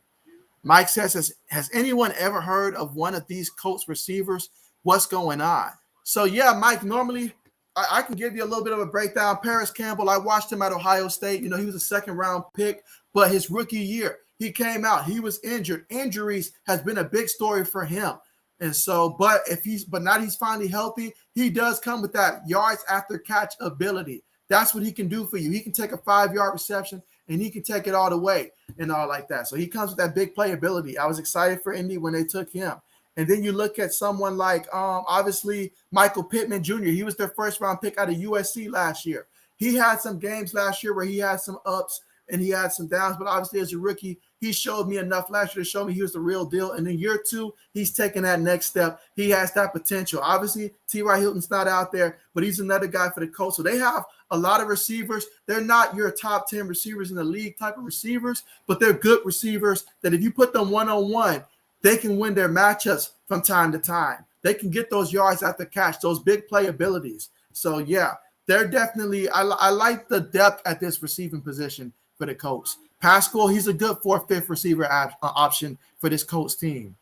Mike says, has anyone ever heard of one of these Colts receivers? What's going on? So, yeah, Mike, normally I can give you a little bit of a breakdown. Paris Campbell, I watched him at Ohio State. He was a second-round pick, but his rookie year, he came out. He was injured. Injuries has been a big story for him. And so, but now he's finally healthy, he does come with that yards after catch ability. That's what he can do for you. He can take a 5-yard reception, and he can take it all the way and all like that. So he comes with that big play ability. I was excited for Indy when they took him. And then you look at someone like, obviously, Michael Pittman Jr. He was their first-round pick out of USC last year. He had some games last year where he had some ups and he had some downs, but obviously as a rookie, he showed me enough last year to show me he was the real deal. And in year 2, he's taking that next step. He has that potential. Obviously, T.Y. Hilton's not out there, but he's another guy for the Colts. So they have a lot of receivers. They're not your top 10 receivers in the league type of receivers, but they're good receivers that if you put them one-on-one, they can win their matchups from time to time. They can get those yards after catch, those big play abilities. So, yeah, they're definitely – I like the depth at this receiving position for the Colts. Pascal, he's a good 4th, 5th receiver option for this Colts team.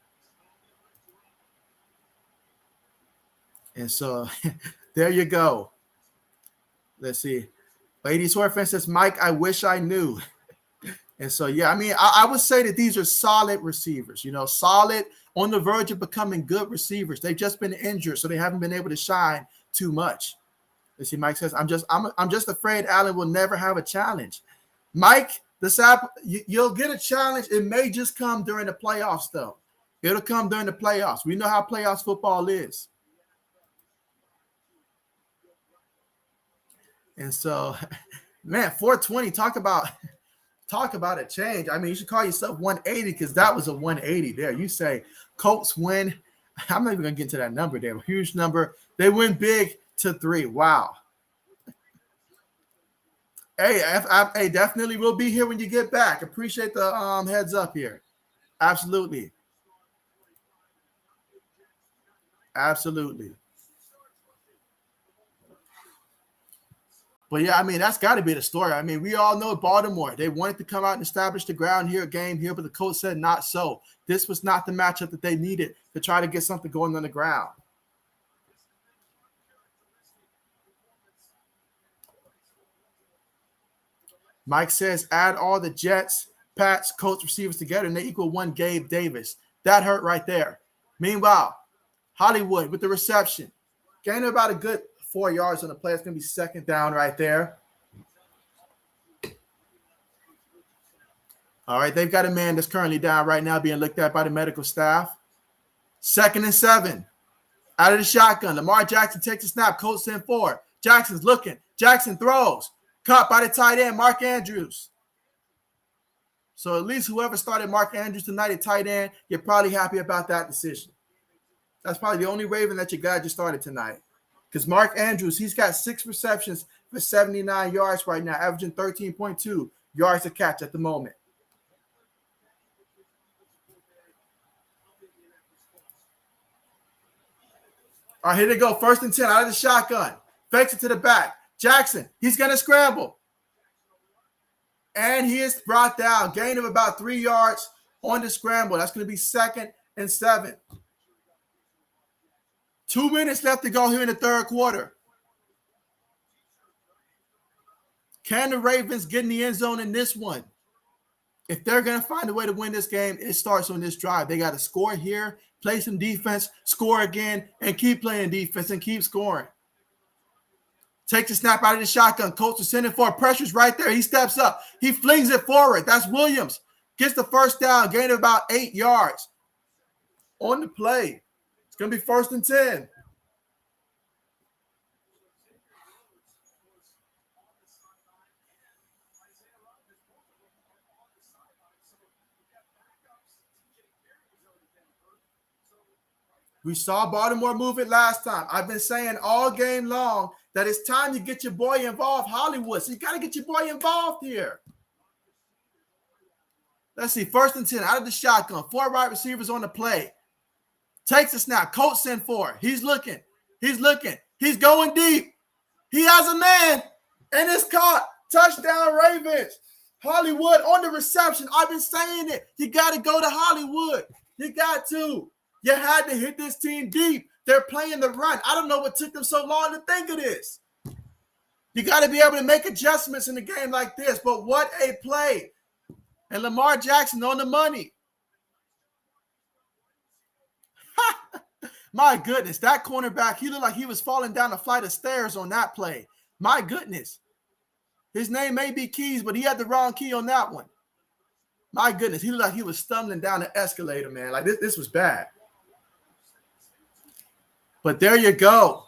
And so, there you go. Let's see. Ladies Horror Fan says, Mike, I wish I knew. And so, yeah, I mean, I would say that these are solid receivers, solid, on the verge of becoming good receivers. They've just been injured, so they haven't been able to shine too much. Let's see, Mike says, I'm just afraid Allen will never have a challenge. Mike, you'll get a challenge. It may just come during the playoffs, though. It'll come during the playoffs. We know how playoffs football is. And so, man, 420, talk about a change. I mean, you should call yourself 180 because that was a 180 there. You say Colts win. I'm not even going to get into that number there. A huge number. They win big to 3. Wow. Hey, I definitely will be here when you get back. Appreciate the heads up here. Absolutely. But yeah, I mean, that's got to be the story. I mean, we all know Baltimore. They wanted to come out and establish the game here, but the coach said not so. This was not the matchup that they needed to try to get something going on the ground. Mike says, add all the Jets, Pats, Colts receivers together, and they equal 1 Gabe Davis. That hurt right there. Meanwhile, Hollywood with the reception. Gained about a good 4 yards on the play. It's going to be 2nd down right there. All right, they've got a man that's currently down right now being looked at by the medical staff. 2nd and 7. Out of the shotgun, Lamar Jackson takes a snap. Colts send 4. Jackson's looking. Jackson throws. Caught by the tight end, Mark Andrews. So at least whoever started Mark Andrews tonight at tight end, you're probably happy about that decision. That's probably the only Raven that you got just started tonight. Because Mark Andrews, he's got 6 receptions for 79 yards right now, averaging 13.2 yards a catch at the moment. All right, here they go. 1st and 10 out of the shotgun. Fakes it to the back. Jackson, he's going to scramble. And he is brought down. Gain of about 3 yards on the scramble. That's going to be 2nd and 7. 2 minutes left to go here in the third quarter. Can the Ravens get in the end zone in this one? If they're going to find a way to win this game, it starts on this drive. They got to score here, play some defense, score again, and keep playing defense and keep scoring. Takes the snap out of the shotgun. Colts are sending for pressure's right there. He steps up. He flings it forward. That's Williams. Gets the first down, gain of about 8 yards on the play. It's going to be 1st and 10. We saw Baltimore move it last time. I've been saying all game long that it's time to get your boy involved, Hollywood. So you got to get your boy involved here. Let's see. 1st and 10 out of the shotgun. 4 wide receivers on the play. Takes a snap. Colts send 4. He's looking. He's looking. He's going deep. He has a man. And it's caught. Touchdown, Ravens. Hollywood on the reception. I've been saying it. You got to go to Hollywood. You got to. You had to hit this team deep. They're playing the run. I don't know what took them so long to think of this. You got to be able to make adjustments in a game like this. But what a play. And Lamar Jackson on the money. My goodness, that cornerback, he looked like he was falling down a flight of stairs on that play. My goodness. His name may be Keys, but he had the wrong key on that one. My goodness, he looked like he was stumbling down the escalator, man. Like this was bad. But there you go.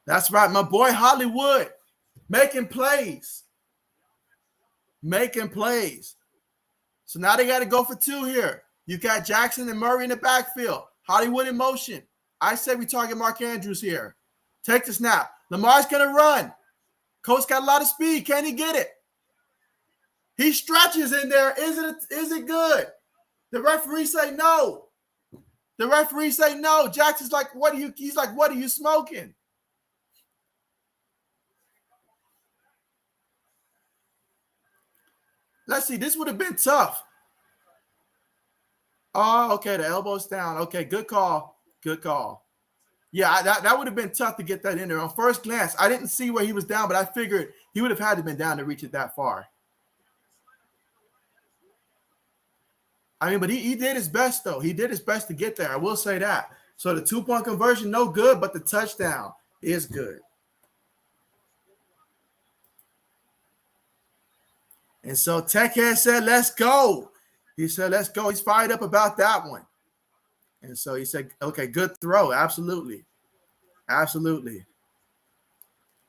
That's right. My boy Hollywood making plays. Making plays. So now they got to go for 2 here. You got Jackson and Murray in the backfield. Hollywood in motion. I say we target Mark Andrews here. Take the snap. Lamar's going to run. Coach got a lot of speed. Can he get it? He stretches in there. Is it good? The referee say no. The referee say no. Jackson's like, he's like, what are you smoking? Let's see. This would have been tough. Oh, okay. The elbow's down. Okay, good call. Good call. Yeah, that would have been tough to get that in there. On first glance, I didn't see where he was down, but I figured he would have had to have been down to reach it that far. I mean, but he did his best, though. He did his best to get there. I will say that. So the 2-point conversion, no good, but the touchdown is good. And so Techhead said, let's go. He said, let's go. He's fired up about that one. And so he said, okay, good throw. Absolutely. Absolutely.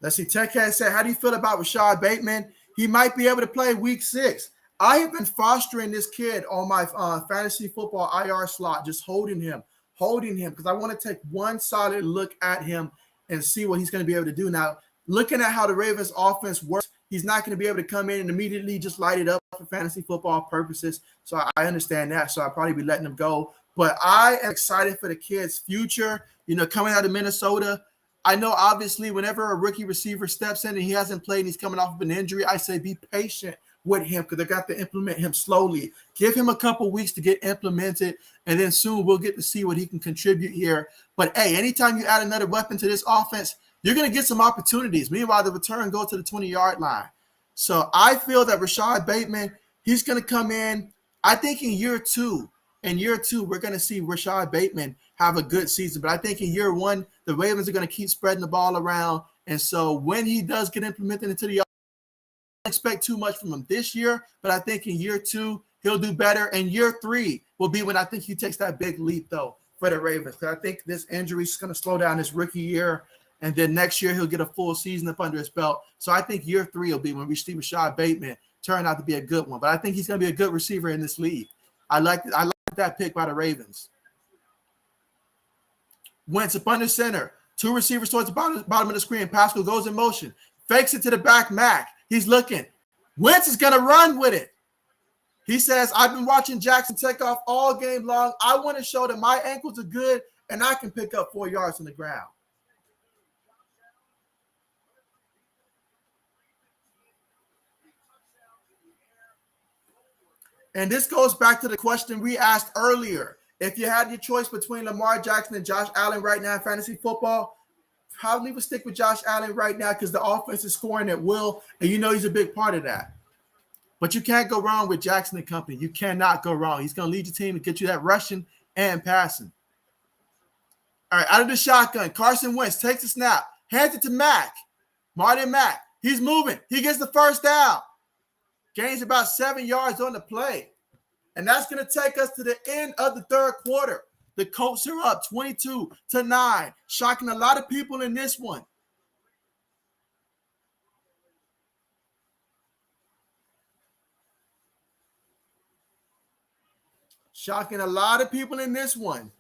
Let's see. Techhead said, how do you feel about Rashad Bateman? He might be able to play week 6. I have been fostering this kid on my fantasy football IR slot, just holding him because I want to take one solid look at him and see what he's going to be able to do. Now, looking at how the Ravens offense works, he's not going to be able to come in and immediately just light it up for fantasy football purposes. So I understand that. So I'll probably be letting him go. But I am excited for the kid's future, coming out of Minnesota. I know, obviously, whenever a rookie receiver steps in and he hasn't played and he's coming off of an injury, I say be patient with him because they got to implement him slowly. Give him a couple weeks to get implemented, and then soon we'll get to see what he can contribute here. But, hey, anytime you add another weapon to this offense, you're going to get some opportunities. Meanwhile, the return goes to the 20-yard line. So I feel that Rashad Bateman, he's going to come in. I think in year two, we're going to see Rashad Bateman have a good season. But I think in year 1, the Ravens are going to keep spreading the ball around. And so when he does get implemented into the offense, I don't expect too much from him this year. But I think in year 2, he'll do better. And year 3 will be when I think he takes that big leap, though, for the Ravens. Because I think this injury is going to slow down his rookie year. And then next year, he'll get a full season up under his belt. So I think year 3 will be when we see Rashad Bateman turn out to be a good one. But I think he's going to be a good receiver in this league. I like that pick by the Ravens. Wentz up under center. 2 receivers towards the bottom of the screen. Pascal goes in motion. Fakes it to the back, Mack. He's looking. Wentz is going to run with it. He says, I've been watching Jackson take off all game long. I want to show that my ankles are good and I can pick up 4 yards on the ground. And this goes back to the question we asked earlier. If you had your choice between Lamar Jackson and Josh Allen right now in fantasy football, probably would stick with Josh Allen right now because the offense is scoring at will, and you know he's a big part of that. But you can't go wrong with Jackson and company. You cannot go wrong. He's going to lead your team and get you that rushing and passing. All right, out of the shotgun, Carson Wentz takes a snap, hands it to Mack. Marlon Mack, he's moving. He gets the first down. Gains about 7 yards on the play. And that's going to take us to the end of the third quarter. The Colts are up 22-9, shocking a lot of people in this one. Shocking a lot of people in this one.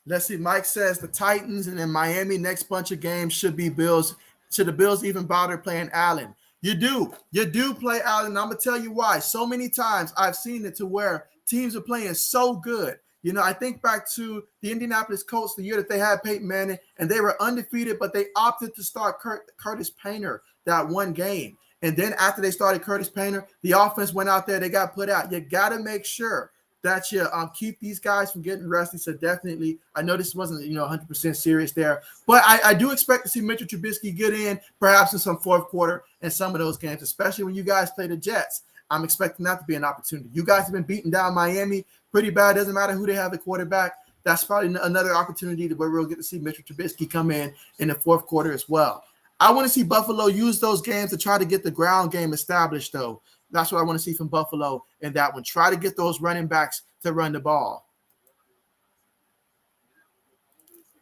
Let's see. Mike says the Titans and then Miami next bunch of games should be Bills. Should the Bills even bother playing Allen? You do play Allen. I'm going to tell you why. So many times I've seen it to where teams are playing so good. You know, I think back to the Indianapolis Colts the year that they had Peyton Manning and they were undefeated, but they opted to start Curtis Painter that one game. And then after they started Curtis Painter, the offense went out there. They got put out. You got to make sure that you keep these guys from getting rusty. So definitely, I know this wasn't 100% serious there, but I do expect to see Mitchell Trubisky get in perhaps in some fourth quarter in some of those games, especially when you guys play the Jets. I'm expecting that to be an opportunity. You guys have been beating down Miami pretty bad. Doesn't matter who they have the quarterback. That's probably another opportunity where we'll get to see Mitchell Trubisky come in the fourth quarter as well. I want to see Buffalo use those games to try to get the ground game established, though. That's what I want to see from Buffalo in that one. Try to get those running backs to run the ball.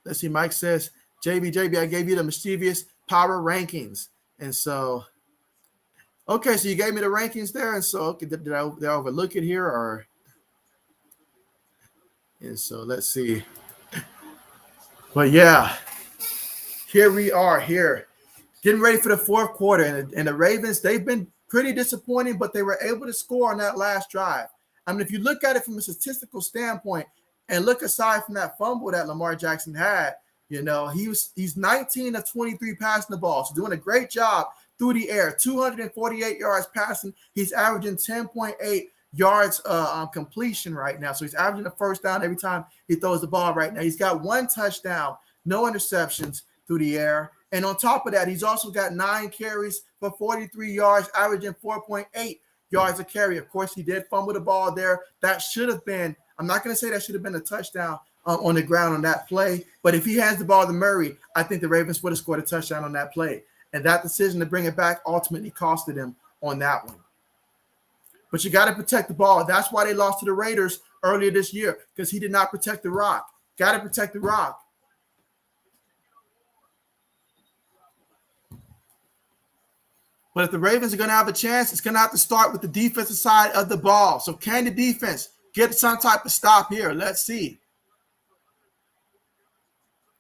Let's see. Mike says, JB, I gave you the mischievous power rankings. And so, okay, so you gave me the rankings there. And so, okay, did I overlook it here? Or, and so let's see. But yeah, here we are here, getting ready for the fourth quarter. And the Ravens, they've been pretty disappointing, but they were able to score on that last drive. I mean, if you look at it from a statistical standpoint and look aside from that fumble that Lamar Jackson had, he's 19 of 23 passing the ball. So doing a great job through the air, 248 yards passing. He's averaging 10.8 yards completion right now. So he's averaging a first down every time he throws the ball right now. He's got 1 touchdown, no interceptions through the air. And on top of that, he's also got 9 carries for 43 yards, averaging 4.8 yards a carry. Of course, he did fumble the ball there. That should have been, I'm not going to say that should have been a touchdown on the ground on that play. But if he hands the ball to Murray, I think the Ravens would have scored a touchdown on that play. And that decision to bring it back ultimately costed him on that one. But you got to protect the ball. That's why they lost to the Raiders earlier this year, because he did not protect the rock. Got to protect the rock. But if the Ravens are going to have a chance, it's going to have to start with the defensive side of the ball. So can the defense get some type of stop here? Let's see.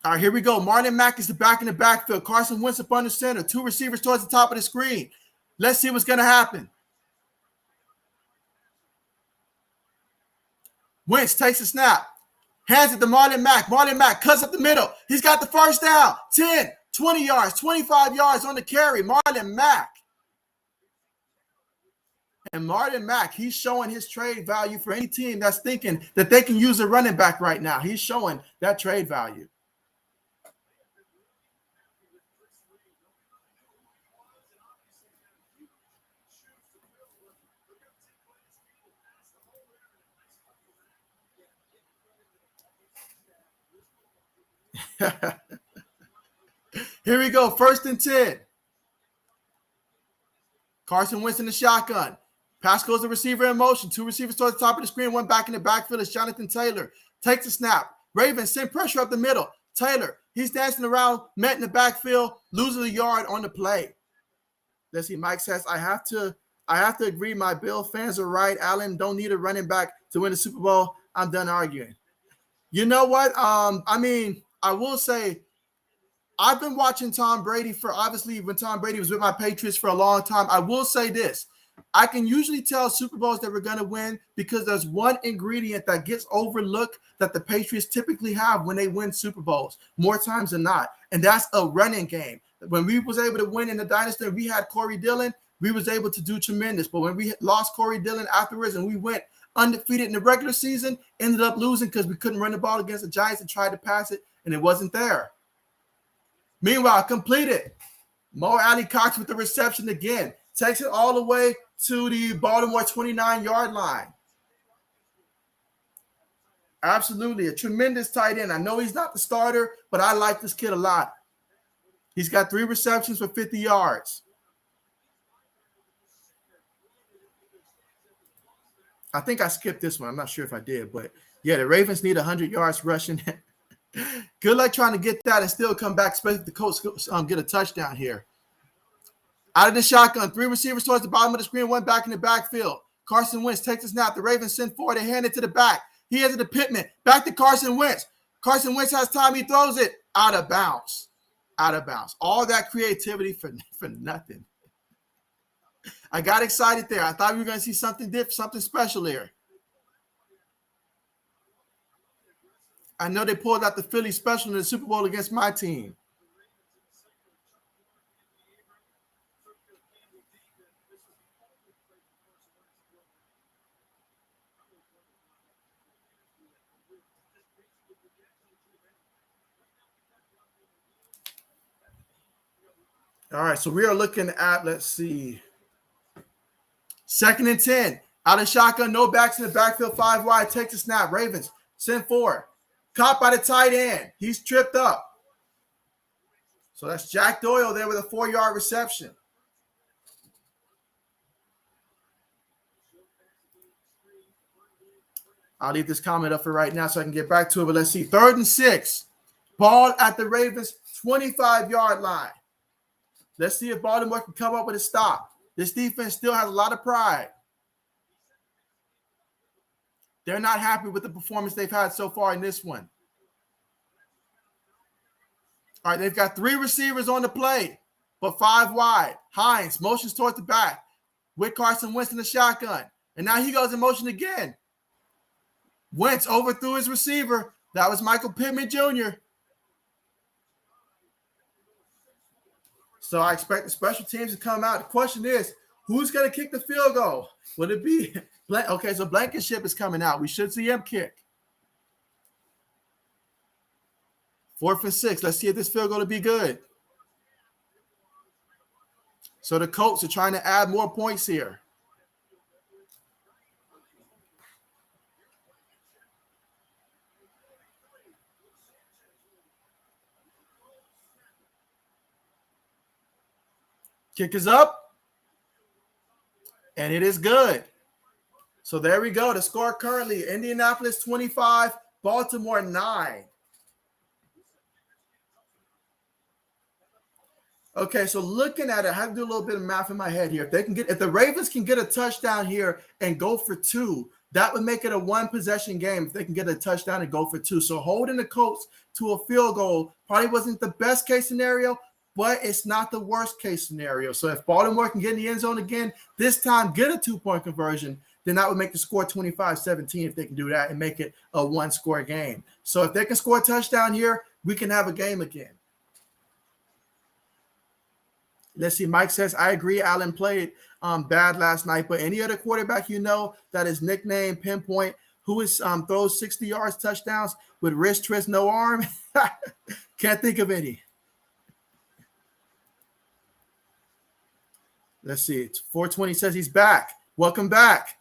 All right, here we go. Marlon Mack is the back in the backfield. Carson Wentz up on the center. 2 receivers towards the top of the screen. Let's see what's going to happen. Wentz takes a snap. Hands it to Marlon Mack. Marlon Mack cuts up the middle. He's got the first down. 10, 20 yards, 25 yards on the carry. Marlon Mack. And Marlon Mack, he's showing his trade value for any team that's thinking that they can use a running back right now. He's showing that trade value. Here we go. 1st and 10. Carson Wentz in the shotgun. Pass goes to receiver in motion. Two receivers towards the top of the screen. One back in the backfield is Jonathan Taylor. Takes the snap. Ravens send pressure up the middle. Taylor, he's dancing around, met in the backfield, loses a yard on the play. Let's see. Mike says, I have to agree. My Bill fans are right. Allen don't need a running back to win the Super Bowl. I'm done arguing. You know what? I will say, I've been watching Tom Brady for, obviously, when Tom Brady was with my Patriots for a long time. I will say this. I can usually tell Super Bowls that we're going to win because there's one ingredient that gets overlooked that the Patriots typically have when they win Super Bowls, more times than not, and that's a running game. When we was able to win in the dynasty, we had Corey Dillon, we was able to do tremendous. But when we lost Corey Dillon afterwards and we went undefeated in the regular season, ended up losing because we couldn't run the ball against the Giants and tried to pass it, and it wasn't there. Meanwhile, completed. Mo Alley Cox with the reception again. Takes it all the way to the Baltimore 29-yard line. Absolutely. A tremendous tight end. I know he's not the starter, but I like this kid a lot. He's got 3 receptions for 50 yards. I think I skipped this one. I'm not sure if I did, but yeah, the Ravens need 100 yards rushing. Good luck trying to get that and still come back, especially if the Colts get a touchdown here. Out of the shotgun, 3 receivers towards the bottom of the screen, 1 back in the backfield. Carson Wentz takes the snap. The Ravens send forward. They hand it to the back. He has it to Pittman. Back to Carson Wentz. Carson Wentz has time. He throws it out of bounds. Out of bounds. All that creativity for nothing. I got excited there. I thought we were going to see something different, something special here. I know they pulled out the Philly special in the Super Bowl against my team. All right, so we are looking at, let's see, 2nd and 10. Out of shotgun, no backs in the backfield, 5 wide, takes a snap. Ravens send forward. Caught by the tight end. He's tripped up. So that's Jack Doyle there with a 4-yard reception. I'll leave this comment up for right now so I can get back to it. But let's see. 3rd and 6. Ball at the Ravens 25-yard line. Let's see if Baltimore can come up with a stop. This defense still has a lot of pride. They're not happy with the performance they've had so far in this one. All right, they've got 3 receivers on the play, but 5 wide. Hines motions towards the back with Carson Wentz in the shotgun. And now he goes in motion again. Wentz overthrew his receiver. That was Michael Pittman Jr. So I expect the special teams to come out. The question is, who's going to kick the field goal? Would it be – okay, so Blankenship is coming out. We should see him kick. 4th and 6. Let's see if this field goal will be good. So the Colts are trying to add more points here. Kick is up. And it is good. So there we go. The score currently, Indianapolis 25, Baltimore 9. Okay, so looking at it, I have to do a little bit of math in my head here. If the Ravens can get a touchdown here and go for 2, that would make it a 1-possession game if they can get a touchdown and go for 2. So holding the Colts to a field goal probably wasn't the best case scenario, but it's not the worst case scenario. So if Baltimore can get in the end zone again, this time get a 2-point conversion, then that would make the score 25-17 if they can do that and make it a 1-score game. So if they can score a touchdown here, we can have a game again. Let's see. Mike says, I agree. Allen played bad last night, but any other quarterback that is nicknamed Pinpoint, who is throws 60 yards touchdowns with wrist, twist, no arm? Can't think of any. Let's see. It's 420 says he's back. Welcome back.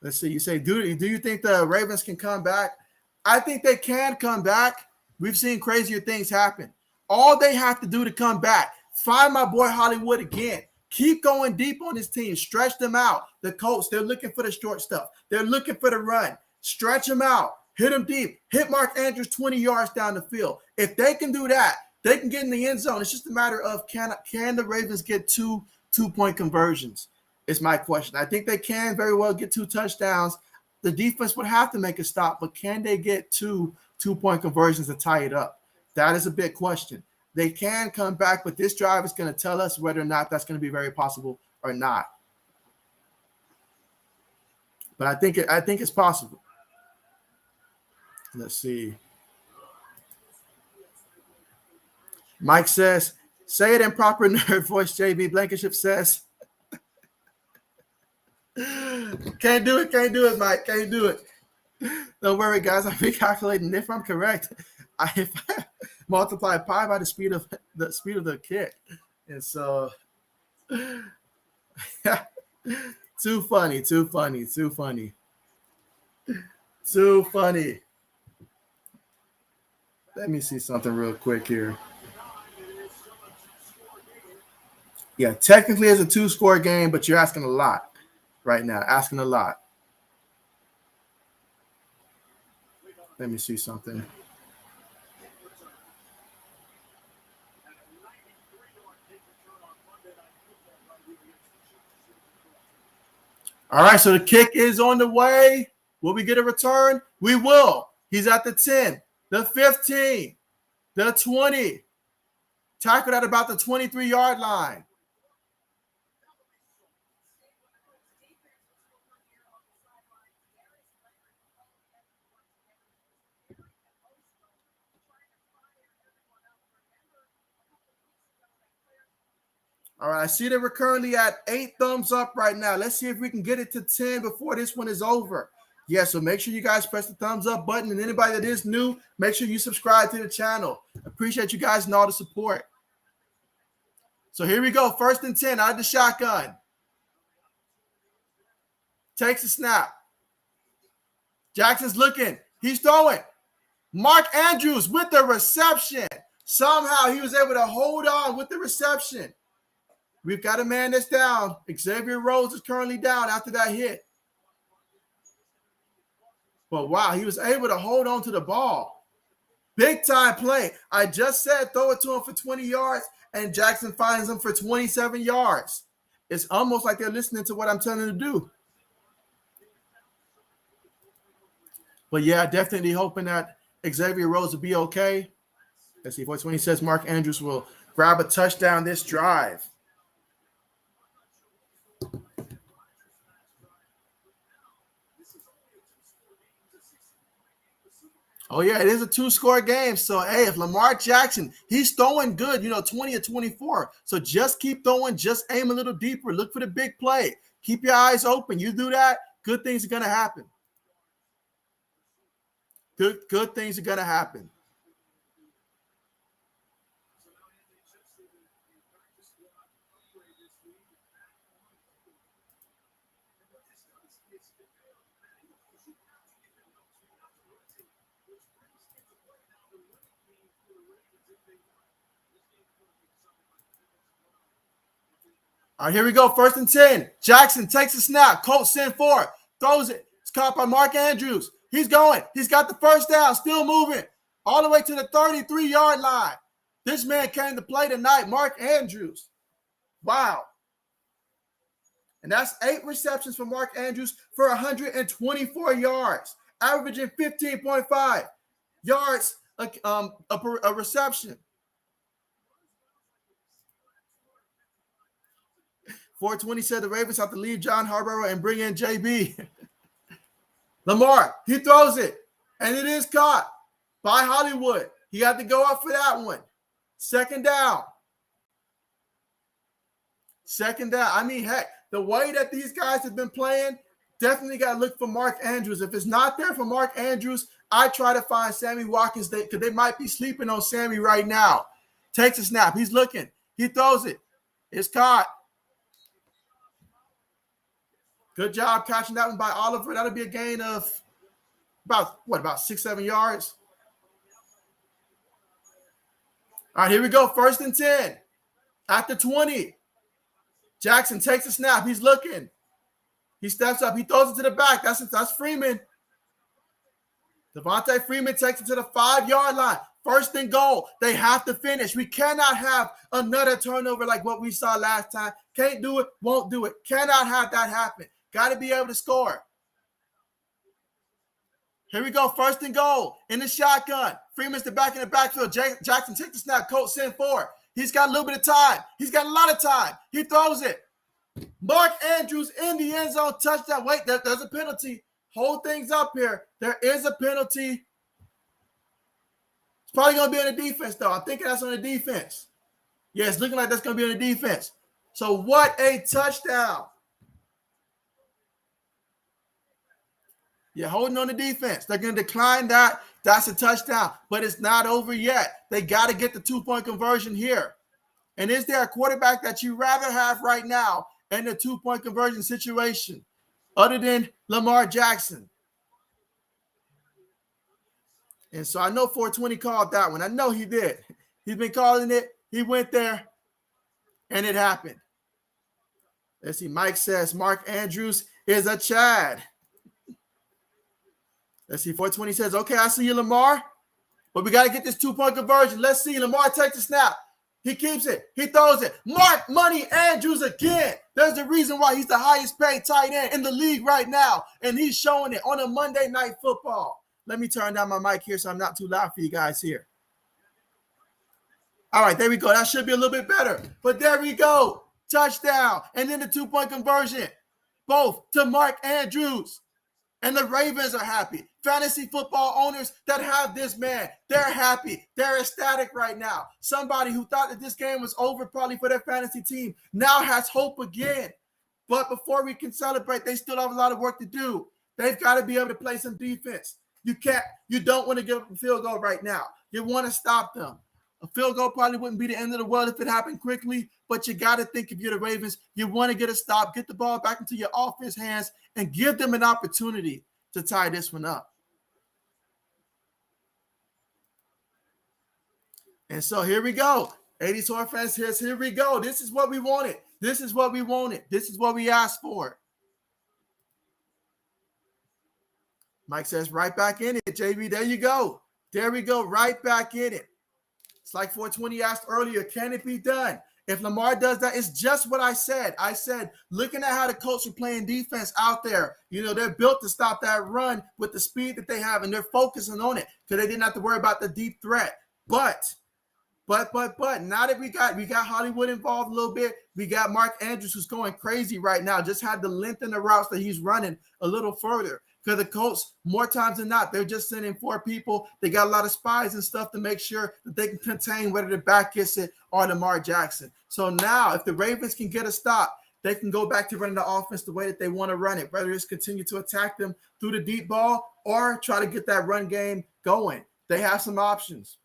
Let's see. You say, do you think the Ravens can come back? I think they can come back. We've seen crazier things happen. All they have to do to come back, find my boy Hollywood again. Keep going deep on this team. Stretch them out. The Colts, they're looking for the short stuff. They're looking for the run. Stretch them out. Hit them deep. Hit Mark Andrews 20 yards down the field. If they can do that, they can get in the end zone. It's just a matter of can the Ravens get two-point conversions is my question. I think they can very well get 2 touchdowns. The defense would have to make a stop, but can they get two-point conversions to tie it up? That is a big question. They can come back, but this drive is going to tell us whether or not that's going to be very possible or not. But I think it's possible. Let's see. Mike says, say it in proper nerd voice, JB. Blankenship says. Can't do it, Mike. Can't do it. Don't worry, guys. I'm recalculating. If I'm correct, if I multiply pi by the speed of the kick. And so too funny. Let me see something real quick here. Yeah, technically it's a 2-score game, but you're asking a lot right now. Asking a lot. Let me see something. All right, so the kick is on the way. Will we get a return? We will. He's at the 10, the 15, the 20. Tackled at about the 23-yard line. All right, I see that we're currently at 8 thumbs up right now. Let's see if we can get it to 10 before this one is over. Yeah, so make sure you guys press the thumbs up button. And anybody that is new, make sure you subscribe to the channel. Appreciate you guys and all the support. So here we go. 1st and 10 out of the shotgun. Takes a snap. Jackson's looking. He's throwing. Mark Andrews with the reception. Somehow he was able to hold on with the reception. We've got a man that's down. Xavier Rhodes is currently down after that hit. But wow, he was able to hold on to the ball. Big time play. I just said throw it to him for 20 yards, and Jackson finds him for 27 yards. It's almost like they're listening to what I'm telling them to do. But yeah, definitely hoping that Xavier Rhodes will be okay. Let's see, 420 says Mark Andrews will grab a touchdown this drive. Oh, yeah, it is a 2-score game. So, hey, if Lamar Jackson, he's throwing good, 20 or 24. So just keep throwing. Just aim a little deeper. Look for the big play. Keep your eyes open. You do that, good things are going to happen. Good things are going to happen. All right, here we go. 1st and 10. Jackson takes a snap. Colts send forward. Throws it. It's caught by Mark Andrews. He's going. He's got the 1st down. Still moving. All the way to the 33-yard line. This man came to play tonight. Mark Andrews. Wow. And that's 8 receptions for Mark Andrews for 124 yards. Averaging 15.5 yards a reception. 420 said the Ravens have to leave John Harbaugh and bring in JB. Lamar, he throws it, and it is caught by Hollywood. He had to go up for that one. 2nd down. I mean, heck, the way that these guys have been playing, definitely got to look for Mark Andrews. If it's not there for Mark Andrews, I try to find Sammy Watkins because they might be sleeping on Sammy right now. Takes a snap. He's looking. He throws it. It's caught. Good job catching that one by Oliver. That'll be a gain of about 6-7 yards. All right, here we go. 1st and 10 at the 20. Jackson takes a snap. He's looking. He steps up. He throws it to the back. That's Freeman. Devontae Freeman takes it to the 5-yard line. First and goal. They have to finish. We cannot have another turnover like what we saw last time. Can't do it. Won't do it. Cannot have that happen. Got to be able to score. Here we go. First and goal in the shotgun. Freeman's the back in the backfield. Jackson takes the snap. Colts send forward. He's got a little bit of time. He's got a lot of time. He throws it. Mark Andrews in the end zone. Touchdown. Wait, there's a penalty. Hold things up here. There is a penalty. It's probably going to be on the defense, though. I'm thinking that's on the defense. Yeah, it's looking like that's going to be on the defense. So what a touchdown. Yeah, holding on the defense. They're going to decline that. That's a touchdown. But it's not over yet. They got to get the 2-point conversion here. And is there a quarterback that you rather have right now in the 2-point conversion situation other than Lamar Jackson? And so I know 420 called that one. I know he did. He's been calling it. He went there, and it happened. Let's see. Mike says Mark Andrews is a Chad. Let's see. 420 says, okay, I see you, Lamar. But we got to get this 2-point conversion. Let's see. Lamar takes the snap. He keeps it. He throws it. Mark Money Andrews again. There's a reason why he's the highest paid tight end in the league right now, and he's showing it on a Monday Night Football. Let me turn down my mic here so I'm not too loud for you guys here. All right, there we go. That should be a little bit better. But there we go. Touchdown. And then the 2-point conversion. Both to Mark Andrews. And the Ravens are happy. Fantasy football owners that have this man, they're happy. They're ecstatic right now. Somebody who thought that this game was over probably for their fantasy team now has hope again. But before we can celebrate, they still have a lot of work to do. They've got to be able to play some defense. You don't want to give up a field goal right now. You want to stop them. A field goal probably wouldn't be the end of the world if it happened quickly, but you got to think if you're the Ravens, you want to get a stop, get the ball back into your offense hands, and give them an opportunity to tie this one up. And so here we go. 80 Tour fans, here we go. This is what we wanted. This is what we wanted. This is what we asked for. Mike says, right back in it, JB. There you go. There we go. Right back in it. It's like 420 asked earlier, can it be done? If Lamar does that, it's just what I said. I said, looking at how the Colts are playing defense out there, they're built to stop that run with the speed that they have, and they're focusing on it because they didn't have to worry about the deep threat. But now that we got Hollywood involved a little bit, we got Mark Andrews who's going crazy right now, just had to lengthen the routes that he's running a little further. Because the Colts, more times than not, they're just sending 4 people. They got a lot of spies and stuff to make sure that they can contain whether the back gets it or Lamar Jackson. So now, if the Ravens can get a stop, they can go back to running the offense the way that they want to run it, whether it's continue to attack them through the deep ball or try to get that run game going. They have some options.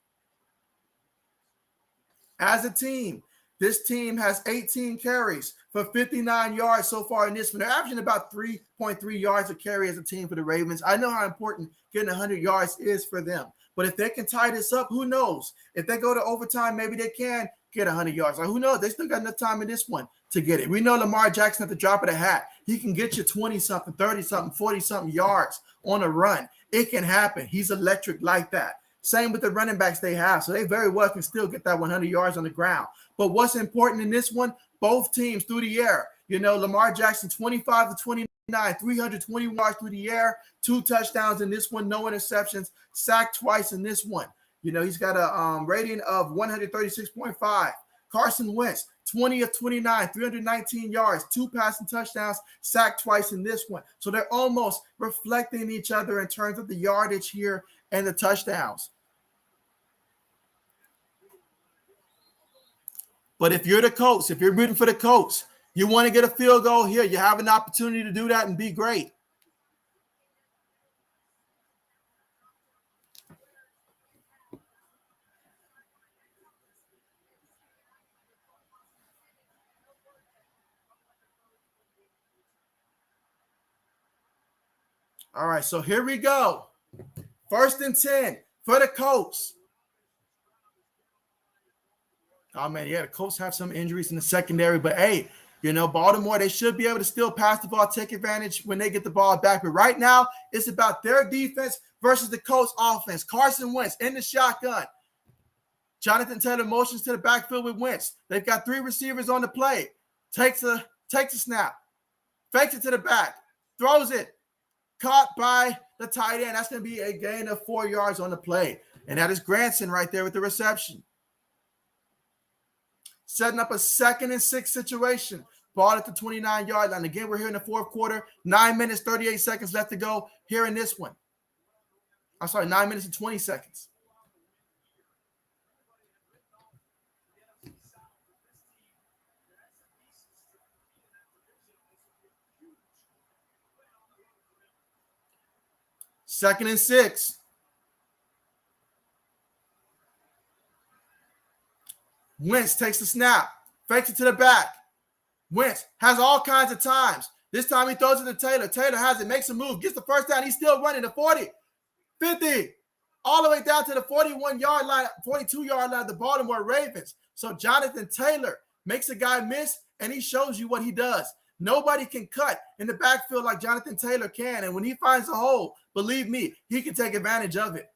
As a team, this team has 18 carries for 59 yards so far in this one. They're averaging about 3.3 yards a carry as a team for the Ravens. I know how important getting 100 yards is for them. But if they can tie this up, who knows? If they go to overtime, maybe they can get 100 yards. Or who knows? They still got enough time in this one to get it. We know Lamar Jackson at the drop of the hat. He can get you 20-something, 30-something, 40-something yards on a run. It can happen. He's electric like that. Same with the running backs they have. So they very well can still get that 100 yards on the ground. But what's important in this one, both teams through the air. Lamar Jackson, 25 to 29, 320 yards through the air, 2 touchdowns in this one, no interceptions, sacked twice in this one. He's got a rating of 136.5. Carson Wentz, 20 of 29, 319 yards, 2 passing touchdowns, sacked twice in this one. So they're almost reflecting each other in terms of the yardage here and the touchdowns. But if you're the Colts, if you're rooting for the Colts, you want to get a field goal here, you have an opportunity to do that and be great. All right, so here we go. 1st and 10 for the Colts. Oh, man, yeah, the Colts have some injuries in the secondary, but, hey, Baltimore, they should be able to still pass the ball, take advantage when they get the ball back. But right now, it's about their defense versus the Colts offense. Carson Wentz in the shotgun. Jonathan Taylor motions to the backfield with Wentz. They've got 3 receivers on the play. Takes a snap. Fakes it to the back. Throws it. Caught by the tight end. That's going to be a gain of 4 yards on the play. And that is Granson right there with the reception. Setting up a 2nd and 6 situation. Ball at the 29-yard line. Again, we're here in the fourth quarter. 9 minutes, 38 seconds left to go here in this one. I'm sorry, 9 minutes and 20 seconds. Second and 6. Wentz takes the snap. Fakes it to the back. Wentz has all kinds of times. This time he throws it to Taylor. Taylor has it, makes a move, gets the first down. He's still running the 40, 50, all the way down to the 41-yard line, 42-yard line of the Baltimore Ravens. So Jonathan Taylor makes a guy miss, and he shows you what he does. Nobody can cut in the backfield like Jonathan Taylor can. And when he finds a hole, believe me, he can take advantage of it.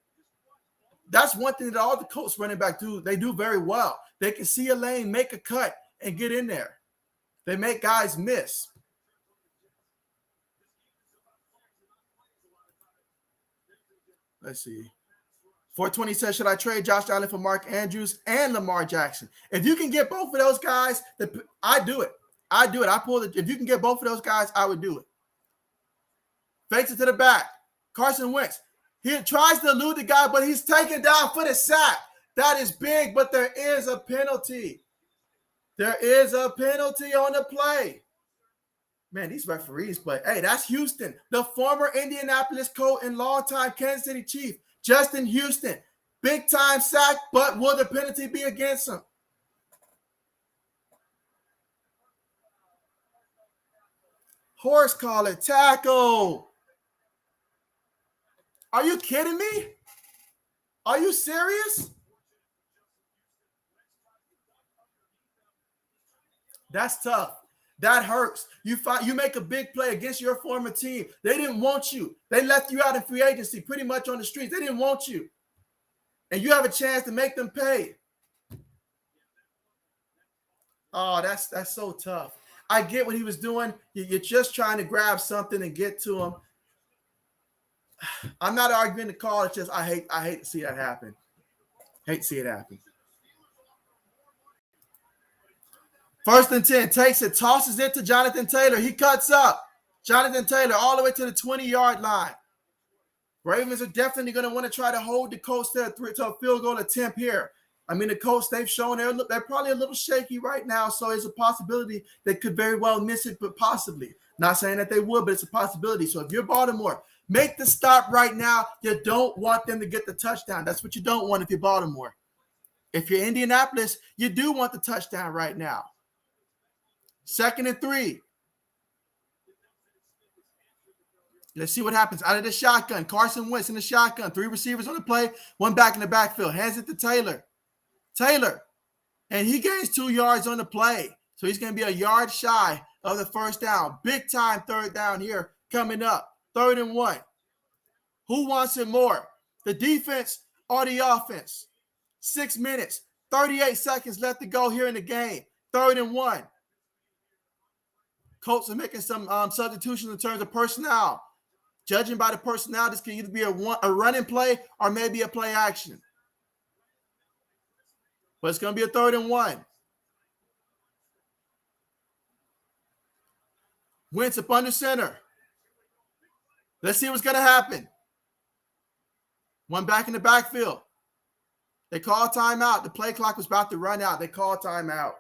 That's one thing that all the Colts running back do. They do very well. They can see a lane, make a cut, and get in there. They make guys miss. Let's see. 420 says, should I trade Josh Allen for Mark Andrews and Lamar Jackson? If you can get both of those guys, I do it. If you can get both of those guys, I would do it. Fakes it to the back. Carson Wentz. He tries to elude the guy, but he's taken down for the sack. That is big, but there is a penalty. There is a penalty on the play. Man, these referees, but hey, that's Houston. The former Indianapolis Colt and longtime Kansas City Chief, Justin Houston. Big time sack, but will the penalty be against him? Horse collar tackle. Are you kidding me? Are you serious? That's tough. That hurts. You make a big play against your former team. They didn't want you. They left you out in free agency, pretty much on the streets. They didn't want you. And you have a chance to make them pay. Oh, that's so tough. I get what he was doing. You're just trying to grab something and get to him. I'm not arguing the call. It's just I hate to see that happen. Hate to see it happen. 1st and 10, takes it, tosses it to Jonathan Taylor. He cuts up. Jonathan Taylor all the way to the 20-yard line. Ravens are definitely going to want to try to hold the Colts to a field goal attempt here. I mean, the Colts, they've shown they're probably a little shaky right now, so it's a possibility they could very well miss it, but possibly. Not saying that they would, but it's a possibility. So if you're Baltimore, make the stop right now. You don't want them to get the touchdown. That's what you don't want if you're Baltimore. If you're Indianapolis, you do want the touchdown right now. 2nd and 3. Let's see what happens. Out of the shotgun, Carson Wentz in the shotgun. 3 receivers on the play, 1 back in the backfield. Hands it to Taylor. And he gains 2 yards on the play. So he's going to be a yard shy of the first down. Big time 3rd down here coming up. 3rd and 1. Who wants it more? The defense or the offense? 6 minutes, 38 seconds left to go here in the game. 3rd and 1. Colts are making some substitutions in terms of personnel. Judging by the personnel, this can either be a running play or maybe a play action. But it's going to be a 3rd and 1. Wentz up under center. Let's see what's going to happen. 1 back in the backfield. They call timeout. The play clock was about to run out. They call timeout.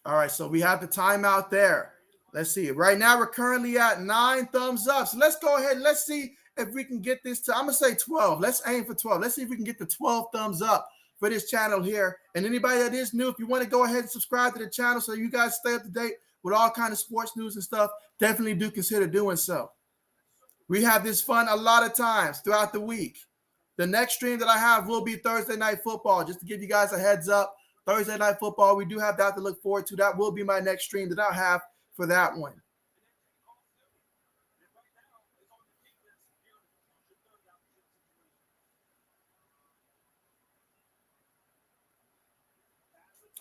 All right, so we have the timeout there. Let's see. Right now, we're currently at 9 thumbs up. So let's go ahead and let's see if we can get this to, I'm going to say 12. Let's aim for 12. Let's see if we can get the 12 thumbs up for this channel here. And anybody that is new, if you want to go ahead and subscribe to the channel so you guys stay up to date with all kind of sports news and stuff, definitely do consider doing so. We have this fun a lot of times throughout the week. The next stream that I have will be Thursday Night Football. Just to give you guys a heads up, Thursday Night Football, we do have that to look forward to. That will be my next stream that I'll have for that one.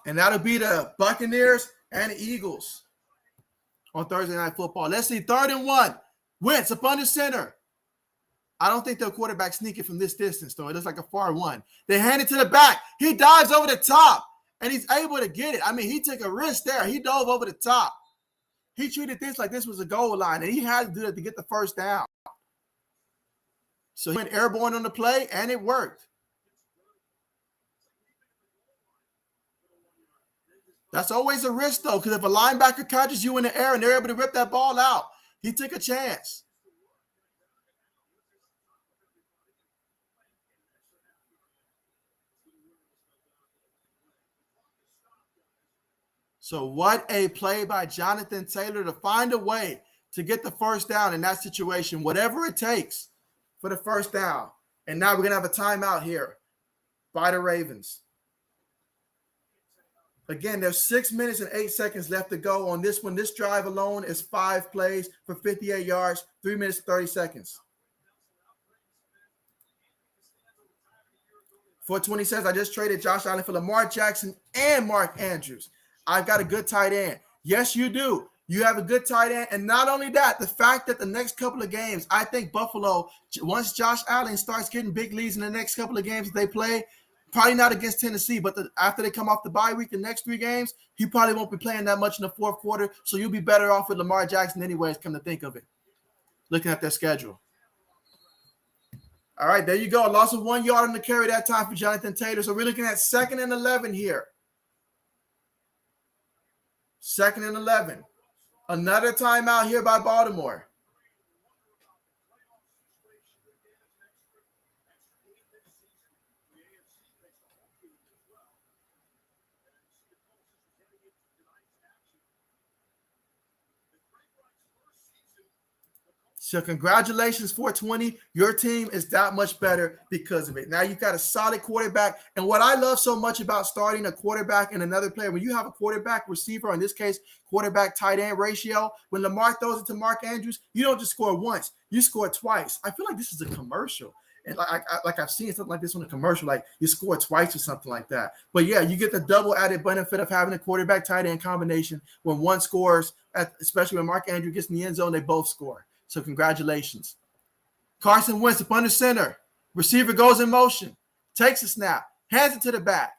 And that'll be the Buccaneers and the Eagles on Thursday Night Football. Let's see, 3rd and 1. Wentz up under center. I don't think they'll quarterback sneak it from this distance, though. It looks like a far one. They hand it to the back. He dives over the top, and he's able to get it. I mean, he took a risk there. He dove over the top. He treated this like this was a goal line, and he had to do it to get the first down. So he went airborne on the play, and it worked. That's always a risk, though, because if a linebacker catches you in the air and they're able to rip that ball out, he took a chance. So what a play by Jonathan Taylor to find a way to get the first down in that situation, whatever it takes for the first down. And now we're going to have a timeout here by the Ravens. Again, there's 6 minutes and 8 seconds left to go on this one. This drive alone is 5 plays for 58 yards, 3 minutes and 30 seconds. 420 says, I just traded Josh Allen for Lamar Jackson and Mark Andrews. I've got a good tight end. Yes, you do. You have a good tight end. And not only that, the fact that the next couple of games, I think Buffalo, once Josh Allen starts getting big leads in the next couple of games that they play, probably not against Tennessee, but after they come off the bye week, the next 3 games, he probably won't be playing that much in the fourth quarter. So you'll be better off with Lamar Jackson anyways, come to think of it, looking at their schedule. All right, there you go. A loss of 1 yard on the carry that time for Jonathan Taylor. So we're looking at 2nd and 11 here. 2nd and 11. Another timeout here by Baltimore. So congratulations, 420. Your team is that much better because of it. Now you've got a solid quarterback. And what I love so much about starting a quarterback and another player, when you have a quarterback receiver, or in this case, quarterback tight end ratio, when Lamar throws it to Mark Andrews, you don't just score once, you score twice. I feel like this is a commercial. And like I've seen something like this on a commercial, like you score twice or something like that. But yeah, you get the double added benefit of having a quarterback tight end combination. When one scores, especially when Mark Andrews gets in the end zone, they both score. So congratulations. Carson Wentz up under center. Receiver goes in motion. Takes a snap. Hands it to the back.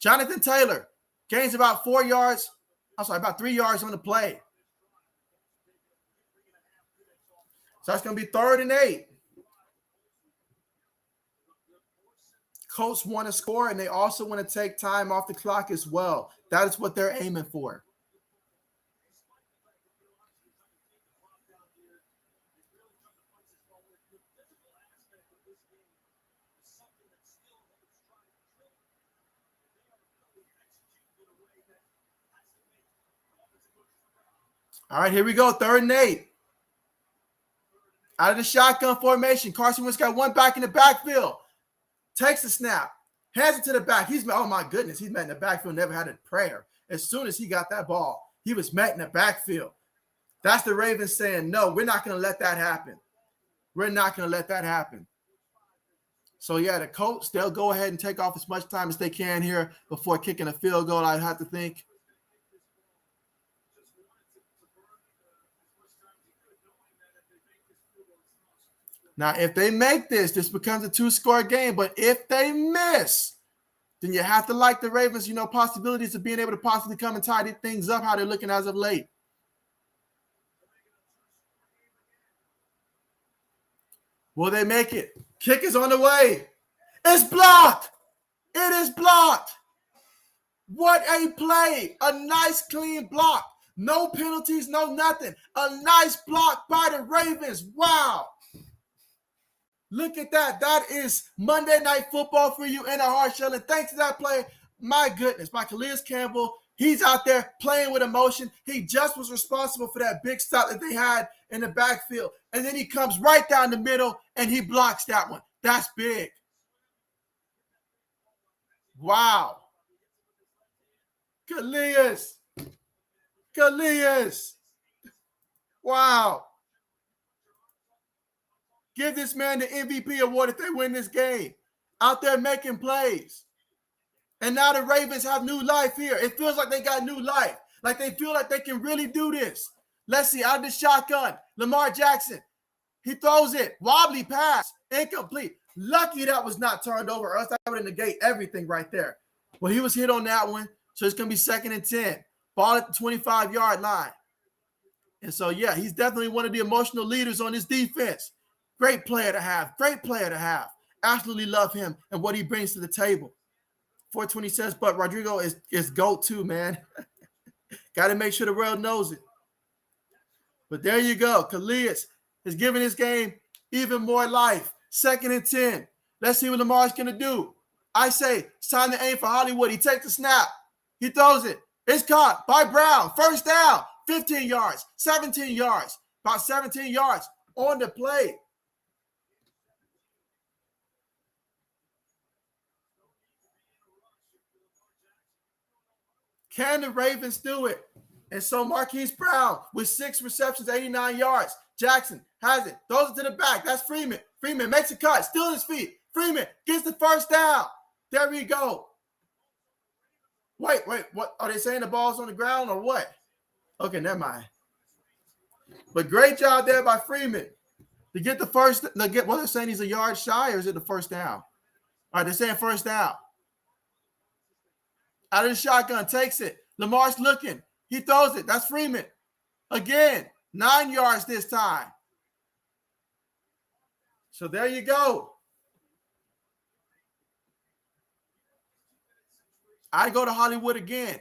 Jonathan Taylor gains about 4 yards. About 3 yards on the play. So that's going to be 3rd and 8. Colts want to score, and they also want to take time off the clock as well. That is what they're aiming for. All right, here we go. 3rd and 8. Out of the shotgun formation. Carson Wentz got one back in the backfield. Takes the snap. Hands it to the back. Oh my goodness. He's met in the backfield. Never had a prayer. As soon as he got that ball, he was met in the backfield. That's the Ravens saying, no, we're not going to let that happen. We're not going to let that happen. So, yeah, the Colts, they'll go ahead and take off as much time as they can here before kicking a field goal, I'd have to think. Now, if they make this becomes a 2-score game. But if they miss, then you have to like the Ravens, possibilities of being able to possibly come and tidy things up how they're looking as of late. Will they make it? Kick is on the way. It's blocked. It is blocked. What a play. A nice, clean block. No penalties, no nothing. A nice block by the Ravens. Wow. Look at that. That is Monday Night Football for you in a hard shell. And thanks to that play, my goodness, my Calais Campbell, he's out there playing with emotion. He just was responsible for that big stop that they had in the backfield. And then he comes right down the middle and he blocks that one. That's big. Wow. Calais. Wow. Give this man the MVP award if they win this game. Out there making plays. And now the Ravens have new life here. It feels like they got new life. Like they feel like they can really do this. Let's see, out of the shotgun, Lamar Jackson. He throws it. Wobbly pass. Incomplete. Lucky that was not turned over, or else that would negate everything right there. Well, he was hit on that one, so it's going to be 2nd and 10. Ball at the 25-yard line. And so, yeah, he's definitely one of the emotional leaders on this defense. Great player to have. Great player to have. Absolutely love him and what he brings to the table. 420 says, but Rodrigo is GOAT too, man. Got to make sure the world knows it. But there you go. Calais is giving this game even more life. 2nd and 10. Let's see what Lamar's going to do. I say it's time to aim for Hollywood. He takes the snap. He throws it. It's caught by Brown. First down. 15 yards. 17 yards. About 17 yards on the play. Can the Ravens do it? And so Marquise Brown with 6 receptions, 89 yards. Jackson has it. Throws it to the back. That's Freeman. Freeman makes a cut. Still on his feet. Freeman gets the first down. There we go. Wait. What? Are they saying the ball's on the ground or what? Okay, never mind. But great job there by Freeman to get the first. What they're saying, he's a yard shy, or is it the first down? All right, they're saying first down. Out of the shotgun, takes it. Lamar's looking. He throws it. That's Freeman. Again, 9 yards this time. So there you go. I go to Hollywood again.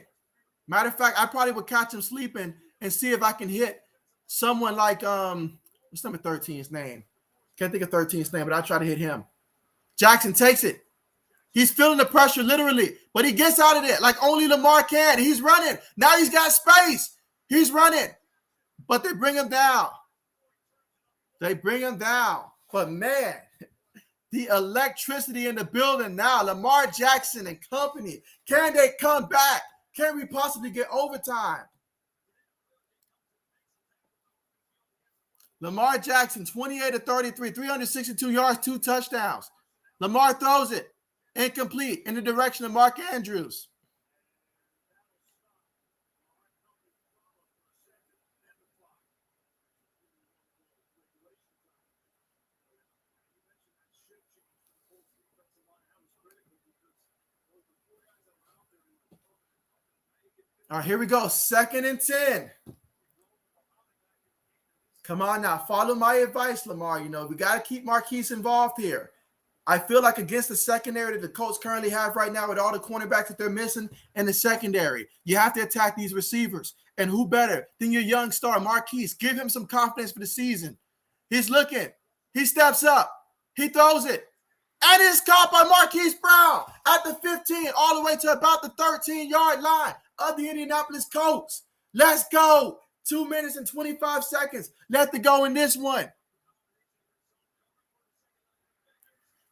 Matter of fact, I probably would catch him sleeping and see if I can hit someone like, what's number 13's name? Can't think of 13's name, but I'll try to hit him. Jackson takes it. He's feeling the pressure literally, but he gets out of there like only Lamar can. He's running. Now he's got space. He's running, but they bring him down. But man, the electricity in the building now. Lamar Jackson and company. Can they come back? Can we possibly get overtime? Lamar Jackson, 28-33, 362 yards, 2 touchdowns. Lamar throws it. Incomplete in the direction of Mark Andrews. All right, here we go. 2nd and 10. Come on now. Follow my advice, Lamar. You know, we got to keep Marquise involved here. I feel like against the secondary that the Colts currently have right now with all the cornerbacks that they're missing in the secondary, you have to attack these receivers. And who better than your young star, Marquise? Give him some confidence for the season. He's looking. He steps up. He throws it. And it's caught by Marquise Brown at the 15, all the way to about the 13-yard line of the Indianapolis Colts. Let's go. 2 minutes and 25 seconds left to go in this one.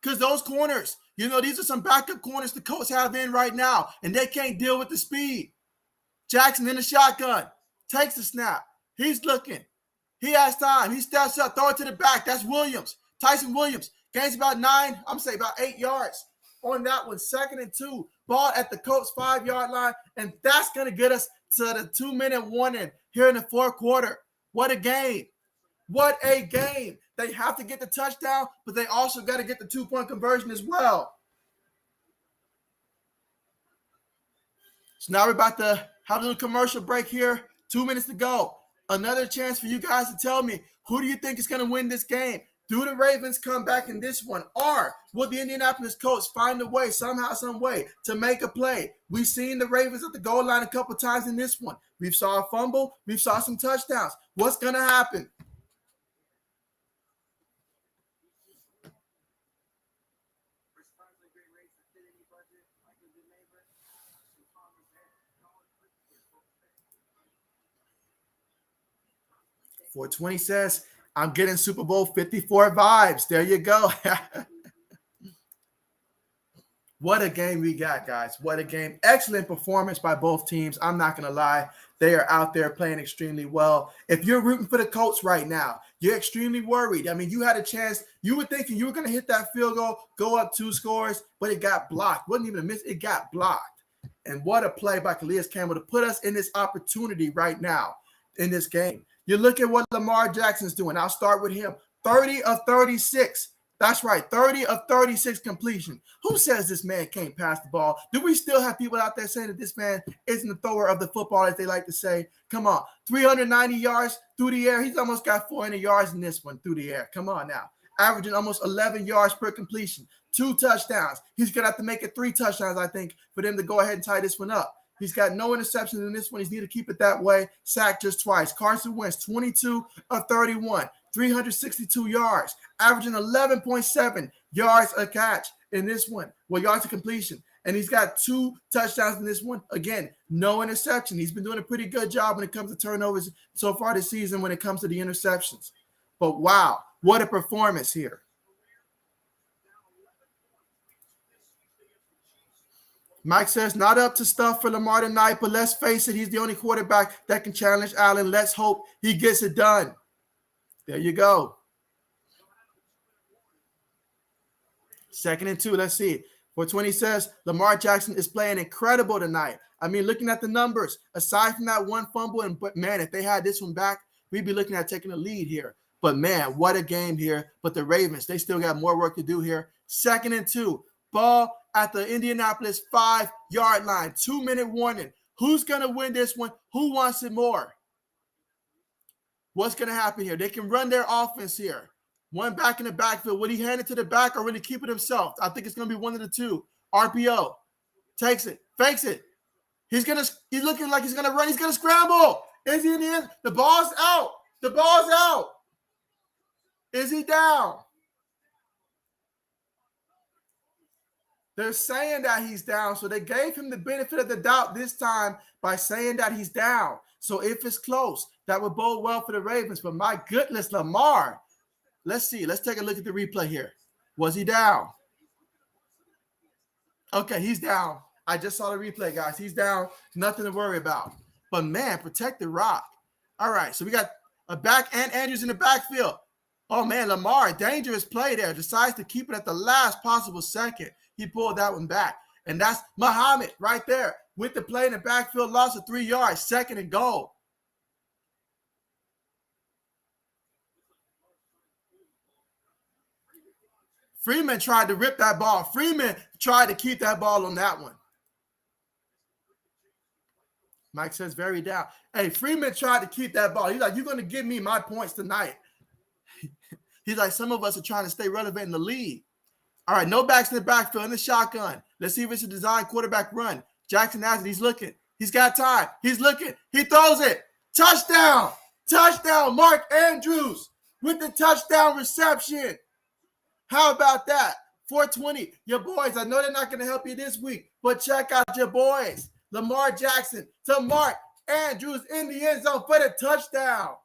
Because those corners, you know, these are some backup corners the Colts have in right now, and they can't deal with the speed. Jackson in the shotgun, takes the snap. He's looking. He has time. He steps up, throw it to the back. That's Williams. Tyson Williams gains about 8 yards on that one. 2nd and 2. Ball at the Colts 5-yard line, and that's going to get us to the 2-minute warning here in the 4th quarter. What a game. What a game. They have to get the touchdown, but they also got to get the 2-point conversion as well. So now we're about to have a little commercial break here. 2 minutes to go. Another chance for you guys to tell me, who do you think is going to win this game? Do the Ravens come back in this one? Or will the Indianapolis Colts find a way, somehow, some way, to make a play? We've seen the Ravens at the goal line a couple times in this one. We've saw a fumble. We've saw some touchdowns. What's going to happen? .420 says, I'm getting Super Bowl 54 vibes. There you go. What a game we got, guys. What a game. Excellent performance by both teams. I'm not going to lie. They are out there playing extremely well. If you're rooting for the Colts right now, you're extremely worried. I mean, you had a chance. You were thinking you were going to hit that field goal, go up 2 scores, but it got blocked. Wasn't even a miss. It got blocked. And what a play by Calais Campbell to put us in this opportunity right now in this game. You look at what Lamar Jackson's doing. I'll start with him. 30 of 36. That's right, 30 of 36 completion. Who says this man can't pass the ball? Do we still have people out there saying that this man isn't the thrower of the football, as they like to say? Come on, 390 yards through the air. He's almost got 400 yards in this one through the air. Come on now. Averaging almost 11 yards per completion, 2 touchdowns. He's going to have to make it 3 touchdowns, I think, for them to go ahead and tie this one up. He's got no interceptions in this one. He's need to keep it that way. Sacked just twice. Carson Wentz, 22 of 31. 362 yards, averaging 11.7 yards a catch in this one. Well, yards of completion. And he's got 2 touchdowns in this one. Again, no interception. He's been doing a pretty good job when it comes to turnovers so far this season when it comes to the interceptions. But wow, what a performance here. Mike says, not up to stuff for Lamar tonight, but let's face it, he's the only quarterback that can challenge Allen. Let's hope he gets it done. There you go. 2nd and 2. Let's see. 420 says Lamar Jackson is playing incredible tonight. I mean, looking at the numbers, aside from that 1 fumble, but man, if they had this one back, we'd be looking at taking a lead here. But man, what a game here. But the Ravens, they still got more work to do here. 2nd and 2. Ball at the Indianapolis 5-yard line. 2-minute warning. Who's going to win this one? Who wants it more? What's going to happen here? They can run their offense here. One back in the backfield. Will he hand it to the back or will he keep it himself? I think it's going to be one of the two. RPO. Takes it. Fakes it. He's looking like he's going to run. He's going to scramble. Is he in the end? The ball's out. The ball's out. Is he down? They're saying that he's down. So they gave him the benefit of the doubt this time by saying that he's down. So if it's close, that would bode well for the Ravens. But my goodness, Lamar. Let's see. Let's take a look at the replay here. Was he down? Okay, he's down. I just saw the replay, guys. He's down. Nothing to worry about. But, man, protect the rock. All right, so we got a back and Andrews in the backfield. Oh, man, Lamar, dangerous play there. Decides to keep it at the last possible second. He pulled that one back. And that's Muhammad right there with the play in the backfield, loss of 3 yards, 2nd and goal. Freeman tried to rip that ball. Freeman tried to keep that ball on that one. Mike says very down. Hey, Freeman tried to keep that ball. He's like, you're going to give me my points tonight. He's like, some of us are trying to stay relevant in the league. All right, no backs in the backfield in the shotgun. Let's see if it's a design quarterback run. Jackson has it. He's looking. He's got time. He's looking. He throws it. Touchdown. Touchdown. Mark Andrews with the touchdown reception. How about that? 420. Your boys, I know they're not going to help you this week, but check out your boys. Lamar Jackson to Mark Andrews in the end zone for the touchdown.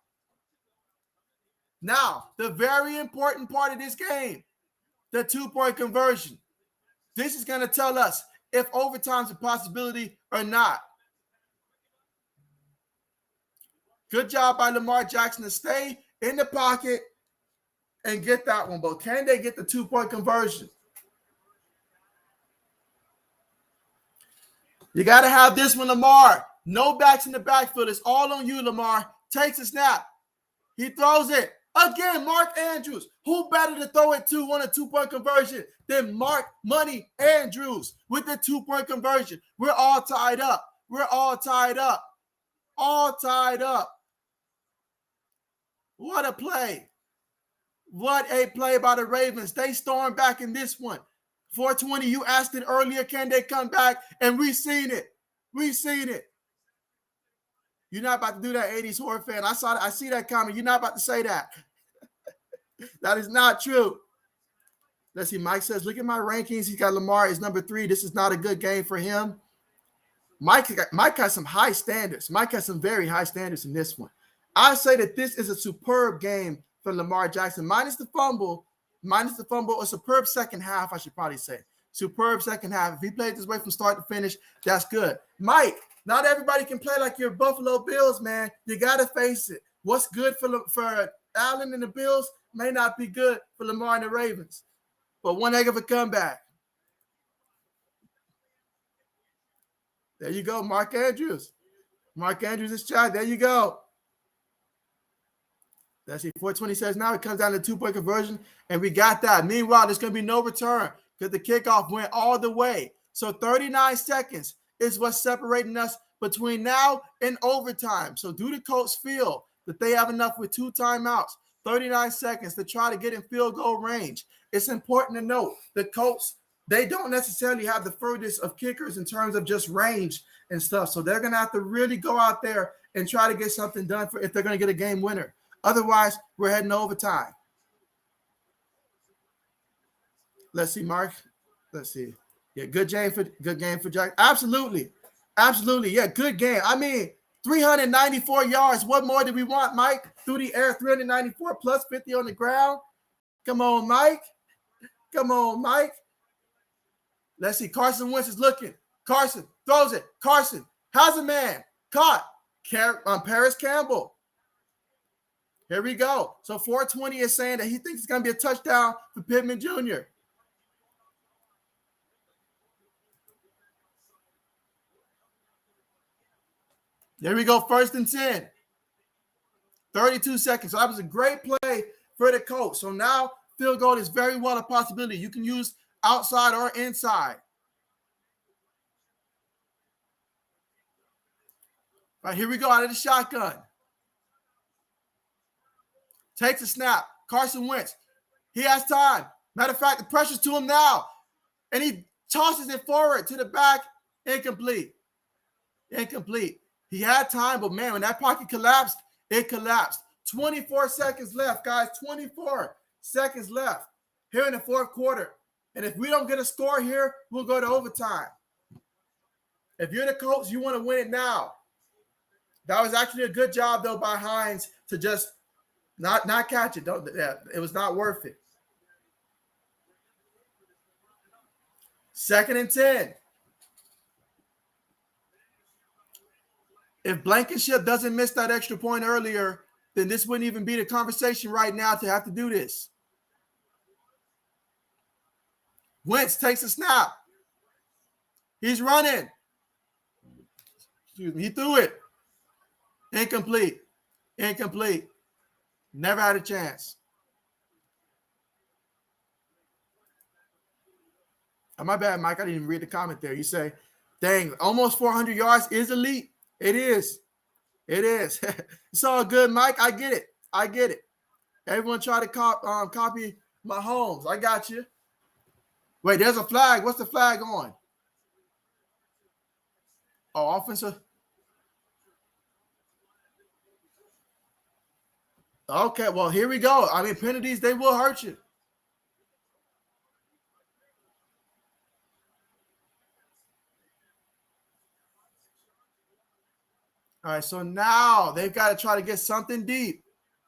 Now, the very important part of this game, the 2-point conversion. This is going to tell us if overtime's a possibility or not. Good job by Lamar Jackson to stay in the pocket and get that one. But can they get the 2-point conversion? You got to have this one, Lamar. No backs in the backfield. It's all on you, Lamar. Takes a snap. He throws it. Again, Mark Andrews. Who better to throw it to on a 2-point conversion than Mark Money Andrews with the 2-point conversion? We're all tied up. We're all tied up. All tied up. What a play. What a play by the Ravens. They stormed back in this one. 420, you asked it earlier, can they come back? And we seen it. We seen it. You're not about to do that, 80s horror fan. I see that comment. You're not about to say that. That is not true. Let's see. Mike says, look at my rankings. He's got Lamar as number 3. This is not a good game for him. Mike has some high standards. Mike has some very high standards in this one. I say that this is a superb game for Lamar Jackson. Minus the fumble, a superb second half, I should probably say. Superb second half. If he played this way from start to finish, that's good. Mike, not everybody can play like your Buffalo Bills, man. You got to face it. What's good for Allen and the Bills may not be good for Lamar and the Ravens. But one heck of a comeback. There you go, Mark Andrews. Mark Andrews is shot. There you go. That's it. 420 says now it comes down to 2-point conversion, and we got that. Meanwhile, there's going to be no return because the kickoff went all the way. So 39 seconds is what's separating us between now and overtime. So do the Colts feel that they have enough with 2 timeouts, 39 seconds to try to get in field goal range? It's important to note the Colts, they don't necessarily have the furthest of kickers in terms of just range and stuff. So they're going to have to really go out there and try to get something done if they're going to get a game winner. Otherwise, we're heading to overtime. Let's see, Mark. Let's see. Yeah, good game for Jack. Absolutely. Absolutely. Yeah, good game. I mean, 394 yards. What more do we want, Mike? Through the air, 394 plus 50 on the ground. Come on, Mike. Come on, Mike. Let's see. Carson Wentz is looking. Carson throws it. Carson has a man. Caught. Paris Campbell. Here we go. So 420 is saying that he thinks it's going to be a touchdown for Pittman Jr. There we go. 1st and 10. 32 seconds. So that was a great play for the Colts. So now field goal is very well a possibility. You can use outside or inside. All right, here we go out of the shotgun. Takes a snap. Carson Wentz. He has time. Matter of fact, the pressure's to him now. And he tosses it forward to the back. Incomplete. Incomplete. He had time, but man, when that pocket collapsed, it collapsed. 24 seconds left, guys. 24 seconds left here in the 4th quarter. And if we don't get a score here, we'll go to overtime. If you're the Colts, you want to win it now. That was actually a good job, though, by Hines to just not catch it. It was not worth it. 2nd and 10. If Blankenship doesn't miss that extra point earlier, then this wouldn't even be the conversation right now to have to do this. Wentz takes a snap. He's running. Excuse me. He threw it. Incomplete. Incomplete. Never had a chance. Oh, my bad, Mike. I didn't even read the comment there. You say, dang, almost 400 yards is elite. It is. It is. It's all good, Mike. I get it. I get it. Everyone try to copy Mahomes. I got you. Wait, there's a flag. What's the flag on? Oh, offensive. Okay, well, here we go. I mean, penalties, they will hurt you. All right, so now they've got to try to get something deep.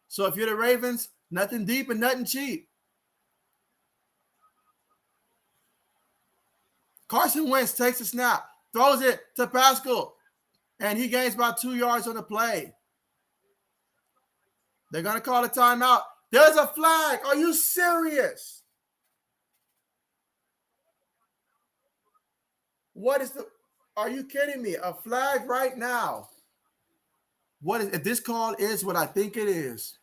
So if you're the Ravens, nothing deep and nothing cheap. Carson Wentz takes a snap, throws it to Pascal, and he gains about 2 yards on the play. They're going to call a timeout. There's a flag. Are you serious? Are you kidding me? A flag right now. If this call is what I think it is?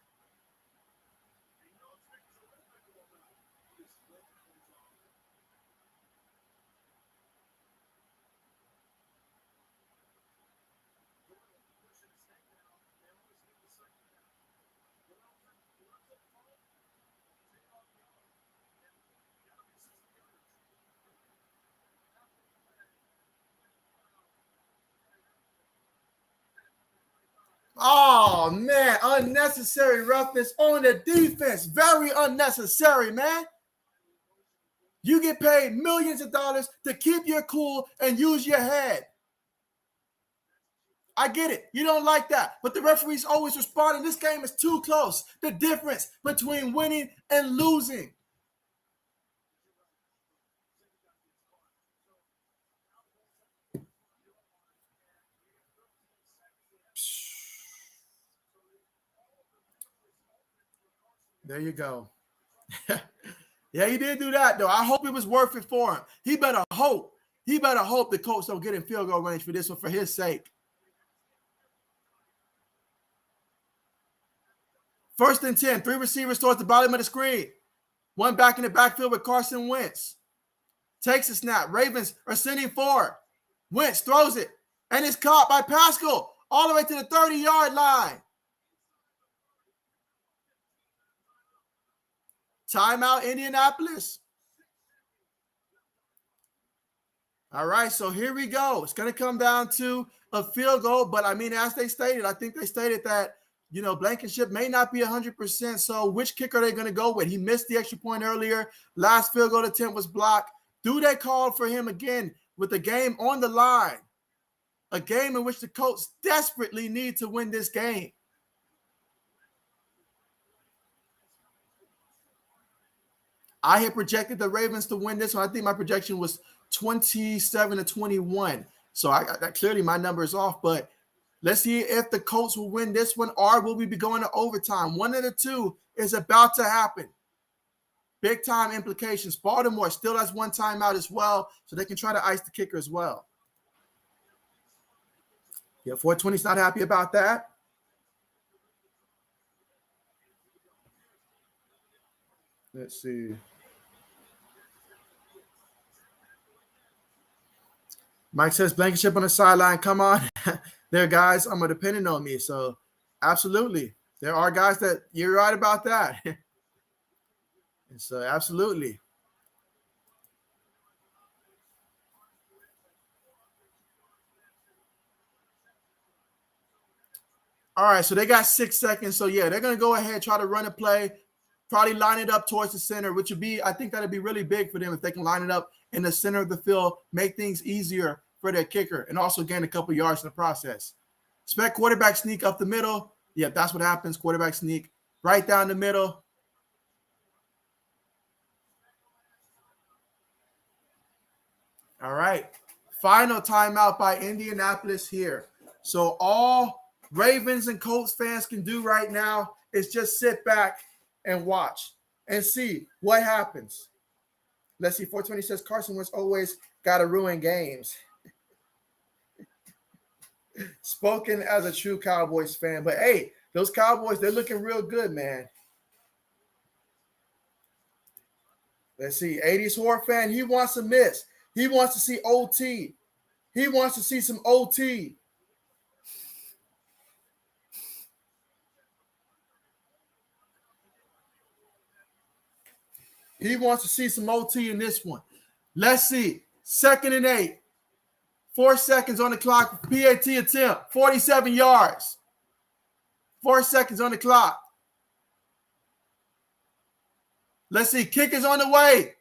Oh, man, unnecessary roughness on the defense. Very unnecessary, man. You get paid millions of dollars to keep your cool and use your head. I get it. You don't like that. But the referees always responding. This game is too close. The difference between winning and losing. There you go. Yeah, he did do that, though. I hope it was worth it for him. He better hope. He better hope the Colts don't get in field goal range for this one for his sake. 1st and 10, 3 receivers towards the bottom of the screen. One back in the backfield with Carson Wentz. Takes a snap. Ravens are sending forward. Wentz throws it, and it's caught by Pascal all the way to the 30-yard line. Timeout, Indianapolis. All right, so here we go. It's going to come down to a field goal, but I mean, as they stated, I think they stated that, Blankenship may not be 100%. So which kicker are they going to go with? He missed the extra point earlier. Last field goal attempt was blocked. Do they call for him again with the game on the line? A game in which the Colts desperately need to win this game. I had projected the Ravens to win this one. I think my projection was 27-21. So that clearly my number is off, but let's see if the Colts will win this one or will we be going to overtime. One of the two is about to happen. Big time implications. Baltimore still has one timeout as well, so they can try to ice the kicker as well. Yeah, 420's not happy about that. Let's see. Mike says, Blankenship on the sideline. Come on. There are guys are depending on me. So, absolutely. There are guys that you're right about that. And so, absolutely. All right, so they got 6 seconds. So, yeah, they're going to go ahead, try to run a play, probably line it up towards the center, which would be, I think that'd be really big for them if they can line it up in the center of the field, make things easier for their kicker, and also gain a couple yards in the process. Expect quarterback sneak up the middle. Yeah, that's what happens. Quarterback sneak right down the middle. All right. Final timeout by Indianapolis here. So all Ravens and Colts fans can do right now is just sit back and watch and see what happens. Let's see. 420 says Carson Wentz always got to ruin games. Spoken as a true Cowboys fan. But, hey, those Cowboys, they're looking real good, man. Let's see. 80s horror fan, he wants to miss. He wants to see OT. He wants to see some OT. He wants to see some OT in this one. Let's see. 2nd and 8. 4 seconds on the clock. PAT attempt. 47 yards. 4 seconds on the clock. Let's see. Kick is on the way.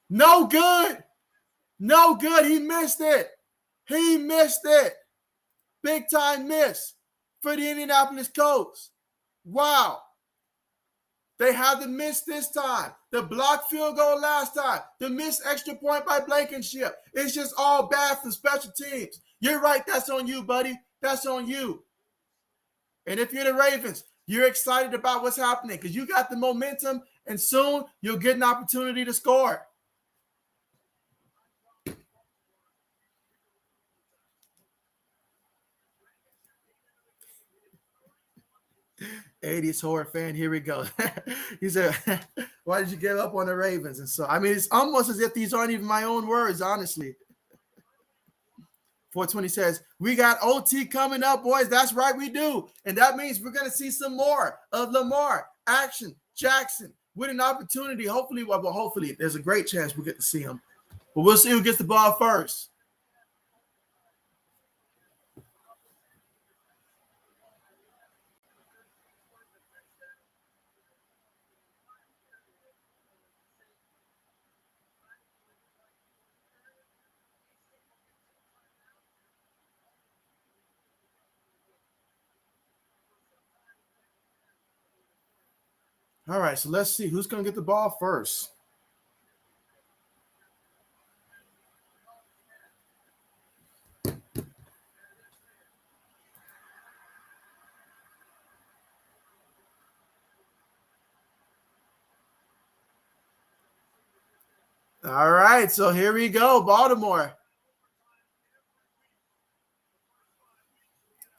No good. No good. He missed it. He missed it. Big time miss for the Indianapolis Colts. Wow. They had the miss this time. The blocked field goal last time. The missed extra point by Blankenship. It's just all bad for special teams. You're right. That's on you, buddy. That's on you. And if you're the Ravens, you're excited about what's happening because you got the momentum, and soon you'll get an opportunity to score. '80s horror fan, here we go. He said, why did you give up on the Ravens? And so, I mean, it's almost as if these aren't even my own words, honestly. 420 says, we got OT coming up, boys. That's right, we do. And that means we're going to see some more of Lamar, Action, Jackson, with an opportunity. Hopefully, hopefully, there's a great chance we'll get to see him. But we'll see who gets the ball first. All right, so let's see who's going to get the ball first. All right, so here we go, Baltimore.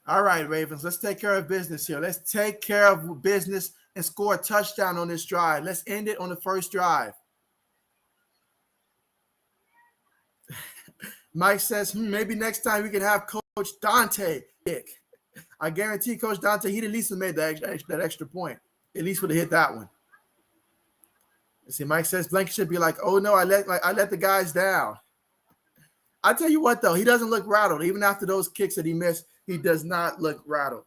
All right, Ravens, let's take care of business here. Let's take care of business and score a touchdown on this drive. Let's end it on the first drive. Mike says, maybe next time we can have Coach Dante kick. I guarantee Coach Dante, he'd at least have made that extra point. At least would have hit that one. See, Mike says Blank should be like, oh no, I let the guys down. I tell you what, though, he doesn't look rattled. Even after those kicks that he missed, he does not look rattled.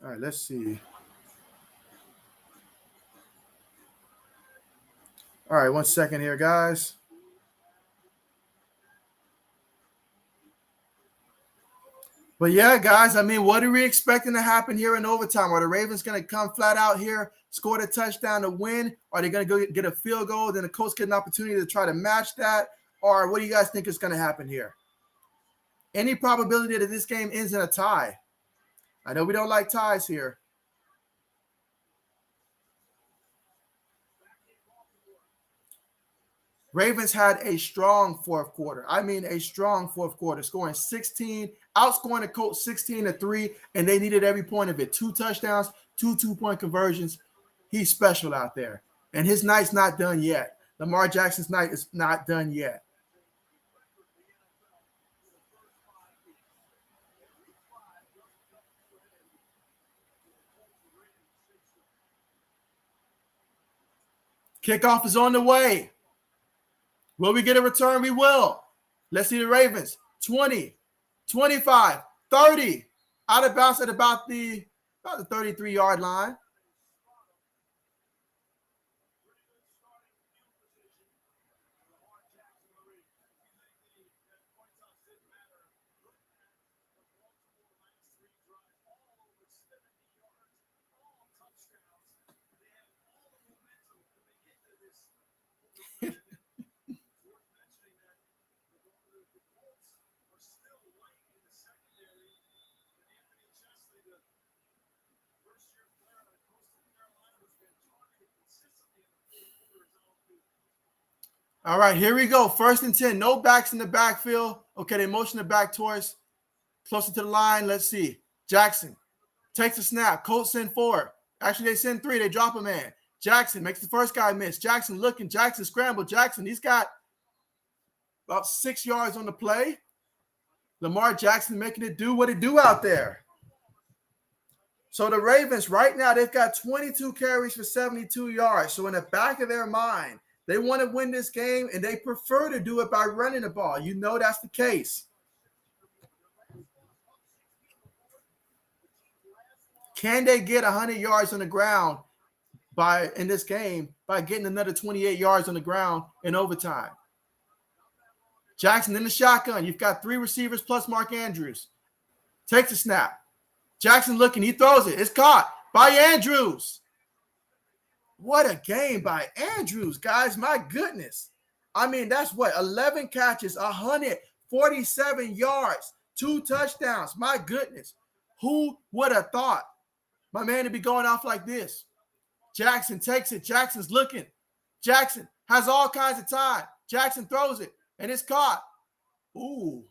All right, let's see. All right, 1 second here, guys. But yeah, guys, I mean, what are we expecting to happen here in overtime? Are the Ravens going to come flat out here, score the touchdown to win? Are they going to go get a field goal? Then the Colts get an opportunity to try to match that? Or what do you guys think is going to happen here? Any probability that this game ends in a tie? I know we don't like ties here. Ravens had a strong fourth quarter. I mean, a strong fourth quarter, scoring 16, outscoring the Colts 16-3, and they needed every point of it. 2 touchdowns, 2 2-point conversions. He's special out there. And his night's not done yet. Lamar Jackson's night is not done yet. Kickoff is on the way. Will we get a return? We will. Let's see the Ravens. 20, 25, 30. Out of bounds at about the 33-yard line. All right, here we go. 1st and 10. No backs in the backfield. Okay, they motion the back towards closer to the line. Let's see. Jackson takes a snap. Colts send 4. Actually, they send 3. They drop a man. Jackson makes the first guy miss. Jackson looking. Jackson scramble. Jackson, he's got about 6 yards on the play. Lamar Jackson making it do what it do out there. So the Ravens right now, they've got 22 carries for 72 yards. So in the back of their mind, they want to win this game, and they prefer to do it by running the ball. You know that's the case. Can they get 100 yards on the ground in this game by getting another 28 yards on the ground in overtime? Jackson in the shotgun. You've got 3 receivers plus Mark Andrews. Takes a snap. Jackson looking. He throws it. It's caught by Andrews. What a game by Andrews, guys. My goodness. I mean, that's what? 11 catches, 147 yards, 2 touchdowns. My goodness. Who would have thought my man to be going off like this? Jackson takes it. Jackson's looking. Jackson has all kinds of time. Jackson throws it, and it's caught. Ooh,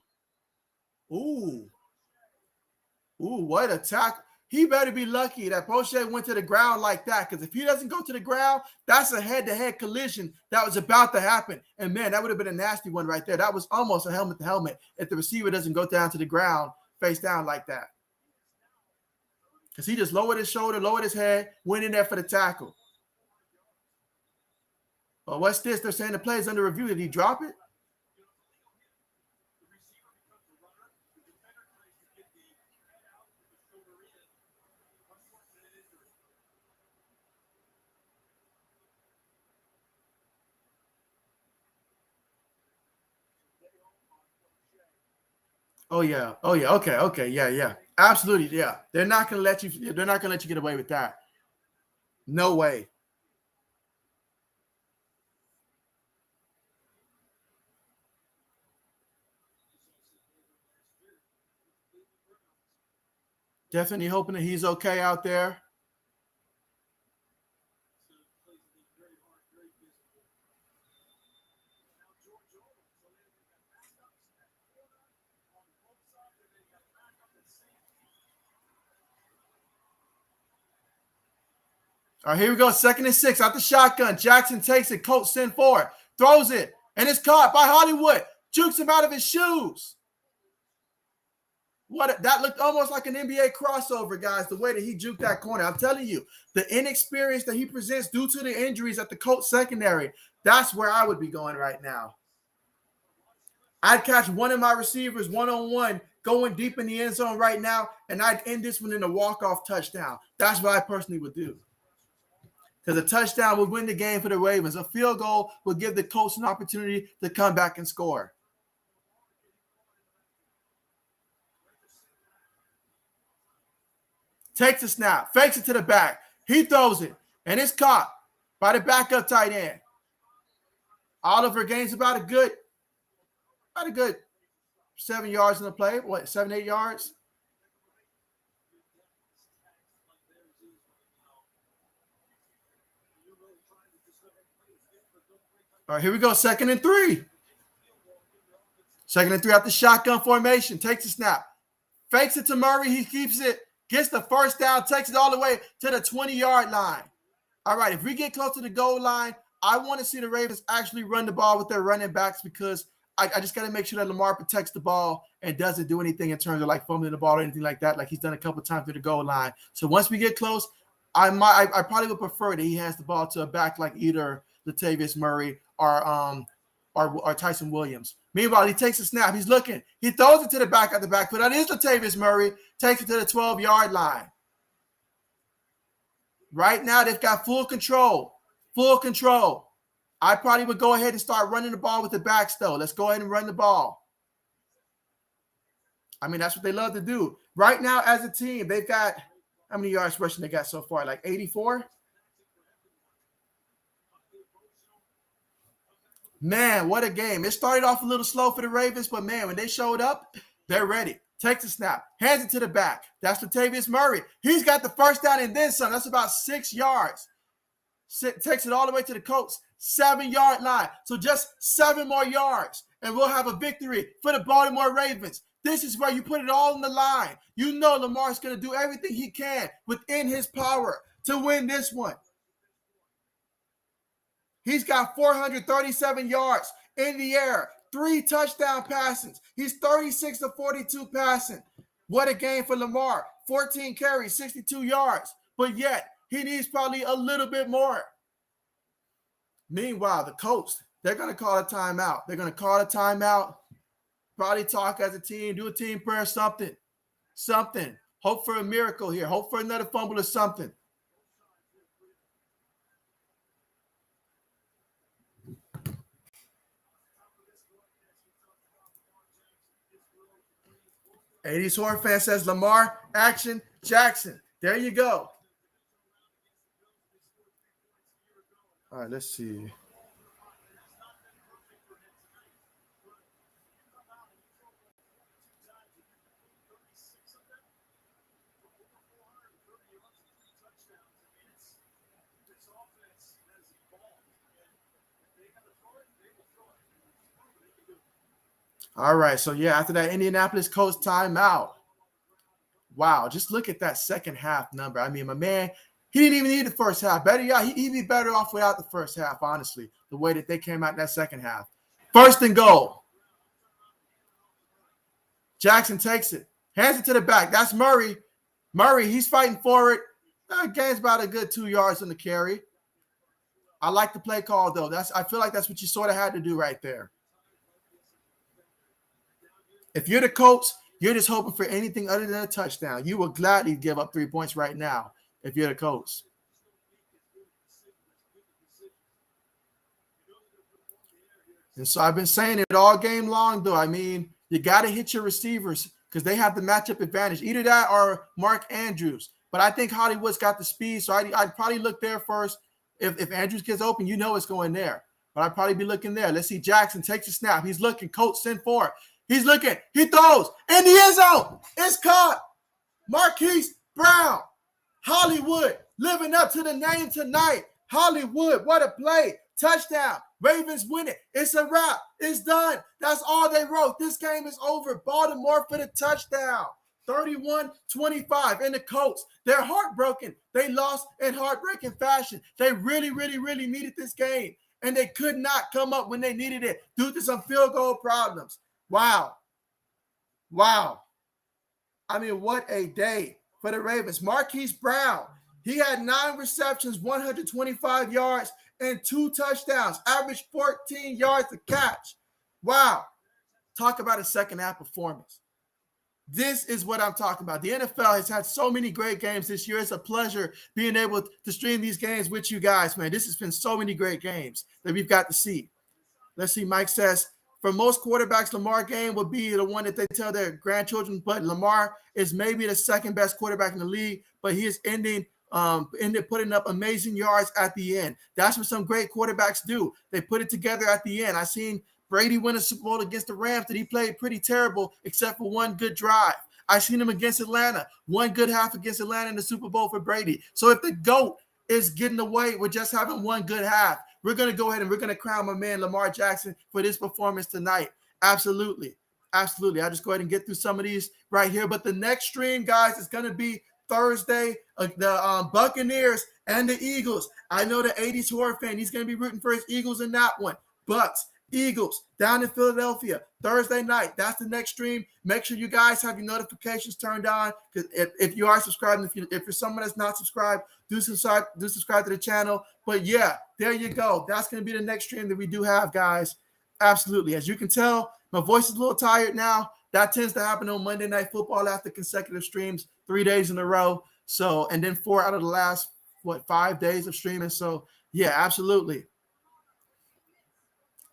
what a tackle. He better be lucky that Poche went to the ground like that, because if he doesn't go to the ground, that's a head-to-head collision that was about to happen. And, man, that would have been a nasty one right there. That was almost a helmet-to-helmet if the receiver doesn't go down to the ground face down like that. Because he just lowered his shoulder, lowered his head, went in there for the tackle. Well, what's this? They're saying the play is under review. Did he drop it? Oh yeah. Okay. Yeah. Absolutely. Yeah. They're not gonna let you get away with that. No way. Definitely hoping that he's okay out there. All right, here we go. 2nd and 6 out the shotgun. Jackson takes it. Colts send forward. Throws it. And it's caught by Hollywood. Jukes him out of his shoes. That looked almost like an NBA crossover, guys, the way that he juked that corner. I'm telling you, the inexperience that he presents due to the injuries at the Colts secondary, that's where I would be going right now. I'd catch one of my receivers one-on-one going deep in the end zone right now, and I'd end this one in a walk-off touchdown. That's what I personally would do. Because a touchdown would win the game for the Ravens. A field goal would give the Colts an opportunity to come back and score. Takes a snap, fakes it to the back. He throws it, and it's caught by the backup tight end. Oliver gains about a good 7 yards in the play. 7, 8 yards? All right, here we go. 2nd and 3. 2nd and 3 out the shotgun formation. Takes a snap. Fakes it to Murray. He keeps it. Gets the first down. Takes it all the way to the 20-yard line. All right, if we get close to the goal line, I want to see the Ravens actually run the ball with their running backs because I just got to make sure that Lamar protects the ball and doesn't do anything in terms of like fumbling the ball or anything like that, like he's done a couple times to the goal line. So once we get close, I probably would prefer that he hands the ball to a back like either Latavius Murray or Tyson Williams. Meanwhile, he takes a snap. He's looking. He throws it to the back at the backfield. That is Latavius Murray. Takes it to the 12-yard line. Right now, they've got full control. Full control. I probably would go ahead and start running the ball with the backs, though. Let's go ahead and run the ball. I mean, that's what they love to do. Right now, as a team, they've got – how many yards rushing they got so far? Like 84? Man, what a game. It started off a little slow for the Ravens, but, man, when they showed up, they're ready. Takes a snap. Hands it to the back. That's Latavius Murray. He's got the first down and then some. That's about 6 yards. Takes it all the way to the Colts 7-yard line. So just 7 more yards, and we'll have a victory for the Baltimore Ravens. This is where you put it all on the line. You know Lamar's going to do everything he can within his power to win this one. He's got 437 yards in the air, 3 touchdown passes. He's 36 to 42 passing. What a game for Lamar. 14 carries, 62 yards. But yet, he needs probably a little bit more. Meanwhile, the Colts, they're going to call a timeout. They're going to call a timeout, probably talk as a team, do a team prayer, something. Hope for a miracle here. Hope for another fumble or something. '80s Horror Fan says Lamar, action, Jackson. There you go. All right, let's see. All right, so yeah, after that Indianapolis Colts timeout. Wow, just look at that second half number. I mean, my man, he didn't even need the first half. He'd be better off without the first half, honestly, the way that they came out in that second half. 1st and goal. Jackson takes it, hands it to the back. That's Murray. He's fighting for it. Gains about a good 2 yards on the carry. I like the play call, though. I feel like that's what you sort of had to do right there. If you're the Colts, you're just hoping for anything other than a touchdown. You will gladly give up 3 points right now if you're the Colts. And so I've been saying it all game long, though. I mean, you got to hit your receivers because they have the matchup advantage. Either that or Mark Andrews. But I think Hollywood's got the speed, so I'd probably look there first. If Andrews gets open, you know it's going there. But I'd probably be looking there. Let's see. Jackson takes a snap. He's looking. Colts send forward. He's looking. He throws. In the end zone. It's caught. Marquise Brown. Hollywood living up to the name tonight. Hollywood. What a play. Touchdown. Ravens win it. It's a wrap. It's done. That's all they wrote. This game is over. Baltimore for the touchdown. 31-25. And the Colts, they're heartbroken. They lost in heartbreaking fashion. They really, really, really needed this game, and they could not come up when they needed it due to some field goal problems. Wow. I mean, what a day for the Ravens. Marquise Brown, he had 9 receptions, 125 yards, and 2 touchdowns, averaged 14 yards a catch. Wow. Talk about a second half performance. This is what I'm talking about. The NFL has had so many great games this year. It's a pleasure being able to stream these games with you guys, man. This has been so many great games that we've got to see. Let's see. Mike says, for most quarterbacks, Lamar game would be the one that they tell their grandchildren, but Lamar is maybe the second best quarterback in the league, but he is ended putting up amazing yards at the end. That's what some great quarterbacks do. They put it together at the end. I seen Brady win a Super Bowl against the Rams that he played pretty terrible except for one good drive. I seen him against Atlanta, one good half against Atlanta in the Super Bowl for Brady. So if the GOAT is getting away with just having one good half, we're going to go ahead and we're going to crown my man Lamar Jackson for this performance tonight. Absolutely. I'll just go ahead and get through some of these right here. But the next stream, guys, is going to be Thursday, the Buccaneers and the Eagles. I know the 80s horror fan, he's going to be rooting for his Eagles in that one. Bucks, Eagles down in Philadelphia Thursday night. That's the next stream. Make sure you guys have your notifications turned on, because if you are subscribed, if you're someone that's not subscribed, do subscribe to the channel. But yeah, there you go. That's going to be the next stream that we do have, guys. Absolutely. As you can tell, my voice is a little tired now. That tends to happen on Monday Night Football after consecutive streams 3 days in a row. So, and then 4 out of the last 5 days of streaming. So yeah, absolutely.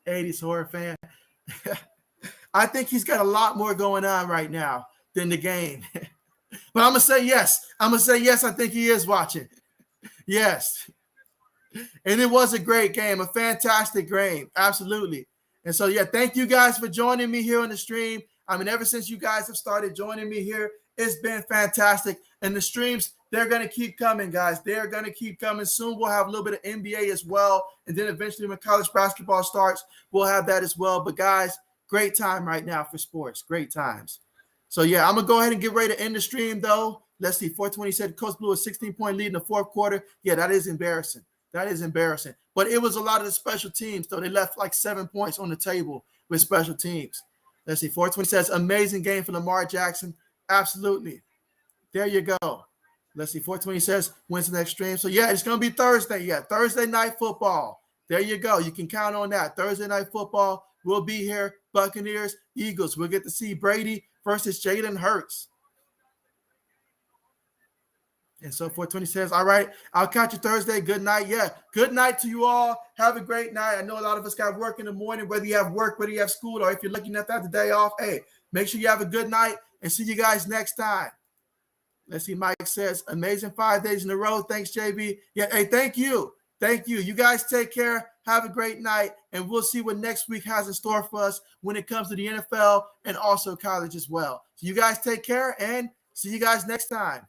80s horror fan. I think he's got a lot more going on right now than the game. But I'm going to say yes. I think he is watching. Yes. And it was a great game, a fantastic game. Absolutely. And so, yeah, thank you guys for joining me here on the stream. I mean, ever since you guys have started joining me here, it's been fantastic. And the streams, they're going to keep coming, guys. They're going to keep coming. Soon we'll have a little bit of NBA as well. And then eventually when college basketball starts, we'll have that as well. But, guys, great time right now for sports. Great times. So, yeah, I'm going to go ahead and get ready to end the stream, though. Let's see. 420 said Coach blew a 16-point lead in the fourth quarter. Yeah, that is embarrassing. But it was a lot of the special teams, though. They left like 7 points on the table with special teams. Let's see. 420 says amazing game for Lamar Jackson. Absolutely. There you go. Let's see. 420 says when's the next stream? So, yeah, it's going to be Thursday. Yeah, Thursday night football. There you go. You can count on that. Thursday night football. We'll be here. Buccaneers, Eagles. We'll get to see Brady versus Jalen Hurts. And so 420 says, all right, I'll catch you Thursday. Good night. Yeah, good night to you all. Have a great night. I know a lot of us got work in the morning, whether you have work, whether you have school, or if you're looking at that the day off. Hey, make sure you have a good night and see you guys next time. Let's see. Mike says, amazing 5 days in a row. Thanks, JB. Yeah, hey, thank you. Thank you. You guys take care. Have a great night, and we'll see what next week has in store for us when it comes to the NFL and also college as well. So you guys take care, and see you guys next time.